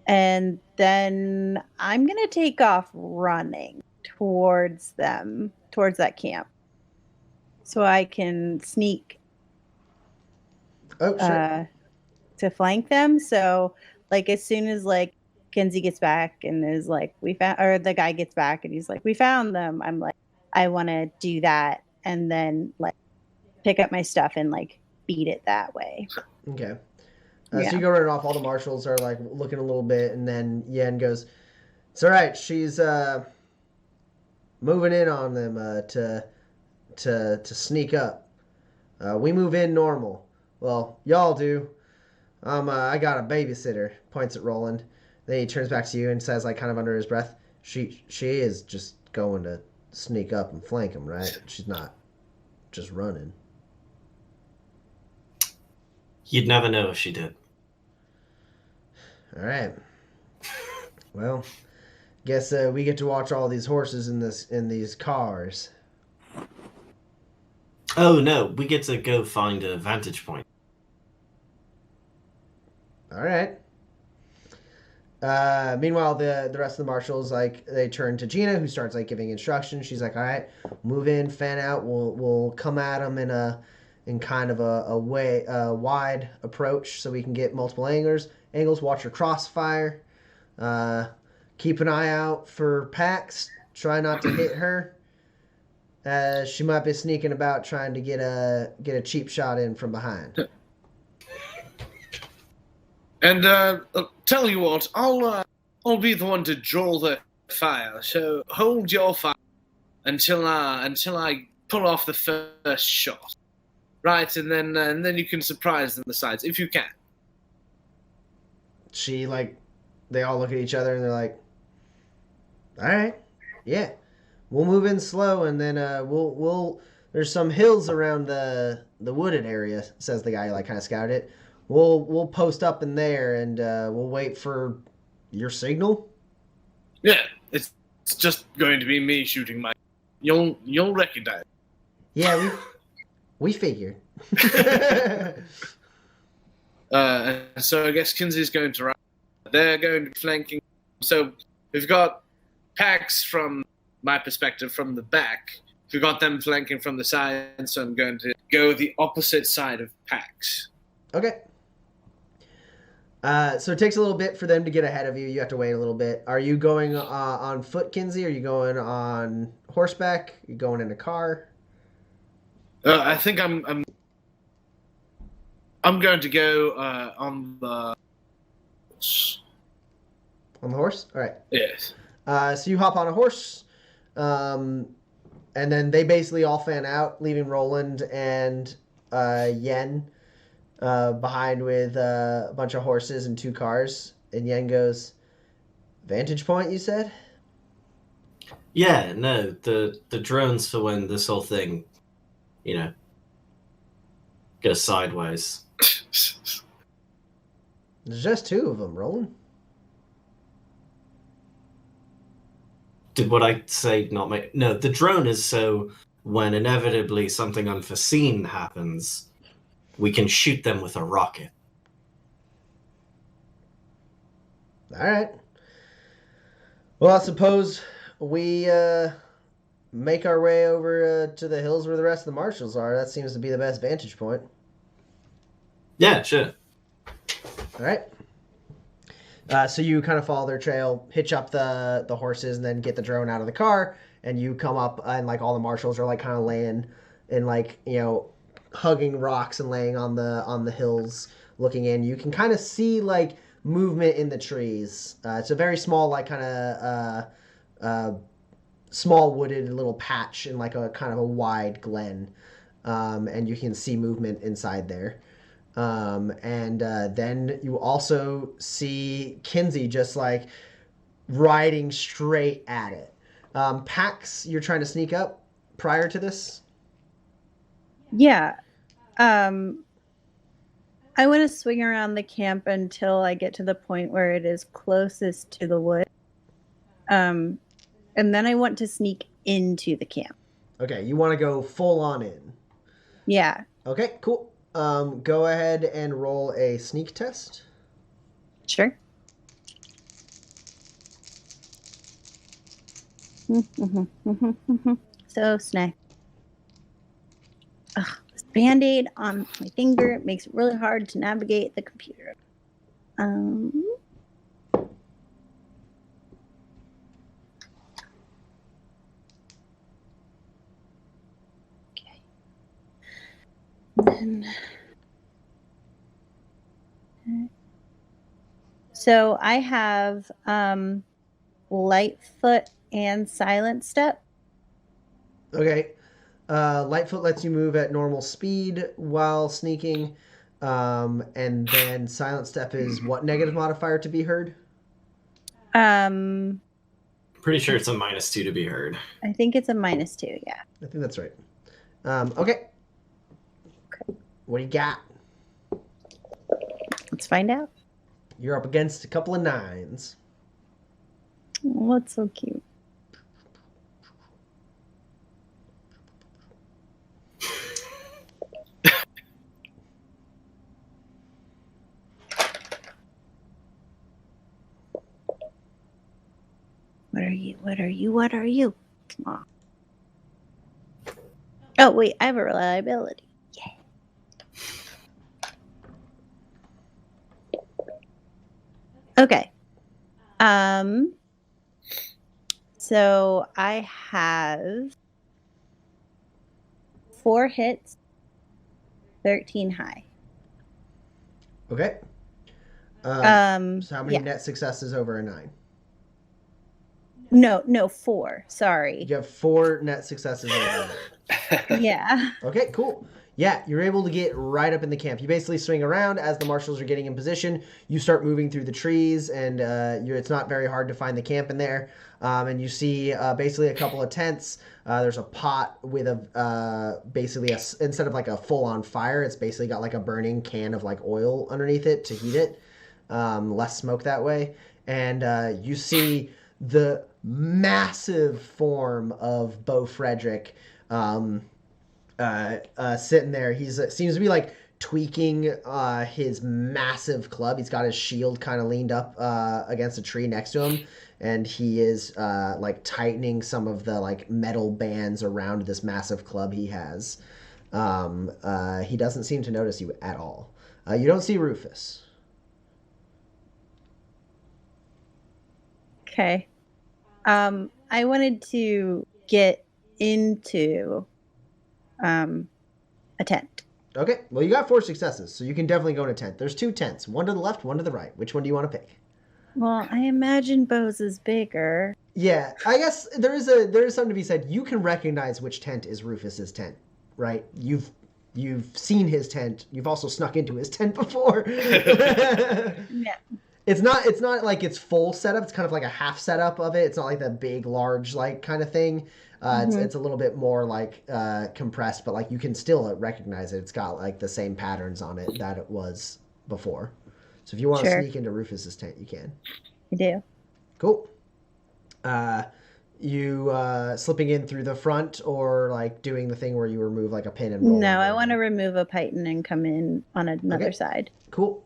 B: And then I'm going to take off running towards them, towards that camp. So I can sneak to flank them. So like as soon as like Kinsey gets back and is like, or the guy gets back and he's like, we found them. I'm like, I want to do that. And then like pick up my stuff and like beat it that way.
A: Okay. So you go running off. All the marshals are like looking a little bit, and then Yen goes, "It's all right. She's moving in on them to sneak up. We move in normal. Well, y'all do. I got a babysitter." Points at Roland. Then he turns back to you and says, like kind of under his breath, "She is just going to sneak up and flank him, right? She's not just running."
D: You'd never know if she did.
A: All right. Well, guess we get to watch all these horses in these cars.
D: Oh no, we get to go find a vantage point.
A: All right. Meanwhile, the rest of the marshals like they turn to Gina, who starts like giving instructions. She's like, "All right, move in, fan out. We'll come at them in kind of a wide approach, so we can get multiple angles. Watch your crossfire. Keep an eye out for Pax. Try not to hit her. She might be sneaking about, trying to get a cheap shot in from behind."
C: And tell you what, I'll be the one to draw the fire. So hold your fire until I pull off the first shot, right? And then you can surprise them the sides if you can.
A: She they all look at each other and they're like, "All right, yeah, we'll move in slow, and then we'll there's some hills around the wooded area," says the guy, like kind of scouted it. We'll post up in there and we'll wait for your signal.
C: Yeah, it's just going to be me shooting my. You'll recognize.
A: Yeah, we figured.
C: So I guess Kinsey's going to run. They're going to be flanking. So we've got Pax from my perspective from the back. We've got them flanking from the side, so I'm going to go the opposite side of Pax.
A: Okay. So it takes a little bit for them to get ahead of you. You have to wait a little bit. Are you going on foot, Kinsey? Are you going on horseback? Are you going in a car?
C: I think I'm going to go on the.
A: On the horse? All right.
C: Yes.
A: So you hop on a horse, and then they basically all fan out, leaving Roland and Yen behind with a bunch of horses and 2 cars. And Yen goes, "Vantage point, you said?"
D: Yeah, no, the drones for when this whole thing, goes sideways.
A: There's just 2 of them, Roland.
D: Did what I say not make? No, the drone is so when inevitably something unforeseen happens, we can shoot them with a rocket.
A: All right. Well, I suppose we make our way over to the hills where the rest of the marshals are. That seems to be the best vantage point.
D: Yeah, sure.
A: All right. So you kind of follow their trail, hitch up the horses, and then get the drone out of the car. And you come up, and like all the marshals are like kind of laying and like hugging rocks and laying on the hills, looking in. You can kind of see like movement in the trees. It's a very small, like kind of small wooded little patch in like a kind of a wide glen, and you can see movement inside there. And then you also see Kinsey just like riding straight at it. Pax, you're trying to sneak up prior to this?
B: Yeah. I want to swing around the camp until I get to the point where it is closest to the wood. And then I want to sneak into the camp.
A: Okay, you want to go full on in.
B: Yeah.
A: Okay, cool. Go ahead and roll a sneak test.
B: Sure. So snack. Ugh, this Band-Aid on my finger makes it really hard to navigate the computer. Okay. Then, so I have Lightfoot and Silent Step.
A: Okay. Lightfoot lets you move at normal speed while sneaking. And then Silent Step is what negative modifier to be heard?
D: Pretty sure it's a -2 to be heard.
B: I think it's a -2, yeah.
A: I think that's right. Okay. What do you got?
B: Let's find out.
A: You're up against a couple of 9s.
B: Oh, that's so cute. What are you? What are you? What are you? Come on. Oh, wait, I have a reliability. Yeah. Okay. So I have 4 hits, 13 high.
A: Okay. So how many
B: yeah.
A: net successes over a 9?
B: No, 4. Sorry.
A: You have 4 net successes over a 9.
B: Yeah.
A: Okay, cool. Yeah, you're able to get right up in the camp. You basically swing around as the marshals are getting in position. You start moving through the trees, and it's not very hard to find the camp in there. And you see basically a couple of tents. There's a pot with basically instead of like a full-on fire, it's basically got like a burning can of like oil underneath it to heat it. Less smoke that way. And you see the massive form of Beau Frederick sitting there. He seems to be like tweaking his massive club. He's got his shield kind of leaned up against a tree next to him, and he is like tightening some of the like metal bands around this massive club he has. He doesn't seem to notice you at all. You don't see Rufus.
B: Okay. I wanted to get into a tent.
A: Okay, well, you got 4 successes, so you can definitely go in a tent. There's 2 tents, one to the left, one to the right. Which one do you want to pick?
B: Well, I imagine Bo's is bigger.
A: Yeah, I guess there is something to be said. You can recognize which tent is Rufus's tent, right? You've seen his tent. You've also snuck into his tent before.
B: Yeah.
A: It's not like it's full setup. It's kind of like a half setup of it. It's not like that big, large, like kind of thing. It's a little bit more like compressed, but like you can still recognize it. It's got like the same patterns on it that it was before. So if you want to
B: Sure.
A: sneak into Rufus's tent, you can.
B: I do.
A: Cool. You slipping in through the front or like doing the thing where you remove like a pin and roll?
B: No, I want to remove a python and come in on another
A: Okay.
B: side.
A: Cool.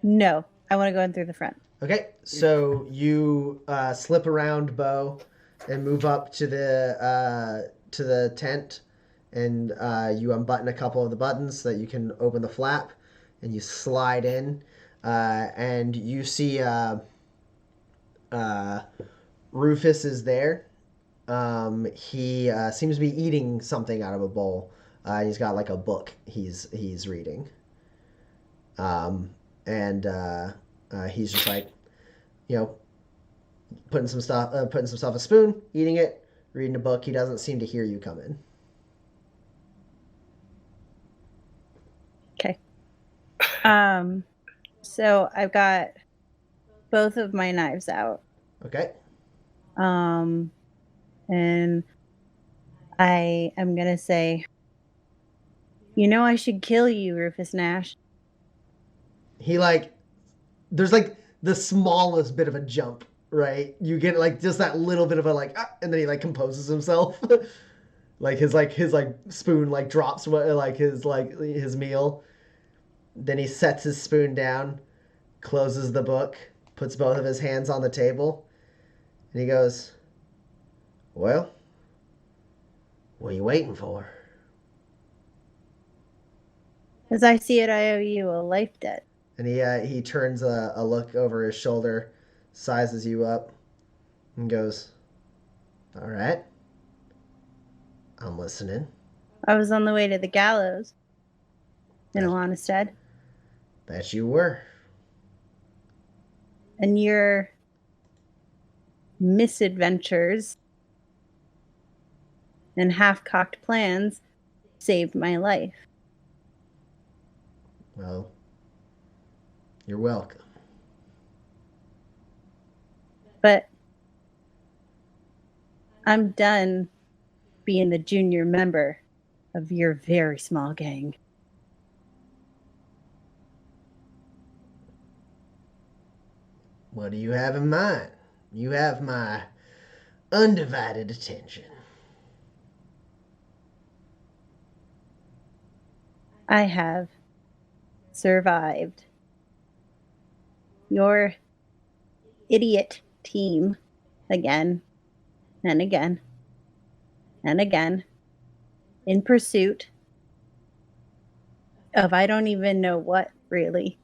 B: No, I want to go in through the front.
A: Okay, so you slip around Bo and move up to the tent, and you unbutton a couple of the buttons so that you can open the flap, and you slide in, and you see Rufus is there. He seems to be eating something out of a bowl. He's got like a book he's reading. And he's just like, putting some stuff a spoon, eating it, reading a book. He doesn't seem to hear you come in.
B: Okay. So I've got both of my knives out.
A: Okay.
B: And I am gonna say, I should kill you, Rufus Nash.
A: He there's like the smallest bit of a jump, right? You get like just that little bit of a and then he like composes himself. his spoon like drops his meal. Then he sets his spoon down, closes the book, puts both of his hands on the table, and he goes, "Well, what are you waiting for?"
B: As I see it, I owe you a life debt.
A: And he turns a look over his shoulder, sizes you up, and goes, "All right, I'm listening."
B: I was on the way to the gallows in Alanistead.
A: That you were.
B: And your misadventures and half-cocked plans saved my life.
A: Well, you're welcome.
B: But I'm done being the junior member of your very small gang.
A: What do you have in mind? You have my undivided attention.
B: I have survived your idiot team again and again and again in pursuit of I don't even know what, really.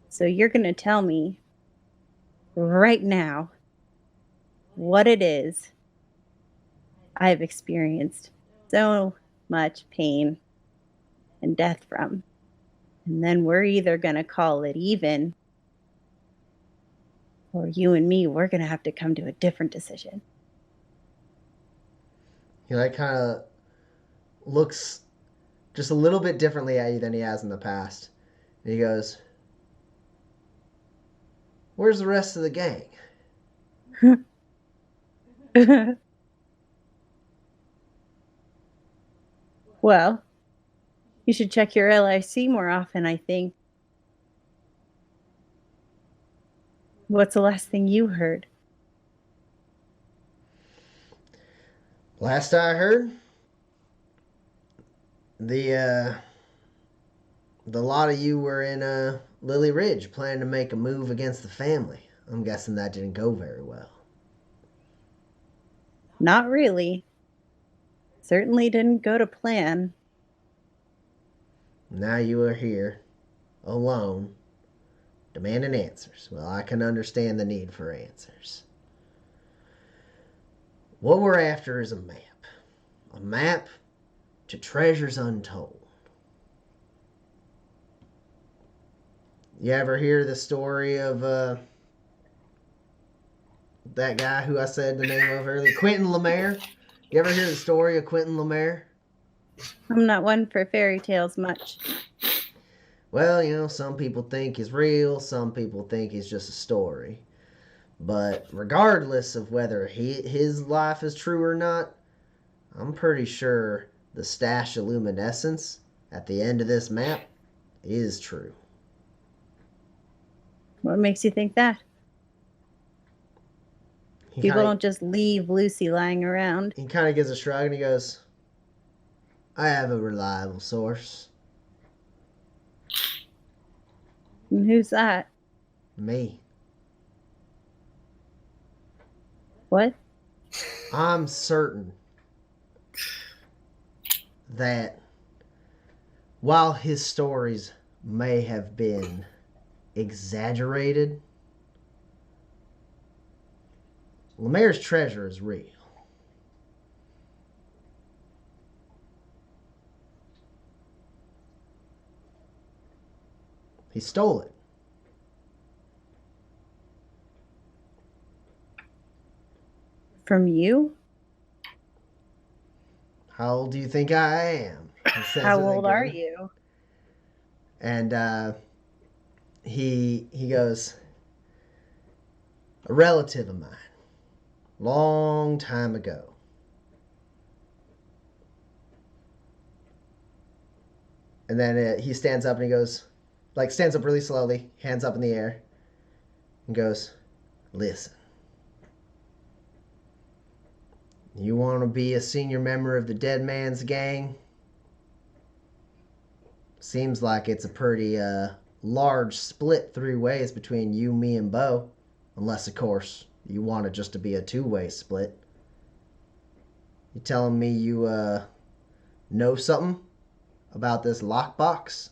B: So you're going to tell me right now what it is I've experienced so much pain and death from. And then we're either going to call it even, or you and me, we're going to have to come to a different decision.
A: He kind of looks just a little bit differently at you than he has in the past. And he goes, "Where's the rest of the gang?"
B: Well, you should check your LIC more often, I think. What's the last thing you heard?
A: Last I heard, the lot of you were in Lily Ridge planning to make a move against the family. I'm guessing that didn't go very well.
B: Not really. Certainly didn't go to plan.
A: Now you are here, alone, Demanding answers. Well, I can understand the need for answers. What we're after is a map. A map to treasures untold. You ever hear the story of that guy who I said the name of earlier? Quentin Lemaire? You ever hear the story of Quentin Lemaire?
B: I'm not one for fairy tales much.
A: Well, some people think he's real, some people think he's just a story. But regardless of whether his life is true or not, I'm pretty sure the stash of luminescence at the end of this map is true.
B: What makes you think that? People don't just leave Lucy lying around.
A: He kind of gives a shrug and he goes, I have a reliable source.
B: And who's that?
A: Me.
B: What?
A: I'm certain that while his stories may have been exaggerated, Lemaire's treasure is real. He stole it.
B: From you?
A: How old do you think I am?
B: How old are you?
A: And he goes, a relative of mine, long time ago. And then he stands up and he goes, stands up really slowly, hands up in the air, and goes, listen. You want to be a senior member of the Dead Man's Gang? Seems like it's a pretty large split 3 ways between you, me, and Bo. Unless, of course, you want it just to be a 2-way split. You telling me you know something about this lockbox,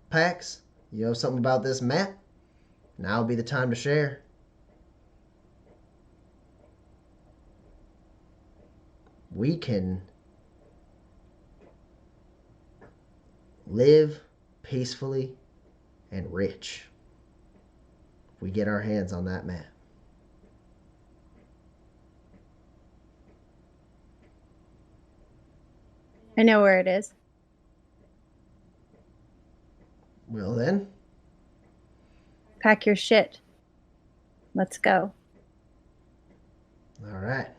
A: Pax? You know something about this map? Now would be the time to share. We can live peacefully and rich if we get our hands on that map.
B: I know where it is.
A: Well then.
B: Pack your shit. Let's go.
A: All right.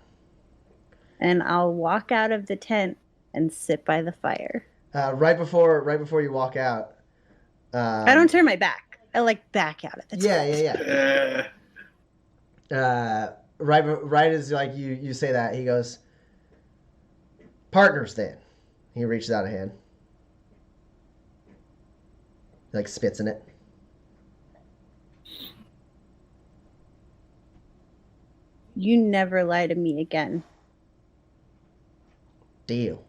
B: And I'll walk out of the tent and sit by the fire.
A: Right before you walk out.
B: I don't turn my back. I back out of the tent.
A: Yeah. Right as you say that, he goes, partners then. He reaches out a hand. He spits in it.
B: You never lie to me again.
A: Deal.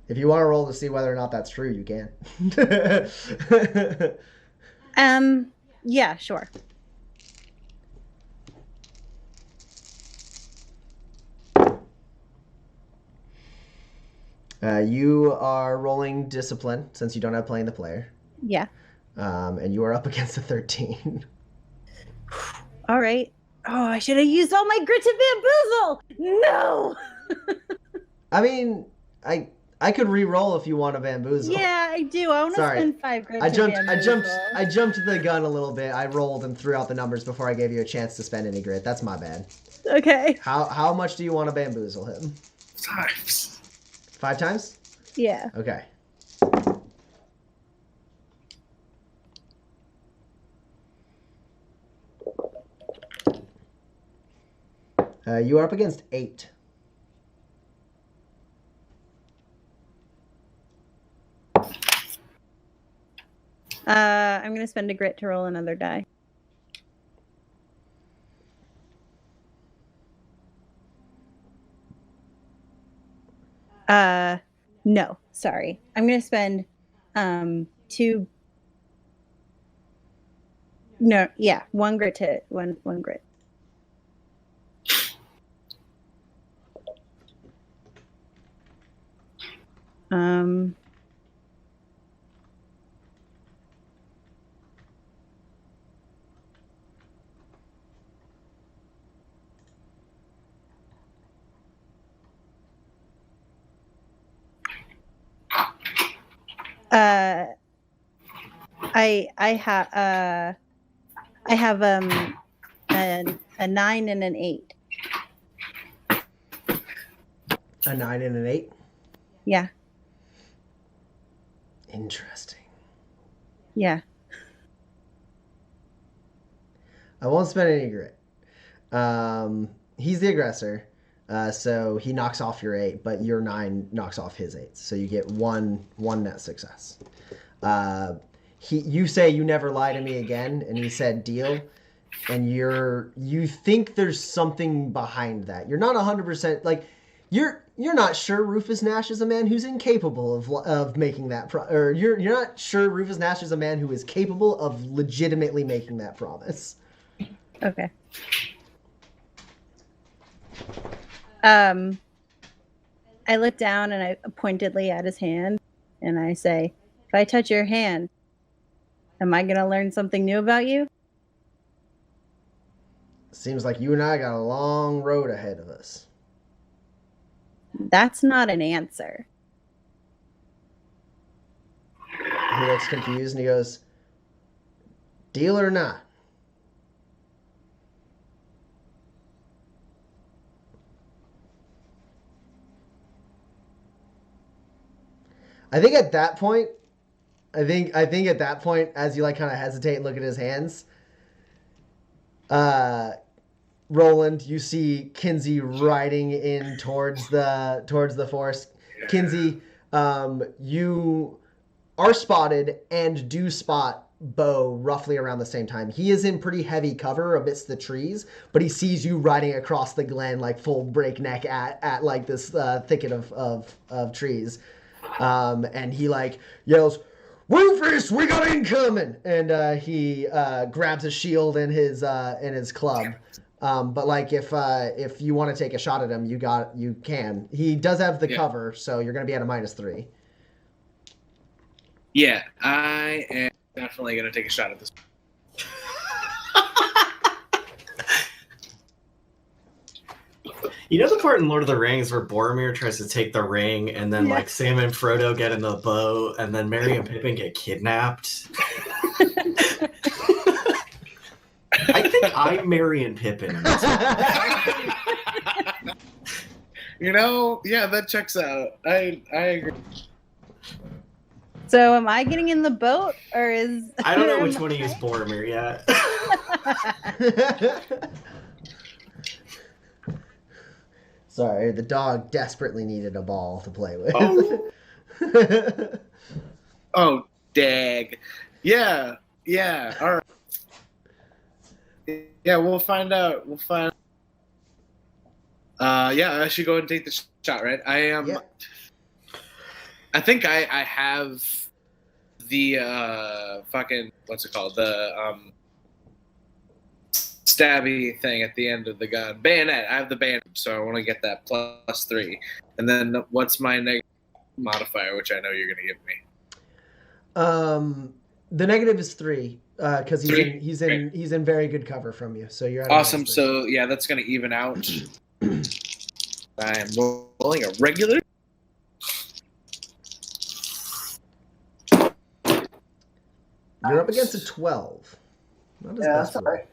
A: If you want to roll to see whether or not that's true, you can.
B: Yeah, sure.
A: You are rolling discipline since you don't have playing the player.
B: Yeah.
A: And you are up against a 13.
B: All right. Oh, I should have used all my grit to bamboozle. No.
A: I mean, I could re-roll if you want a bamboozle.
B: Yeah, I do. I want to spend 5 grit.
A: I jumped the gun a little bit. I rolled and threw out the numbers before I gave you a chance to spend any grit. That's my bad.
B: Okay.
A: How much do you want to bamboozle him?
C: 5.
A: 5 times?
B: Yeah.
A: Okay. You are up against 8.
B: I'm going to spend a grit to roll another die. No, sorry. I'm going to spend 2. No, yeah, 1 grit to one grit. I have a 9 and an 8.
A: A 9 and an 8?
B: Yeah.
A: Interesting.
B: Yeah.
A: I won't spend any grit. He's the aggressor, so he knocks off your 8, but your 9 knocks off his 8. So you get one net success. You say you never lie to me again, and he said deal, and you think there's something behind that. You're not 100% like you're not sure Rufus Nash is a man who's incapable of making that or you're not sure Rufus Nash is a man who is capable of legitimately making that promise.
B: Okay. I look down and I pointedly at his hand and I say, if I touch your hand, am I going to learn something new about you?
A: Seems like you and I got a long road ahead of us.
B: That's not an answer.
A: He looks confused and he goes, deal or not? I think at that point, as you like kind of hesitate and look at his hands, Roland, you see Kinsey riding in towards the forest. Kinsey, you are spotted and do spot Bo roughly around the same time. He is in pretty heavy cover amidst the trees, but he sees you riding across the glen like full breakneck at like this thicket of trees. And he like yells, "Rufus, we got incoming!" And he grabs his shield and his club. But like if you want to take a shot at him, you can. He does have the cover, so you're gonna be at a -3.
C: Yeah, I am definitely gonna take a shot at this.
D: You know the part in Lord of the Rings where Boromir tries to take the ring, and then like Sam and Frodo get in the boat, and then Merry and Pippin get kidnapped? I think I'm Merry and Pippin.
C: You know, yeah, that checks out. I agree.
B: So am I getting in the boat, or is...
D: I don't know which one of you is Boromir yet.
A: Sorry, the dog desperately needed a ball to play with.
C: Oh, oh dag. Yeah, all right. Yeah, we'll find out. Yeah, I should go and take the shot, right? I am... Yeah. I think I have the fucking... What's it called? The... stabby thing at the end of the gun. Bayonet. I have the bayonet, so I want to get that +3. And then what's my negative modifier, which I know you're going to give me?
A: The negative is 3 because he's in very good cover from you. So you're at
C: awesome. So yeah, that's going to even out. I'm rolling a regular.
A: You're up against a 12. Not as
E: that's all right.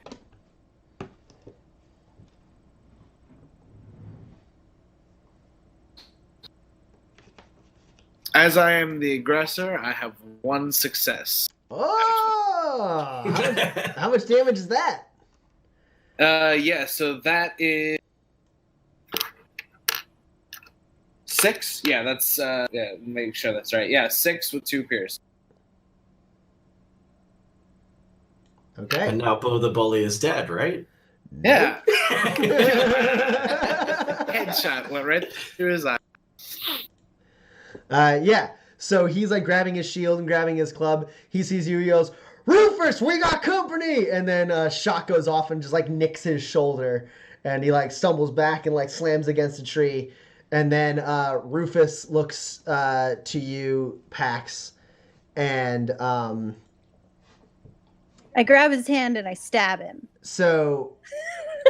C: As I am the aggressor, I have 1 success.
A: Oh! How much damage is that?
C: Yeah, so that is 6. Yeah, that's yeah, make sure that's right. Yeah, 6 with 2 pierce.
A: Okay.
D: And now Bo the Bully is dead, right?
C: Yeah. Headshot went right through his eye.
A: Yeah. So he's like grabbing his shield and grabbing his club. He sees you. He yells, "Rufus, we got company!" And then shot goes off and just like nicks his shoulder, and he like stumbles back and like slams against a tree. And then Rufus looks to you, Pax, and
B: I grab his hand and I stab him.
A: so.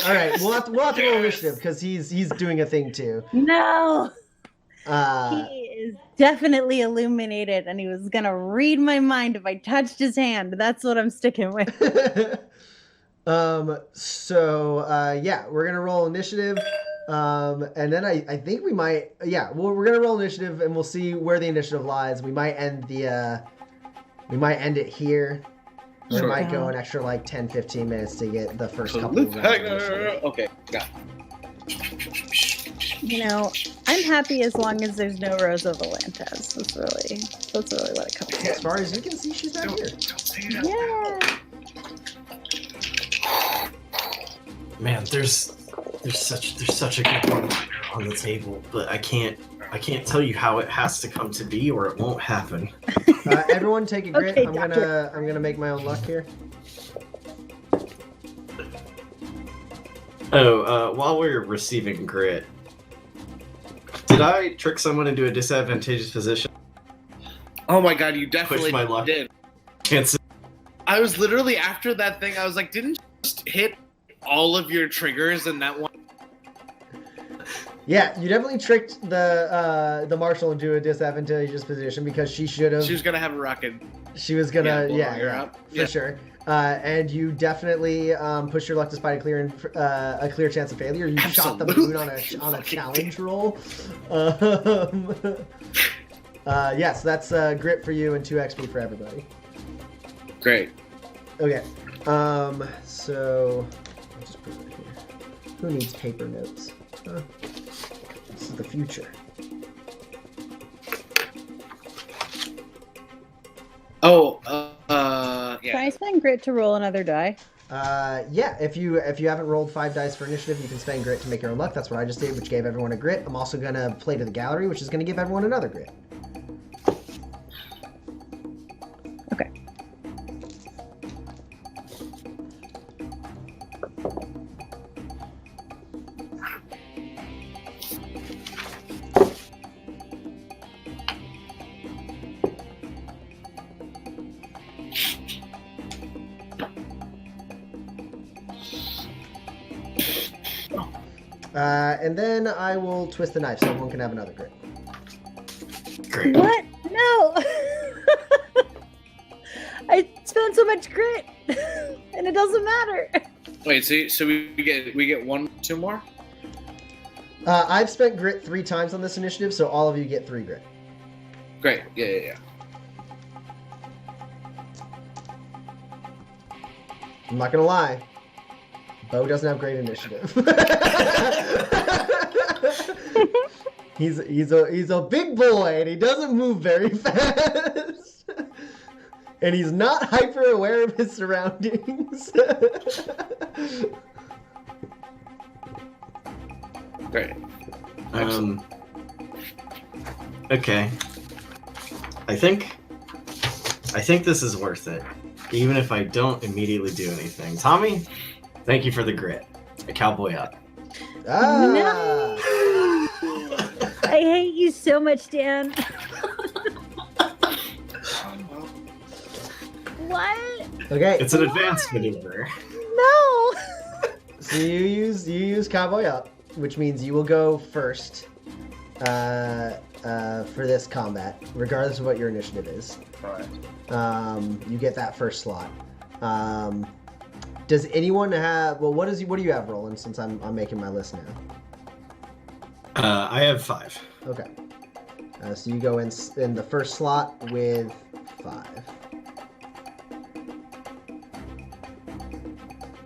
A: All right, we'll have to roll initiative because he's doing a thing too.
B: No. He is definitely illuminated, and he was gonna read my mind if I touched his hand. That's what I'm sticking with.
A: Yeah, we're gonna roll initiative, and then I think we might, we're gonna roll initiative, and we'll see where the initiative lies. We might end it here. Or it might go an extra like 10-15 minutes to get the first couple of rounds.
C: Okay, got
A: it.
B: You know, I'm happy as long as there's no Rosa Volantes. That's really what it comes to.
A: As far as you can see, she's not here.
B: Yeah.
D: Man, there's such a good one on the table, but I can't tell you how it has to come to be or it won't happen.
A: Everyone take a grit.
B: Okay,
A: I'm gonna make my own luck here.
D: While we're receiving grit, did I trick someone into a disadvantageous position?
C: Oh my god, you definitely
D: Push my luck.
C: did.
D: Chances.
C: I was literally after that thing. I was like, didn't you just hit all of your triggers in that one?
A: Yeah, you definitely tricked the marshal into a disadvantageous position because she should have.
C: She was gonna have a rocket.
A: She was gonna,
C: up.
A: For sure. And you definitely push your luck despite a clear chance of failure. You shot the moon on a challenge roll. Yes, that's grit for you and 2 XP for everybody.
C: Great.
A: Okay. So I'll just put it here. Who needs paper notes? This is the future.
C: Oh,
B: Can I spend grit to roll another die?
A: Yeah, if you haven't rolled 5 dice for initiative, you can spend grit to make your own luck. That's what I just did, which gave everyone a grit. I'm also gonna play to the gallery, which is gonna give everyone another grit.
B: Okay.
A: And then I will twist the knife so everyone can have another grit.
D: Great.
B: What? No! I spent so much grit, and it doesn't matter.
C: wait. So we get 2 more.
A: I've spent grit 3 times on this initiative, so all of you get 3 grit.
C: Great. Yeah.
A: I'm not gonna lie. Bo doesn't have great initiative. he's a big boy and he doesn't move very fast. And he's not hyper aware of his surroundings.
C: Great.
D: Okay. I think this is worth it, even if I don't immediately do anything. Tommy, thank you for the grit. A cowboy up.
A: Ah.
B: I hate you so much, Dan. What?
A: Okay.
D: It's an advanced maneuver.
B: No.
A: So you use cowboy up, which means you will go first for this combat, regardless of what your initiative is.
C: Alright.
A: You get that first slot. Does anyone have? Well, what do you have, Roland? Since I'm making my list now.
D: I have 5.
A: Okay. So you go in the first slot with 5.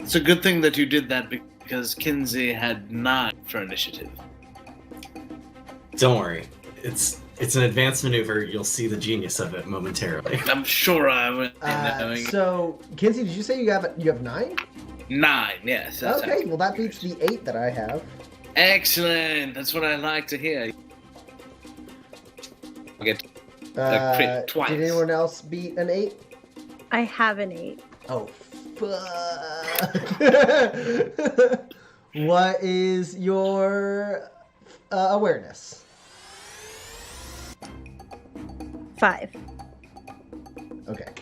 C: It's a good thing that you did that because Kinsey had 9 for initiative.
D: Don't worry. It's an advanced maneuver. You'll see the genius of it momentarily.
C: I'm sure I would.
A: So, Kinsey, did you say you have 9?
C: 9, yes.
A: Okay, well that beats the 8 that I have.
C: Excellent. That's what I like to hear. get crit twice.
A: Did anyone else beat an 8?
B: I have an 8.
A: Oh, fuck. What is your awareness?
B: 5.
A: Okay.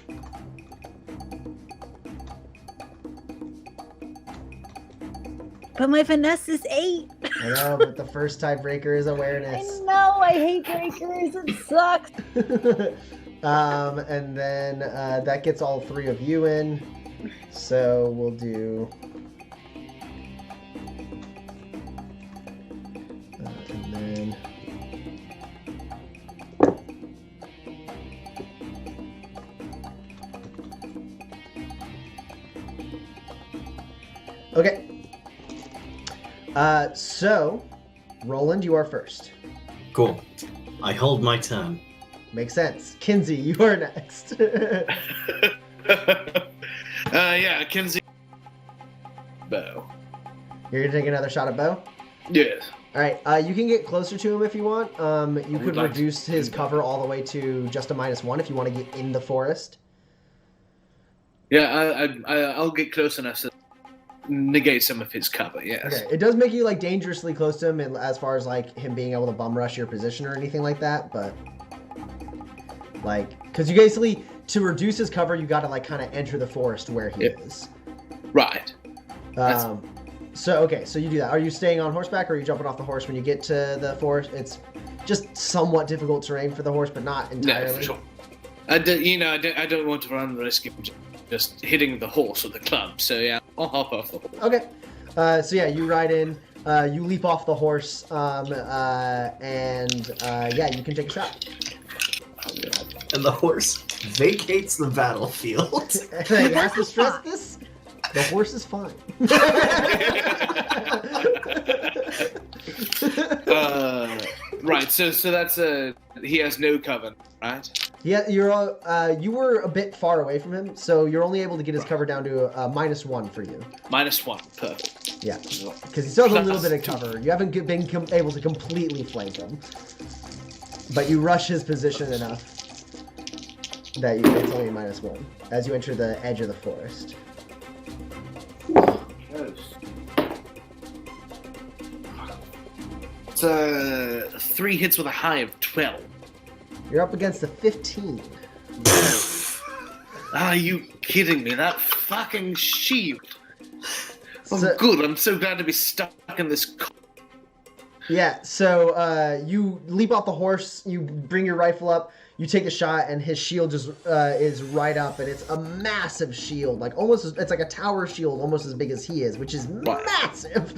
B: But my finesse is 8.
A: I know, but the first tiebreaker is
B: I
A: awareness.
B: know, I hate breakers. It sucks.
A: And then that gets all 3 of you in. So we'll do. And then. Okay. So, Roland, you are first.
D: Cool. I hold my turn.
A: Makes sense. Kinsey, you are next.
C: Yeah, Kinsey. Bow.
A: You're gonna take another shot at Bo?
C: Yes.
A: All right. You can get closer to him if you want. You could
C: like
A: reduce
C: to
A: his
C: do that.
A: cover all the way to just a -1 if you want to get in the forest.
C: Yeah, I'll get close enough to negate some of his cover. Yes.
A: Okay. It does make you like dangerously close to him, as far as like him being able to bum rush your position or anything like that. But like, because you basically to reduce his cover, you got to like kind of enter the forest where he is.
C: Right.
A: So okay, so you do that. Are you staying on horseback, or are you jumping off the horse when you get to the forest? It's just somewhat difficult terrain for the horse, but not entirely.
C: No, for sure. I don't want to run the risk of just hitting the horse with a club. So yeah, I'll hop off the horse.
A: Okay. So yeah, you ride in. You leap off the horse, and yeah, you can take a shot.
D: And the horse vacates the battlefield.
A: I have to stress this. The horse is fine.
C: Right. So that's he has no cover, right?
A: Yeah, you were a bit far away from him, so you're only able to get his cover down to a -1 for you.
C: -1. Perfect.
A: Yeah, because he still has a little bit of cover. You haven't been able to completely flank him, but you rush his position enough that it's only a -1 as you enter the edge of the forest.
C: It's 3 hits with a high of 12.
A: You're up against a 15.
C: Are you kidding me? That fucking shield. Oh,
A: So-
C: good. I'm so glad to be stuck in this.
A: Yeah, so you leap off the horse, you bring your rifle up, you take a shot, and his shield just is right up, and it's a massive shield, like it's like a tower shield, almost as big as he is, which is massive.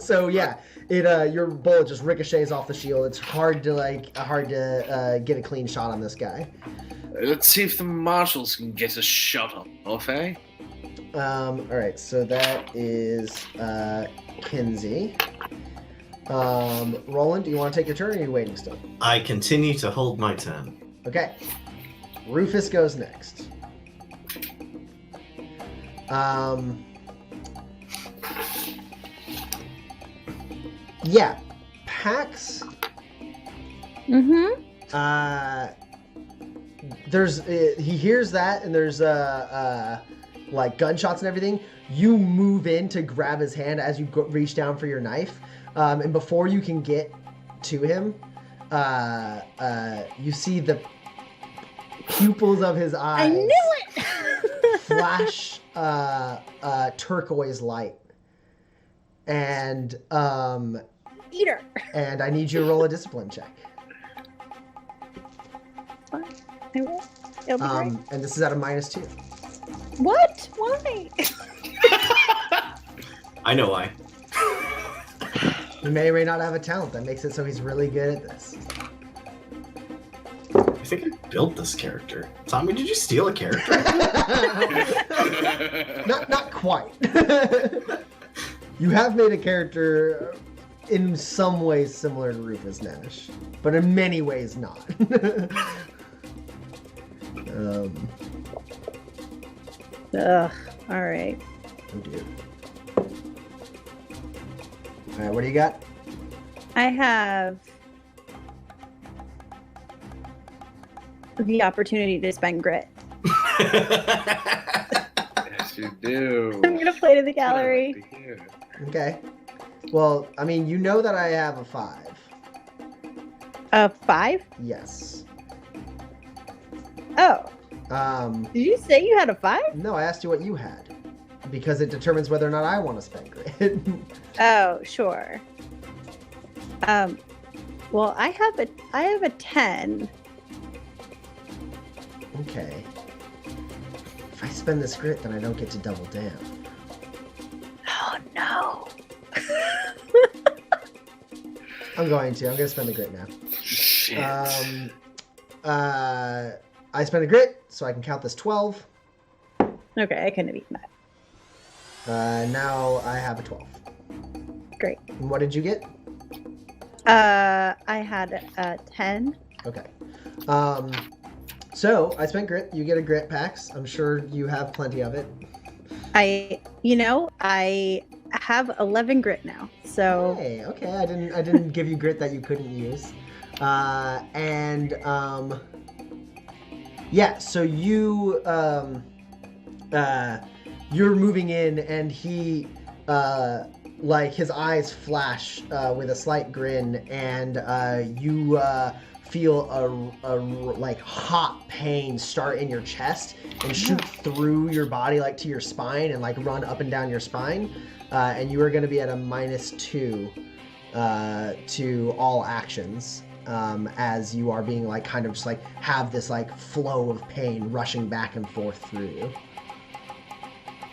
A: So yeah, your bullet just ricochets off the shield. It's hard to get a clean shot on this guy.
C: Let's see if the marshals can get a shot off, eh?
A: All right, so that is Kinsey. Roland, do you want to take your turn, or are you waiting still?
D: I continue to hold my turn.
A: Okay. Rufus goes next. Yeah. Pax.
B: Mm-hmm.
A: He hears that, and there's like gunshots and everything. You move in to grab his hand as you reach down for your knife, and before you can get to him, you see the pupils of his eyes.
B: I knew it.
A: Flash turquoise light, and
B: Eater.
A: and I need you to roll a discipline check.
B: I will. It'll be great.
A: And this is at a -2.
B: What? Why?
D: I know why.
A: He may or may not have a talent that makes it so he's really good at this.
D: I think I built this character. Tommy, did you steal a character?
A: Not quite. You have made a character in some ways similar to Rufus Nash, but in many ways not.
B: Ugh. All right.
A: Oh dear. All right, what do you got?
B: I have the opportunity to spend grit.
C: Yes, you do.
B: I'm gonna play to the
C: That's what I
B: gallery.
C: like to hear.
A: Okay. Well, I mean, you know that I have a 5.
B: A 5?
A: Yes.
B: Oh, did you say you had a 5?
A: No, I asked you what you had. Because it determines whether or not I want to spend grit.
B: Oh, sure. Well, I have a 10.
A: Okay. If I spend this grit, then I don't get to double down.
B: Oh no.
A: I'm going to spend the grit now.
C: Shit.
A: I spend a grit, so I can count this 12.
B: Okay, I couldn't have eaten that.
A: Now I have a 12.
B: Great.
A: And what did you get?
B: I had a 10.
A: Okay. So I spent grit. You get a grit pax. I'm sure you have plenty of it.
B: I have 11 grit now. So
A: Hey, okay. I didn't give you grit that you couldn't use. Yeah. So you you're moving in, and he like his eyes flash with a slight grin, and you feel a like hot pain start in your chest and shoot through your body like to your spine and like run up and down your spine, and you are going to be at a -2 to all actions, as you are being like kind of just like have this like flow of pain rushing back and forth through you.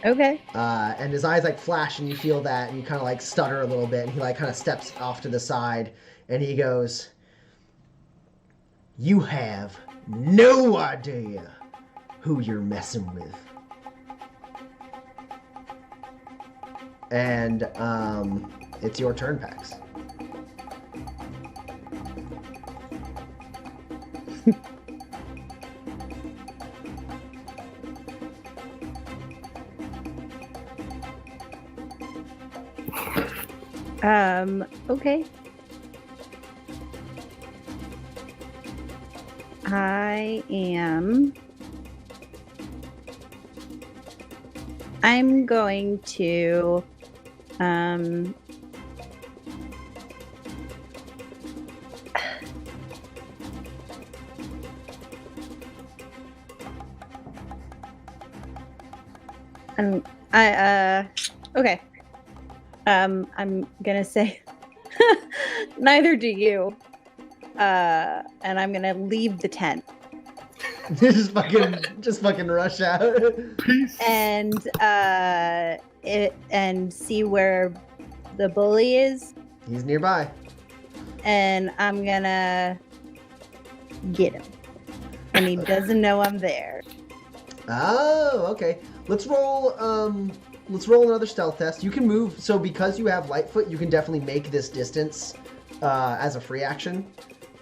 B: okay.
A: And his eyes like flash, and you feel that, and you kind of like stutter a little bit, and he like kind of steps off to the side, and he goes, "You have no idea who you're messing with." And it's your turn, Pax.
B: Okay. I'm going to okay. I'm gonna say neither do you. And I'm gonna leave the tent
A: just fucking rush out.
C: Peace.
B: and see where the bully is,
A: He's nearby.
B: and I'm gonna get him, and he doesn't know I'm there.
A: Oh, okay. Let's roll another stealth test. You can move, so because you have Lightfoot, you can definitely make this distance as a free action.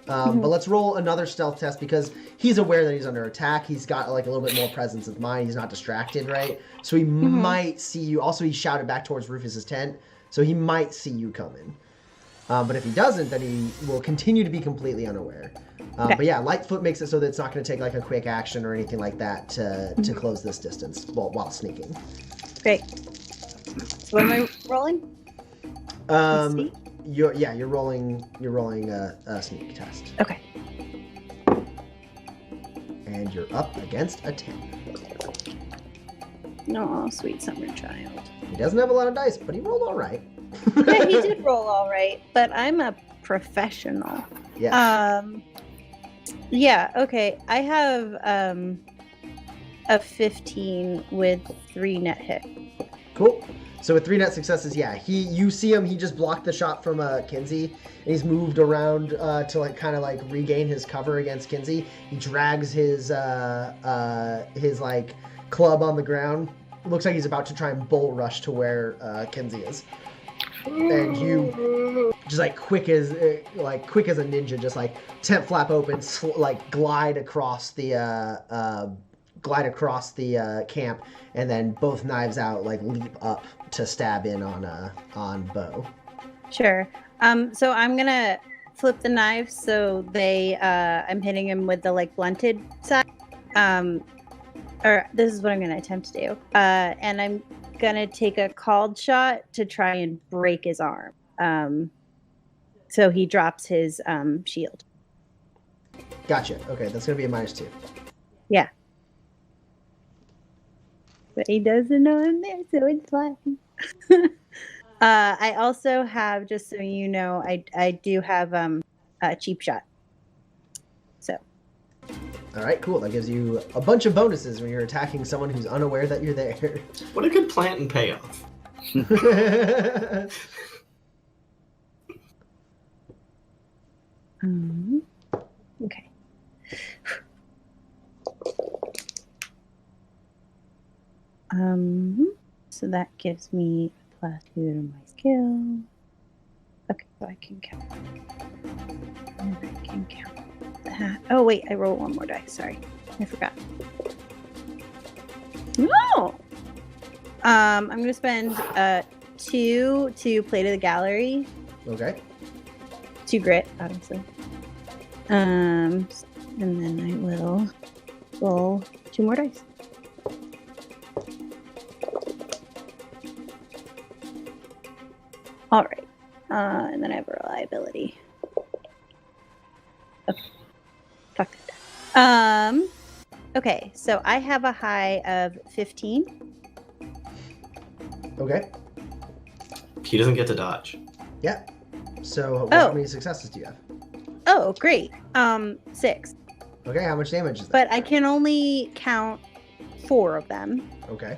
A: But let's roll another stealth test because he's aware that he's under attack. He's got like a little bit more presence of mind. He's not distracted, right? So he might see you. Also, he shouted back towards Rufus's tent, so he might see you coming. But if he doesn't, then he will continue to be completely unaware.
B: Okay.
A: But yeah, Lightfoot makes it so that it's not going to take like a quick action or anything like that to close this distance while sneaking.
B: Great. So what am I rolling? Sneak?
A: You're rolling a sneak test.
B: Okay.
A: And you're up against a 10.
B: No, sweet summer child.
A: He doesn't have a lot of dice, but he rolled all right.
B: Yeah, he did roll all right, but I'm a professional.
A: Yeah.
B: Yeah, okay. I have a 15 with 3 net hit.
A: Cool. So with 3 net successes, yeah, you see him. He just blocked the shot from Kinsey, and he's moved around to like kind of like regain his cover against Kinsey. He drags his like club on the ground. Looks like he's about to try and bull rush to where Kinsey is. And you just like quick as a ninja, just like tent flap open, like glide across the camp, and then both knives out, like leap up to stab in on Bo.
B: Sure. So I'm gonna flip the knives so I'm hitting him with the like blunted side. Or this is what I'm going to attempt to do. And I'm going to take a called shot to try and break his arm. So he drops his shield.
A: Gotcha. Okay, that's going to be a -2.
B: Yeah. But he doesn't know I'm there, so it's fine. I also have, just so you know, I do have a cheap shot. So.
A: All right, cool. That gives you a bunch of bonuses when you're attacking someone who's unaware that you're there.
D: What a good plant and payoff.
B: Okay. So that gives me +2 to my skill. Okay, so I can count. And I can count that. Oh wait, I rolled one more dice. Sorry, I forgot. No. I'm gonna spend 2 to play to the gallery.
A: Okay.
B: 2 grit, obviously. And then I will roll 2 more dice. All right. And then I have a reliability. Okay. Fuck that. Okay, so I have a high of 15.
A: Okay.
D: He doesn't get to dodge.
A: Yeah. So how many successes do you have?
B: Oh, great. 6.
A: Okay, how much damage is that?
B: But I can only count 4 of them.
A: Okay.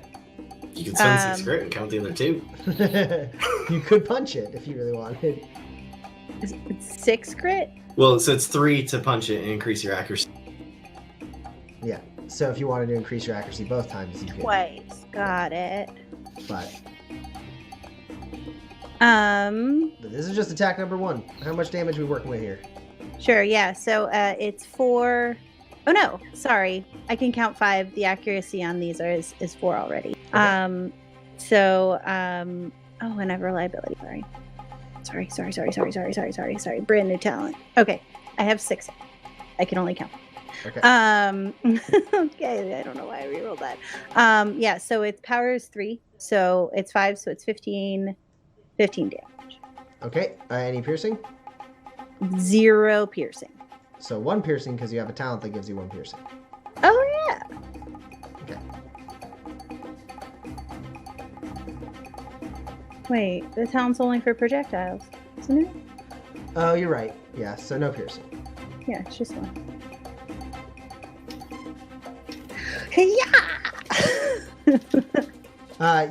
D: You can spend 6 grit and count the other 2.
A: You could punch it if you really wanted.
B: It's 6 grit?
D: Well, so it's 3 to punch it and increase your accuracy.
A: Yeah. So if you wanted to increase your accuracy both times, you could.
B: Twice. Got it.
A: But this is just attack number 1. How much damage are we working with here?
B: Sure, yeah. So it's 4. Oh no, sorry. I can count 5. The accuracy on these is 4 already.
A: Okay.
B: Oh, and I have reliability. Sorry. Brand new talent. Okay. I have 6. I can only count.
A: Okay.
B: Okay, I don't know why I rerolled that. Yeah, so its power is 3. So it's 5, so it's 15 damage.
A: Okay. Any piercing?
B: 0 piercing.
A: So 1 piercing because you have a talent that gives you 1 piercing.
B: Oh yeah.
A: Okay.
B: Wait, the talent's only for projectiles, isn't it?
A: Oh, you're right. Yeah, so no piercing.
B: Yeah, it's just 1.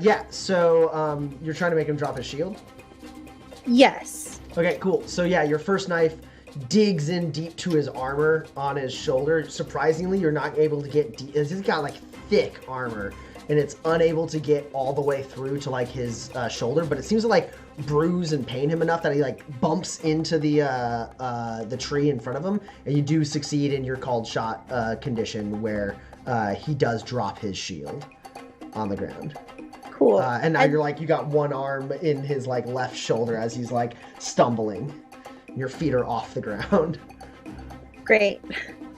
A: Yeah, so you're trying to make him drop his shield?
B: Yes.
A: Okay, cool. So yeah, your first knife digs in deep to his armor on his shoulder. Surprisingly, you're not able to get deep. He's got like thick armor, and it's unable to get all the way through to like his shoulder, but it seems to like bruise and pain him enough that he like bumps into the tree in front of him, and you do succeed in your called shot condition where he does drop his shield on the ground.
B: Cool.
A: And now you're like, you got one arm in his like left shoulder as he's like stumbling. Your feet are off the ground.
B: Great.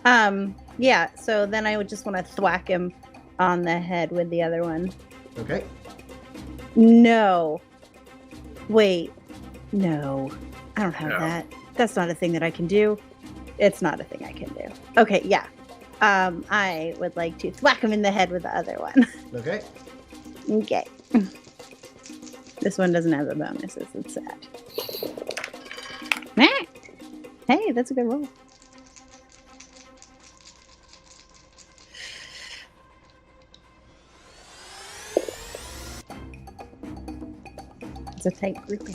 B: Yeah, so then I would just want to thwack him on the head with the other one.
A: Okay.
B: No. Wait. No. I don't have that. That's not a thing that I can do. It's not a thing I can do. Okay, yeah. I would like to thwack him in the head with the other one.
A: Okay.
B: Okay. This one doesn't have the bonuses. It's sad. Hey, that's a good roll. It's a tight grouping.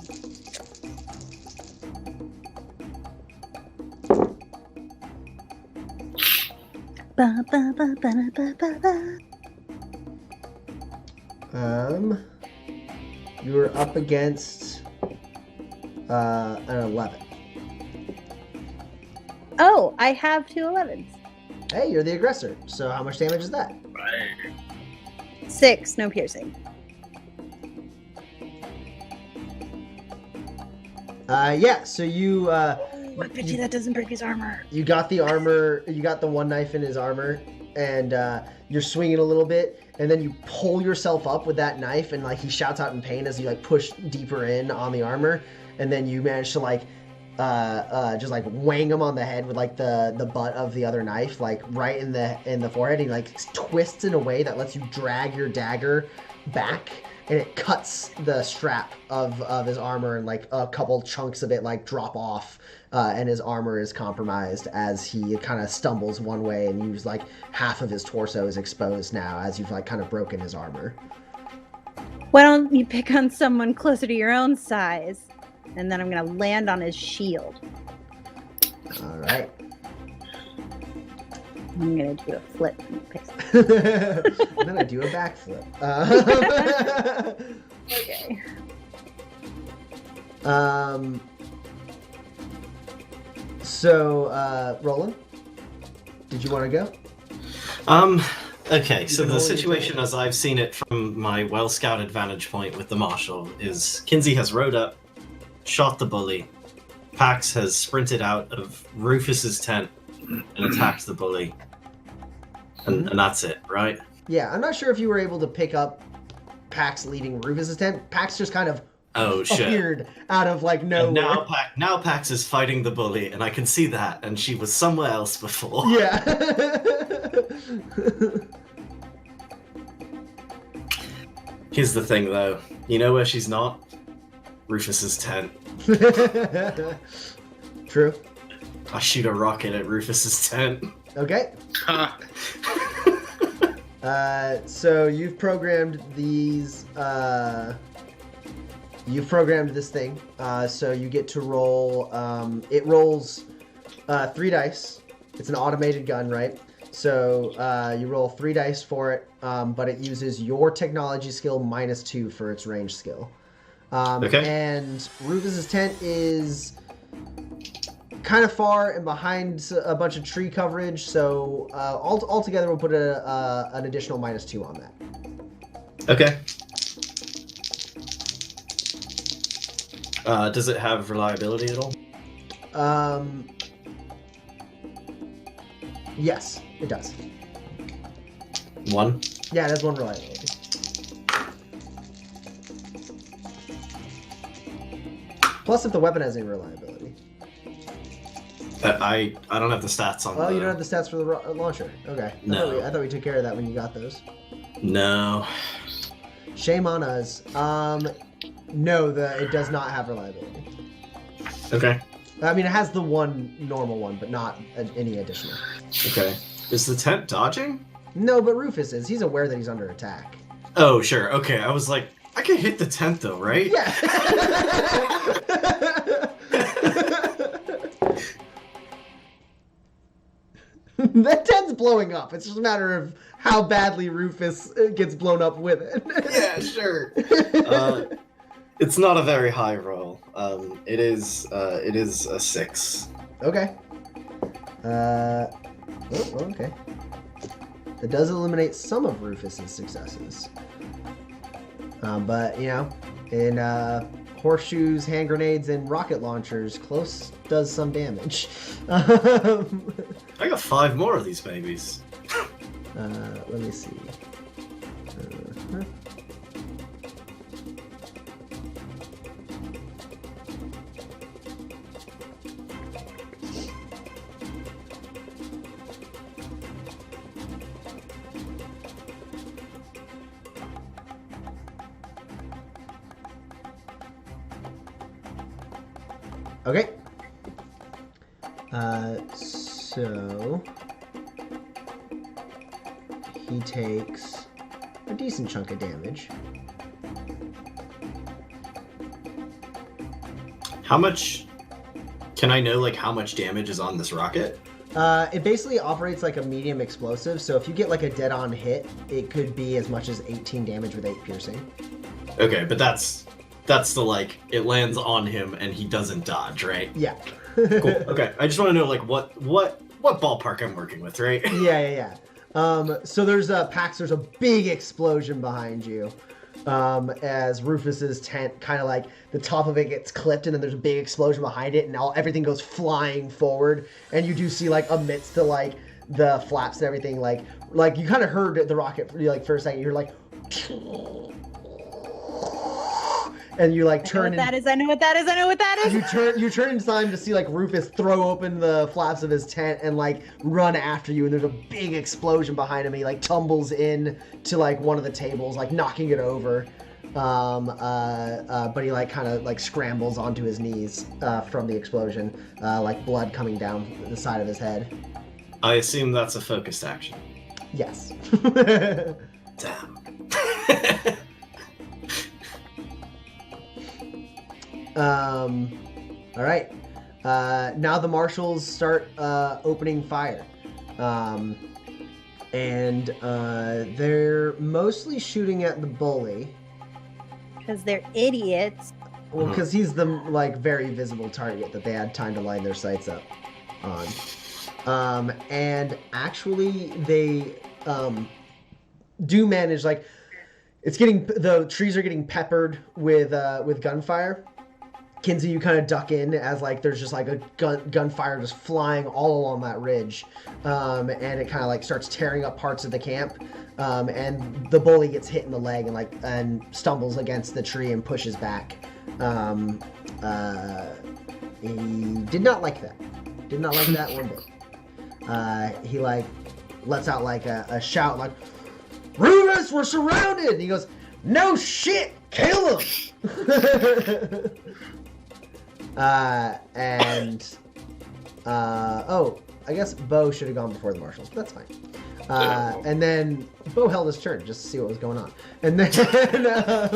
B: Ba, ba, ba, ba, ba, ba, ba.
A: You were up against an 11.
B: Oh, I have 2 11s.
A: Hey, you're the aggressor. So how much damage is that?
B: 6, no piercing.
A: Yeah, so you
B: I bet you that doesn't break his armor.
A: You got the armor. You got the one knife in his armor, and you're swinging a little bit, and then you pull yourself up with that knife, and like he shouts out in pain as you like push deeper in on the armor, and then you manage to like just like wang him on the head with like the butt of the other knife, like right in the forehead. He like twists in a way that lets you drag your dagger back, and it cuts the strap of his armor, and like a couple chunks of it like drop off, and his armor is compromised as he kind of stumbles one way, and use like half of his torso is exposed now as you've like kind of broken his armor.
B: Why don't you pick on someone closer to your own size? And then I'm gonna land on his shield.
A: All right.
B: I'm gonna do a flip.
A: And then I do a backflip.
B: Okay.
A: So, Roland, did you want to go?
D: Okay, so the situation as I've seen it from my well-scouted vantage point with the Marshal is Kinsey has rode up, shot the bully, Pax has sprinted out of Rufus's tent and attacked the bully. And that's it, right?
A: Yeah, I'm not sure if you were able to pick up Pax leaving Rufus's tent. Pax just kind of appeared out of like nowhere.
D: And now Pax is fighting the bully, and I can see that, and she was somewhere else before.
A: Yeah.
D: Here's the thing, though. You know where she's not? Rufus's tent.
A: True.
D: I shoot a rocket at Rufus's tent.
A: Okay. So you've programmed these. You've programmed this thing. So you get to roll. It rolls 3 dice. It's an automated gun, right? So you roll 3 dice for it, but it uses your technology skill -2 for its range skill.
D: Okay.
A: And Rufus's tent is kind of far and behind a bunch of tree coverage, so altogether we'll put an additional -2 on that.
D: Okay. Does it have reliability at all?
A: Yes, it does.
D: 1?
A: Yeah, it has 1 reliability. Plus, if the weapon has any reliability.
D: I don't have the stats on.
A: Oh, you don't have the stats for the launcher. Okay.
D: No.
A: I thought we took care of that when you got those.
D: No.
A: Shame on us. No, it does not have reliability.
D: Okay.
A: I mean, it has the 1 normal one, but not any additional.
D: Okay. Is the tent dodging?
A: No, but Rufus is. He's aware that he's under attack.
D: Oh, sure. Okay. I was like, I can hit the tent though, right?
A: Yeah. That tent's blowing up. It's just a matter of how badly Rufus gets blown up with it.
D: Yeah, sure. It's not a very high roll. It is a 6.
A: Okay. Okay. That does eliminate some of Rufus's successes. But, you know, in horseshoes, hand grenades, and rocket launchers, close does some damage.
D: I got 5 more of these babies.
A: Let me see. Okay. So he takes a decent chunk of damage.
D: How much? Can I know like how much damage is on this rocket?
A: It basically operates like a medium explosive, so if you get like a dead-on hit, it could be as much as 18 damage with 8 piercing.
D: Okay, but that's the like it lands on him and he doesn't dodge, right?
A: Yeah.
D: Cool. Okay, I just want to know like what ballpark I'm working with, right?
A: Yeah. So there's Pax. There's a big explosion behind you, as Rufus's tent kind of like the top of it gets clipped, and then there's a big explosion behind it, and everything goes flying forward, and you do see like amidst the like the flaps and everything, like you kind of heard the rocket like for a second. You're like, and you like turn.
B: I know what that is.
A: You turn in time to see like Rufus throw open the flaps of his tent and like run after you, and there's a big explosion behind him. He like tumbles in to like one of the tables, like knocking it over. But he like kind of like scrambles onto his knees from the explosion, like blood coming down the side of his head.
D: I assume that's a focused action.
A: Yes.
D: Damn.
A: All right. Now the marshals start opening fire. And they're mostly shooting at the bully.
B: Because they're idiots.
A: Well, because he's the like very visible target that they had time to line their sights up on. And actually they do manage, like, the trees are getting peppered with gunfire. Kinsey, you kind of duck in as like there's just like a gunfire just flying all along that ridge, and it kind of like starts tearing up parts of the camp, and the bully gets hit in the leg and stumbles against the tree and pushes back. He did not like that. Did not like that one bit. He like lets out like a shout like, "Rufus, we're surrounded!" And he goes, "No shit, kill him!" I guess Bo should have gone before the marshals, but that's fine. And then Bo held his turn just to see what was going on. And then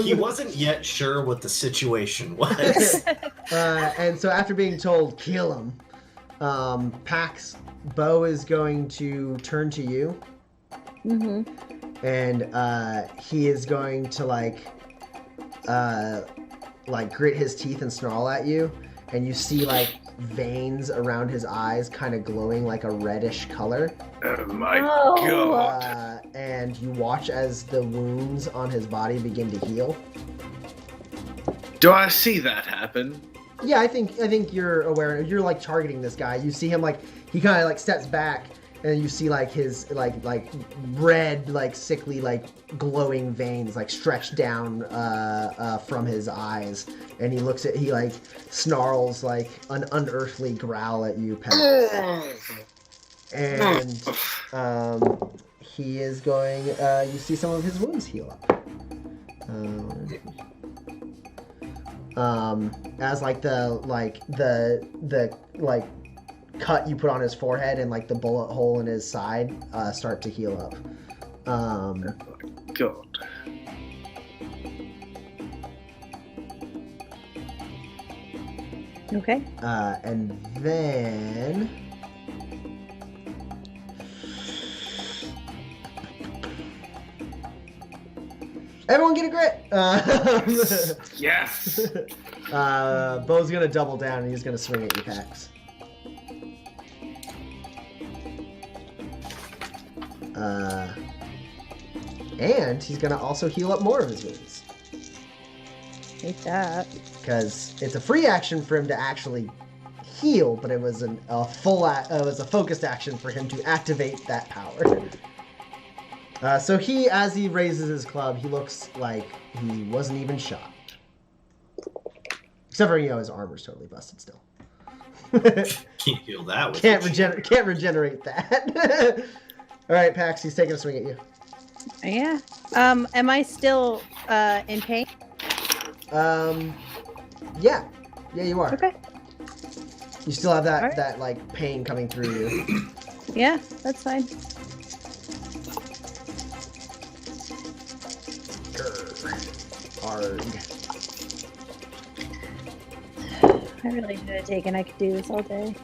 D: he wasn't yet sure what the situation was.
A: And so after being told kill him, Pax, Bo is going to turn to you.
B: Mm-hmm.
A: And he is going to like grit his teeth and snarl at you, and you see like veins around his eyes kind of glowing like a reddish color.
C: Oh my god.
A: And you watch as the wounds on his body begin to heal.
C: Do I see that happen?
A: Yeah, I think you're aware. You're like targeting this guy. You see him like he kind of like steps back, and you see like his like red, like sickly, like glowing veins like stretch down from his eyes, and he like snarls like an unearthly growl at you, Pat. And he is going. You see some of his wounds heal up. As like the cut you put on his forehead and like the bullet hole in his side start to heal up.
C: Oh my god.
B: Okay.
A: And then everyone get a grit.
C: Yes.
A: Bo's gonna double down and he's gonna swing at you, Pax. And he's gonna also heal up more of his wounds.
B: Take that.
A: Because it's a free action for him to actually heal, but it was a focused action for him to activate that power. So as he raises his club, he looks like he wasn't even shot. Except for, his armor's totally busted still.
D: Can't heal that.
A: Can't regenerate that. All right, Pax, he's taking a swing at you.
B: Yeah. Am I still in pain?
A: Yeah, you are.
B: Okay.
A: You still have that
B: All right.
A: that like pain coming through you.
B: Yeah, that's fine.
A: Arg.
B: I really should have taken. I could do this all day.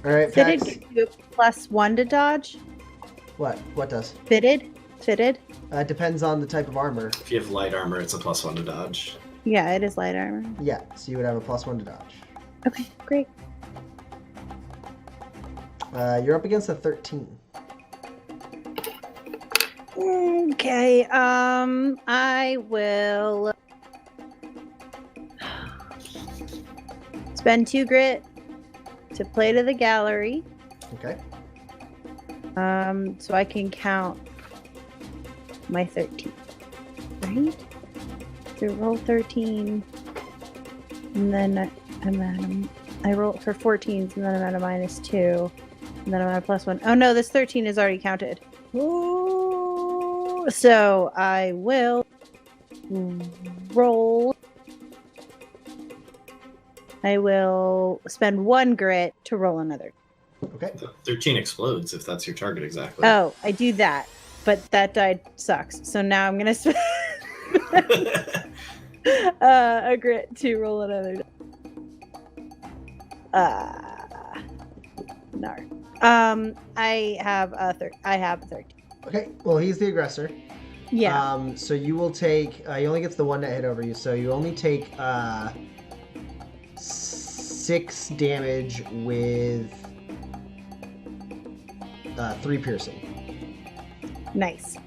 A: All right,
B: Fitted
A: Pax.
B: gives you a +1 to dodge.
A: What does?
B: Fitted.
A: Depends on the type of armor.
D: If you have light armor, it's a +1 to dodge.
B: Yeah, it is light armor.
A: Yeah, so you would have a +1 to dodge.
B: Okay, great.
A: You're up against a 13.
B: Okay. I will spend 2 grit to play to the gallery.
A: Okay.
B: So I can count my 13. Right? So roll 13, and then I roll for 14s, and then I'm at a -2, and then I'm at a +1. Oh no, this 13 is already counted. Ooh. So I will roll. I will spend 1 grit to roll another.
A: Okay.
D: 13 explodes if that's your target exactly.
B: Oh, I do that, but that die sucks. So now I'm gonna spend a grit to roll another. No. I have a 13.
A: Okay. Well, he's the aggressor.
B: Yeah.
A: So you will take. He only gets the 1 net hit over you, so you only take 6 damage with 3 piercing.
B: Nice.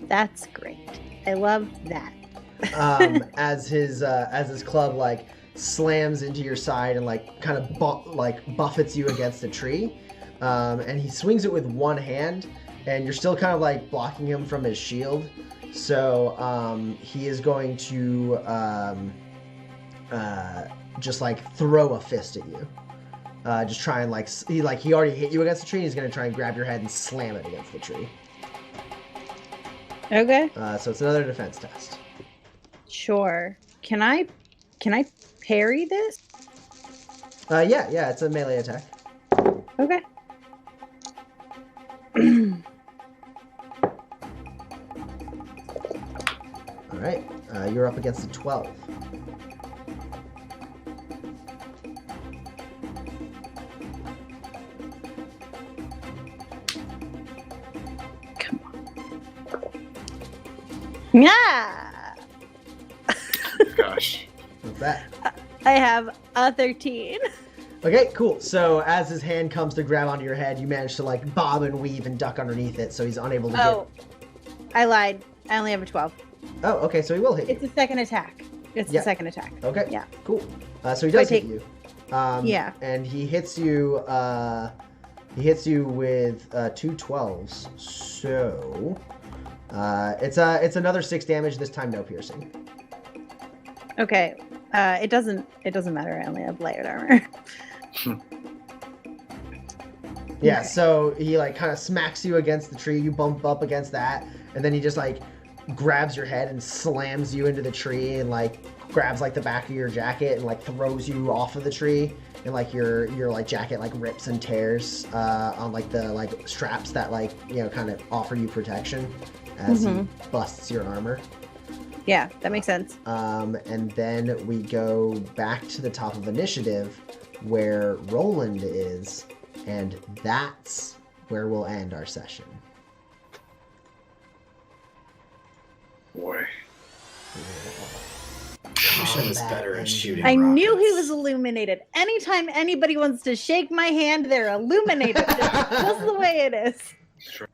B: That's great. I love that.
A: As his club like slams into your side and like kind of buffets you against a tree, and he swings it with one hand, and you're still kind of like blocking him from his shield. So he is going to just like throw a fist at you. Just try and he already hit you against the tree. He's gonna try and grab your head and slam it against the tree.
B: Okay.
A: So it's another defense test.
B: Sure. Can I parry this?
A: Yeah, it's a melee attack.
B: Okay.
A: All right, you're up against a 12.
B: Yeah.
C: Gosh.
A: What's that?
B: I have a 13.
A: Okay, cool. So as his hand comes to grab onto your head, you manage to like bob and weave and duck underneath it, so he's unable to
B: Oh, I lied. I only have a 12.
A: Oh, okay, so he will hit you.
B: It's a second attack. It's
A: Yeah.
B: the second attack.
A: Okay.
B: Yeah.
A: Cool. So he does
B: So I
A: hit you.
B: Yeah.
A: And he hits you. He hits you with 2 12s. So it's another 6 damage. This time, no piercing.
B: Okay. It doesn't matter. I only have light armor.
A: Yeah.
B: Okay.
A: So he like kind of smacks you against the tree. You bump up against that, and then he just like grabs your head and slams you into the tree, and like grabs like the back of your jacket and like throws you off of the tree, and like your like jacket like rips and tears on like the like straps that like kind of offer you protection as he busts your armor.
B: Yeah, that makes sense.
A: And then we go back to the top of initiative where Roland is, and that's where we'll end our session.
C: Boy.
D: Ocean is better at shooting
B: I knew he
D: rockets.
B: was illuminated. Anytime anybody wants to shake my hand, they're illuminated. It's just the way it is.
C: Sure.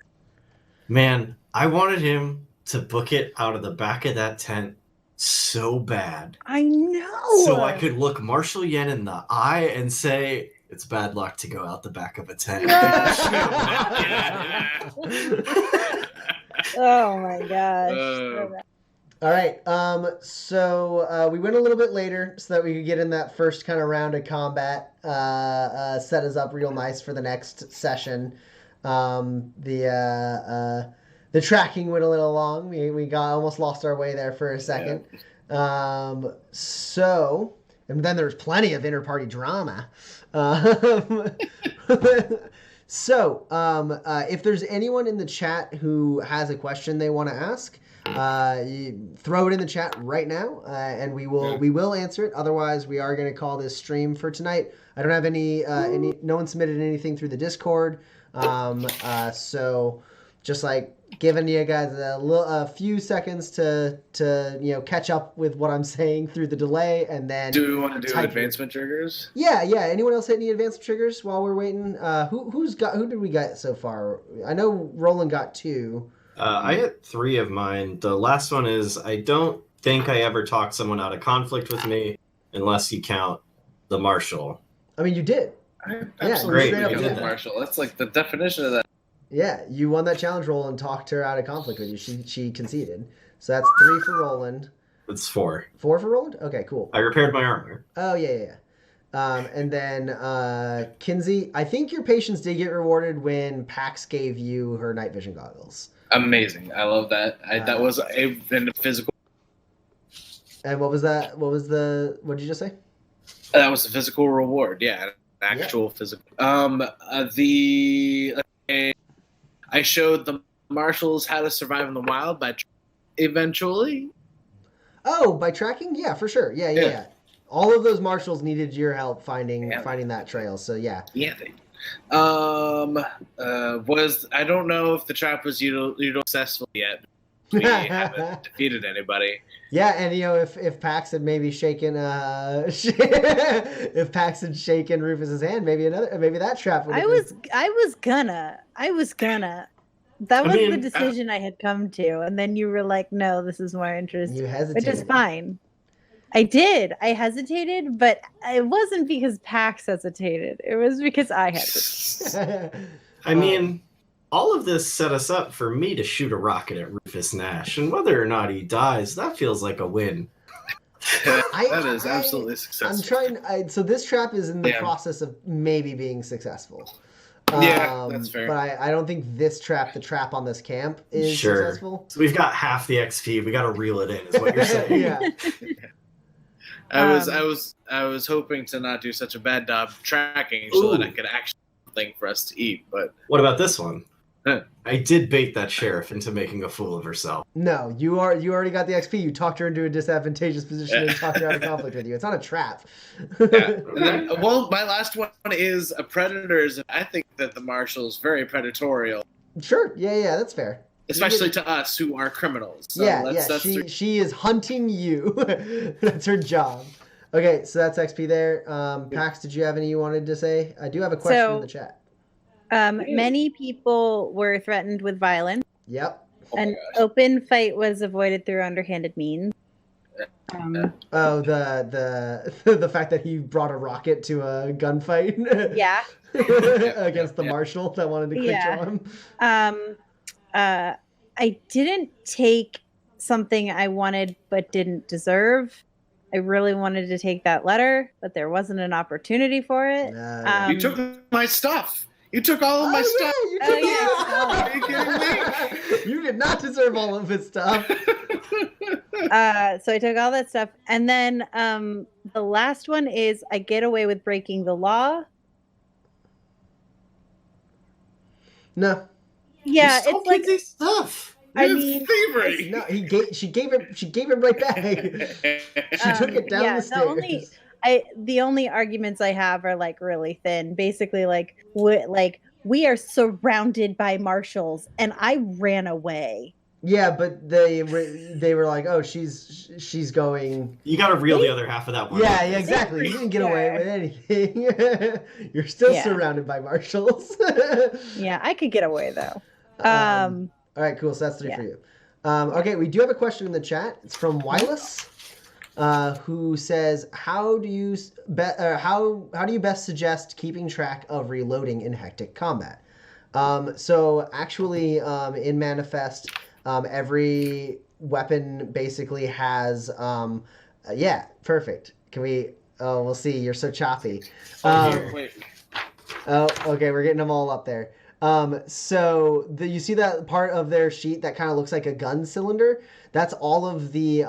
D: Man, I wanted him to book it out of the back of that tent so bad.
B: I know.
D: So I could look Marshall Yen in the eye and say, it's bad luck to go out the back of a tent.
B: Oh my gosh.
A: All right. So we went a little bit later so that we could get in that first kind of round of combat. Set us up real nice for the next session. The tracking went a little long. We got almost lost our way there for a second. Yeah. And then there's plenty of inter-party drama. If there's anyone in the chat who has a question they want to ask, you throw it in the chat right now, and we will answer it. Otherwise, we are going to call this stream for tonight. I don't have any no one submitted anything through the Discord, so just like giving you guys a few seconds to catch up with what I'm saying through the delay, and then
C: Do we want to do
A: type
C: advancement triggers?
A: Yeah. Anyone else hit any advanced triggers while we're waiting? Who did we get so far? I know Roland got 2.
D: I had 3 of mine. The last one is I don't think I ever talked someone out of conflict with me, unless you count the marshal.
A: I mean, you did.
C: I
A: Yeah,
C: absolutely
A: great.
C: did,
A: Did that.
C: Marshall. That's like the definition of that.
A: Yeah, you won that challenge roll and talked her out of conflict with you. She conceded. So that's 3 for Roland.
D: It's 4.
A: 4 for Roland? Okay, cool.
D: I repaired my armor.
A: Oh, yeah. And then Kinsey, I think your patience did get rewarded when Pax gave you her night vision goggles.
C: Amazing. I love that. That was a physical.
A: And what was that? What did you just say?
C: That was a physical reward. Yeah, an actual physical. I showed the marshals how to survive in the wild eventually.
A: Oh, by tracking? Yeah, for sure. Yeah. All of those marshals needed your help finding that trail. So yeah.
C: Yeah. I don't know if the trap was successful yet. We haven't defeated anybody.
A: Yeah, and if Pax had maybe shaken if Pax had shaken Rufus's hand, maybe that trap would have
B: I was gonna. That was the decision I had come to, and then you were like, "No, this is more interesting."
A: You hesitated.
B: Which is fine. I did. I hesitated, but it wasn't because Pax hesitated. It was because I hesitated.
D: I mean, all of this set us up for me to shoot a rocket at Rufus Nash, and whether or not he dies, that feels like a win.
C: That is absolutely successful.
A: I'm trying. So this trap is in the process of maybe being successful.
C: Yeah, that's fair.
A: But I don't think the trap on this camp is successful.
D: So we've got half the XP. We got to reel it in, is what you're saying.
A: Yeah.
C: I was hoping to not do such a bad job tracking so that I could actually have something for us to eat. But
D: what about this one? I did bait that sheriff into making a fool of herself.
A: No, you already got the XP. You talked her into a disadvantageous position and talked her out of conflict with you. It's not a trap.
C: Yeah. And then, my last one is a predators. I think that the marshal's very predatorial.
A: Sure. Yeah, that's fair.
C: Especially to us who are criminals. So
A: she is hunting you. That's her job. Okay, so that's XP there. Pax, did you have any you wanted to say? I do have a question in the chat.
B: Many people were threatened with violence.
A: Yep.
B: An open fight was avoided through underhanded means.
A: The fact that he brought a rocket to a gunfight.
B: Yeah.
A: Against the marshal that wanted to quick draw him.
B: I didn't take something I wanted but didn't deserve. I really wanted to take that letter, but there wasn't an opportunity for it.
C: You took my stuff. You took all of my stuff.
A: You took Are you kidding me? You did not deserve all of his stuff.
B: So I took all that stuff. And then the last one is I get away with breaking the law.
A: No.
B: Yeah, it's like
D: this stuff.
B: I mean,
C: thievery.
A: No, she gave it right back. She took it down the stairs.
B: The only arguments I have are like really thin. Basically, we are surrounded by marshals, and I ran away.
A: Yeah, but they were like, oh, she's going.
D: You got to reel the other half of that one.
A: Yeah, exactly. You didn't get away with anything. You're still surrounded by marshals.
B: Yeah, I could get away though.
A: All right, cool. So that's 3 for you. Okay, we do have a question in the chat. It's from Wilus, who says, "How do you best suggest keeping track of reloading in hectic combat?" So actually, in Manifest, every weapon basically has. Yeah, perfect. Can we? Oh, we'll see. You're so choppy.
C: Wait.
A: Oh, okay. We're getting them all up there. So you see that part of their sheet that kind of looks like a gun cylinder? That's all of the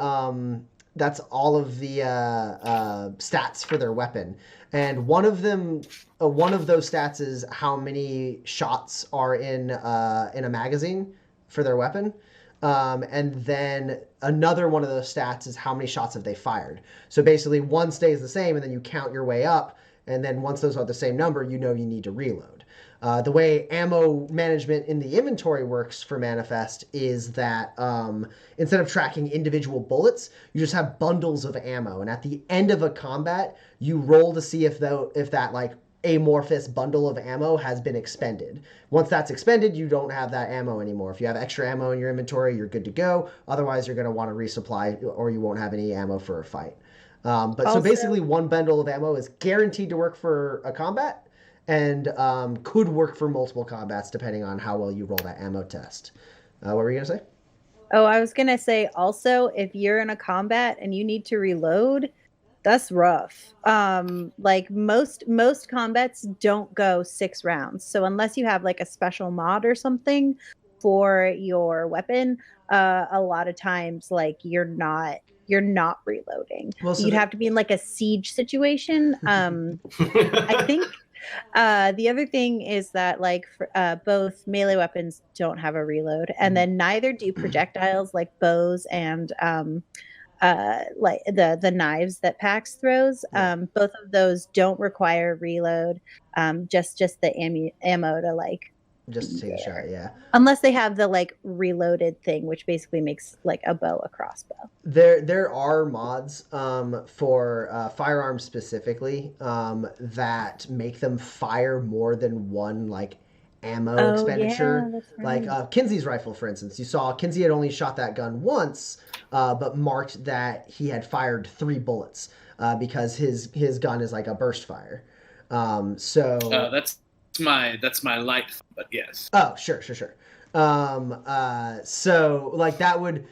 A: stats for their weapon. And one of those stats is how many shots are in a magazine for their weapon. And then another one of those stats is how many shots have they fired. So basically one stays the same and then you count your way up. and then once those are the same number, you know you need to reload. The way ammo management in the inventory works for Manifest is that instead of tracking individual bullets, you just have bundles of ammo, and at the end of a combat, you roll to see if that like amorphous bundle of ammo has been expended. Once that's expended, you don't have that ammo anymore. If you have extra ammo in your inventory, you're good to go. Otherwise, you're going to want to resupply, or you won't have any ammo for a fight. But so basically, one bundle of ammo is guaranteed to work for a combat, and could work for multiple combats depending on how well you roll that ammo test. What were you going to say?
B: Oh, I was going to say also, if you're in a combat and you need to reload, that's rough. Like most combats don't go 6 rounds. So unless you have like a special mod or something for your weapon, a lot of times like you're not reloading. Well, so you'd have to be in like a siege situation. I think the other thing is that like both melee weapons don't have a reload, and then neither do projectiles like bows and like the knives that Pax throws. Both of those don't require reload. Just the ammo to like
A: just take a shot, yeah.
B: Unless they have the like reloaded thing, which basically makes like a bow a crossbow.
A: There are mods for firearms specifically that make them fire more than one like ammo expenditure. Yeah, right. Like Kinsey's rifle, for instance. You saw Kinsey had only shot that gun once, but marked that he had fired 3 bullets because his gun is like a burst fire.
C: That's my light, but yes.
A: Oh, sure. So like that would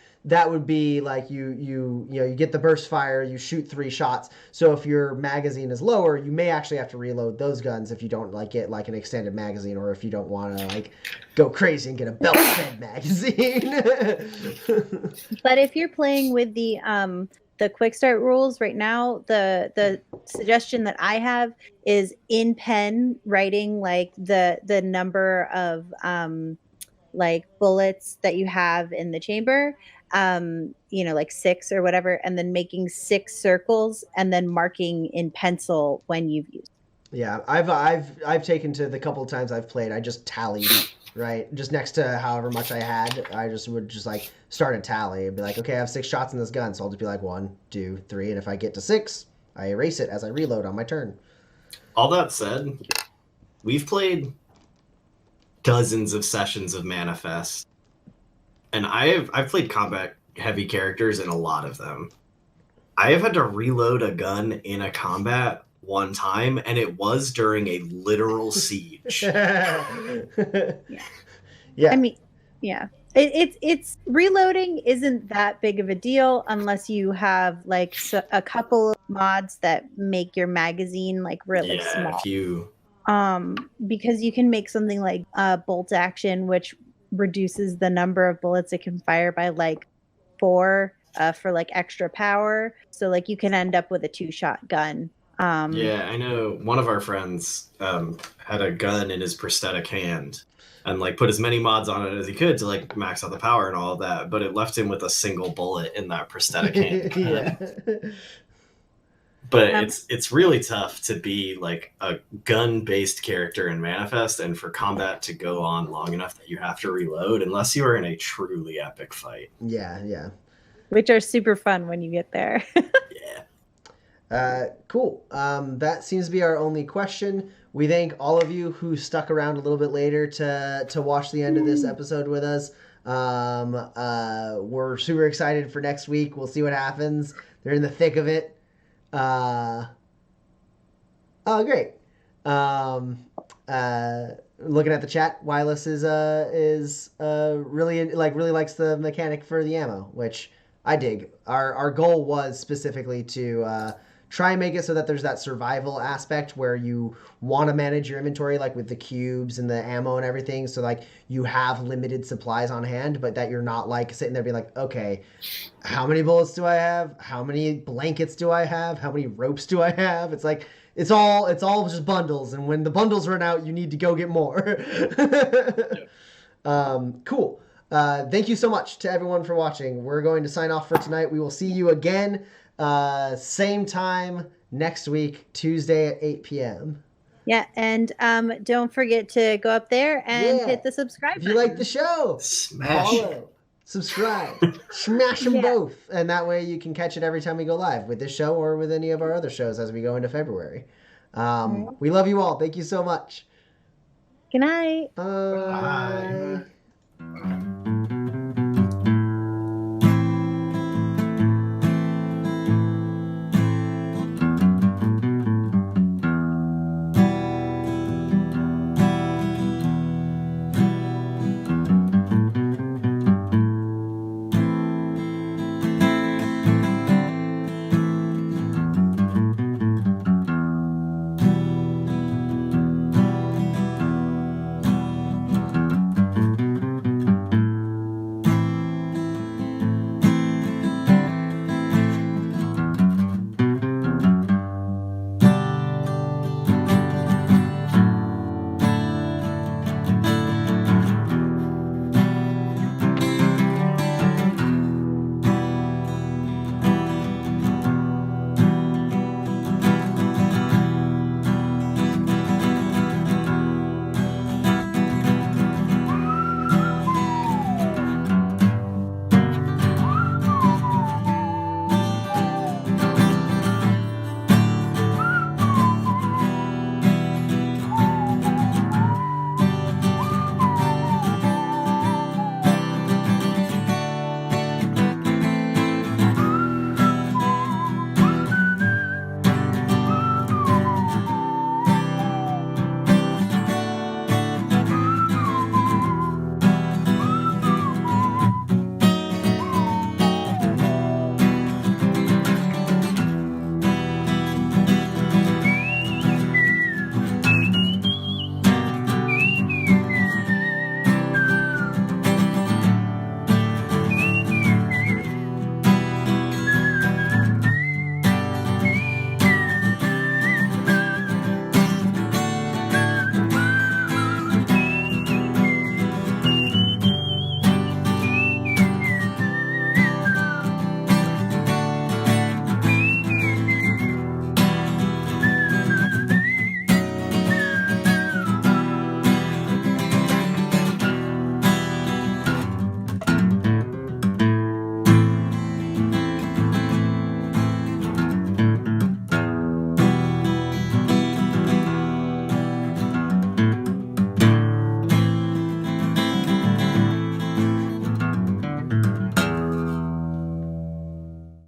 A: be like you get the burst fire, you shoot 3 shots. So if your magazine is lower, you may actually have to reload those guns if you don't like get like an extended magazine, or if you don't want to like go crazy and get a belt-fed magazine.
B: But if you're playing with the quick start rules right now, the suggestion that I have is in pen writing like the number of like bullets that you have in the chamber, like 6 or whatever, and then making 6 circles and then marking in pencil when you've used.
A: Yeah, I've taken to the couple of times I've played, I just tallied. Right, just next to however much I had, I would just like start a tally and be like, okay, I have 6 shots in this gun, so I'll just be like 1, 2, 3, and if I get to 6, I erase it as I reload on my turn.
D: All that said, we've played dozens of sessions of Manifest, and I've played combat heavy characters in a lot of them. I have had to reload a gun in a combat one time, and it was during a literal siege.
B: Yeah. I mean, yeah. It's reloading isn't that big of a deal unless you have like a couple of mods that make your magazine like really small. Because you can make something like bolt action, which reduces the number of bullets it can fire by like 4 for like extra power. So like you can end up with a 2-shot gun.
D: Yeah, I know one of our friends had a gun in his prosthetic hand and like put as many mods on it as he could to like max out the power and all of that, but it left him with a single bullet in that prosthetic hand.
A: Yeah.
D: But it's really tough to be like a gun-based character in Manifest and for combat to go on long enough that you have to reload unless you are in a truly epic fight.
A: Yeah.
B: Which are super fun when you get there.
A: Yeah. Cool. That seems to be our only question. We thank all of you who stuck around a little bit later to watch the end of this episode with us. We're super excited for next week. We'll see what happens. They're in the thick of it. Great. Looking at the chat, Wireless is really likes the mechanic for the ammo, which I dig. Our goal was specifically to try and make it so that there's that survival aspect where you want to manage your inventory, like with the cubes and the ammo and everything, so like you have limited supplies on hand, but that you're not like sitting there being like, okay, how many bullets do I have? How many blankets do I have? How many ropes do I have? It's like it's all just bundles, and when the bundles run out, you need to go get more. Cool. Thank you so much to everyone for watching. We're going to sign off for tonight. We will see you again, same time next week, Tuesday at 8 p.m.
B: Yeah, and don't forget to go up there and hit the subscribe
A: If you
B: button.
A: like the show,
D: Smash.
A: follow, subscribe, smash them
B: Yeah.
A: both. And that way you can catch it every time we go live with this show or with any of our other shows as we go into February. We love you all. Thank you so much.
B: Good night.
A: Bye.
D: Bye.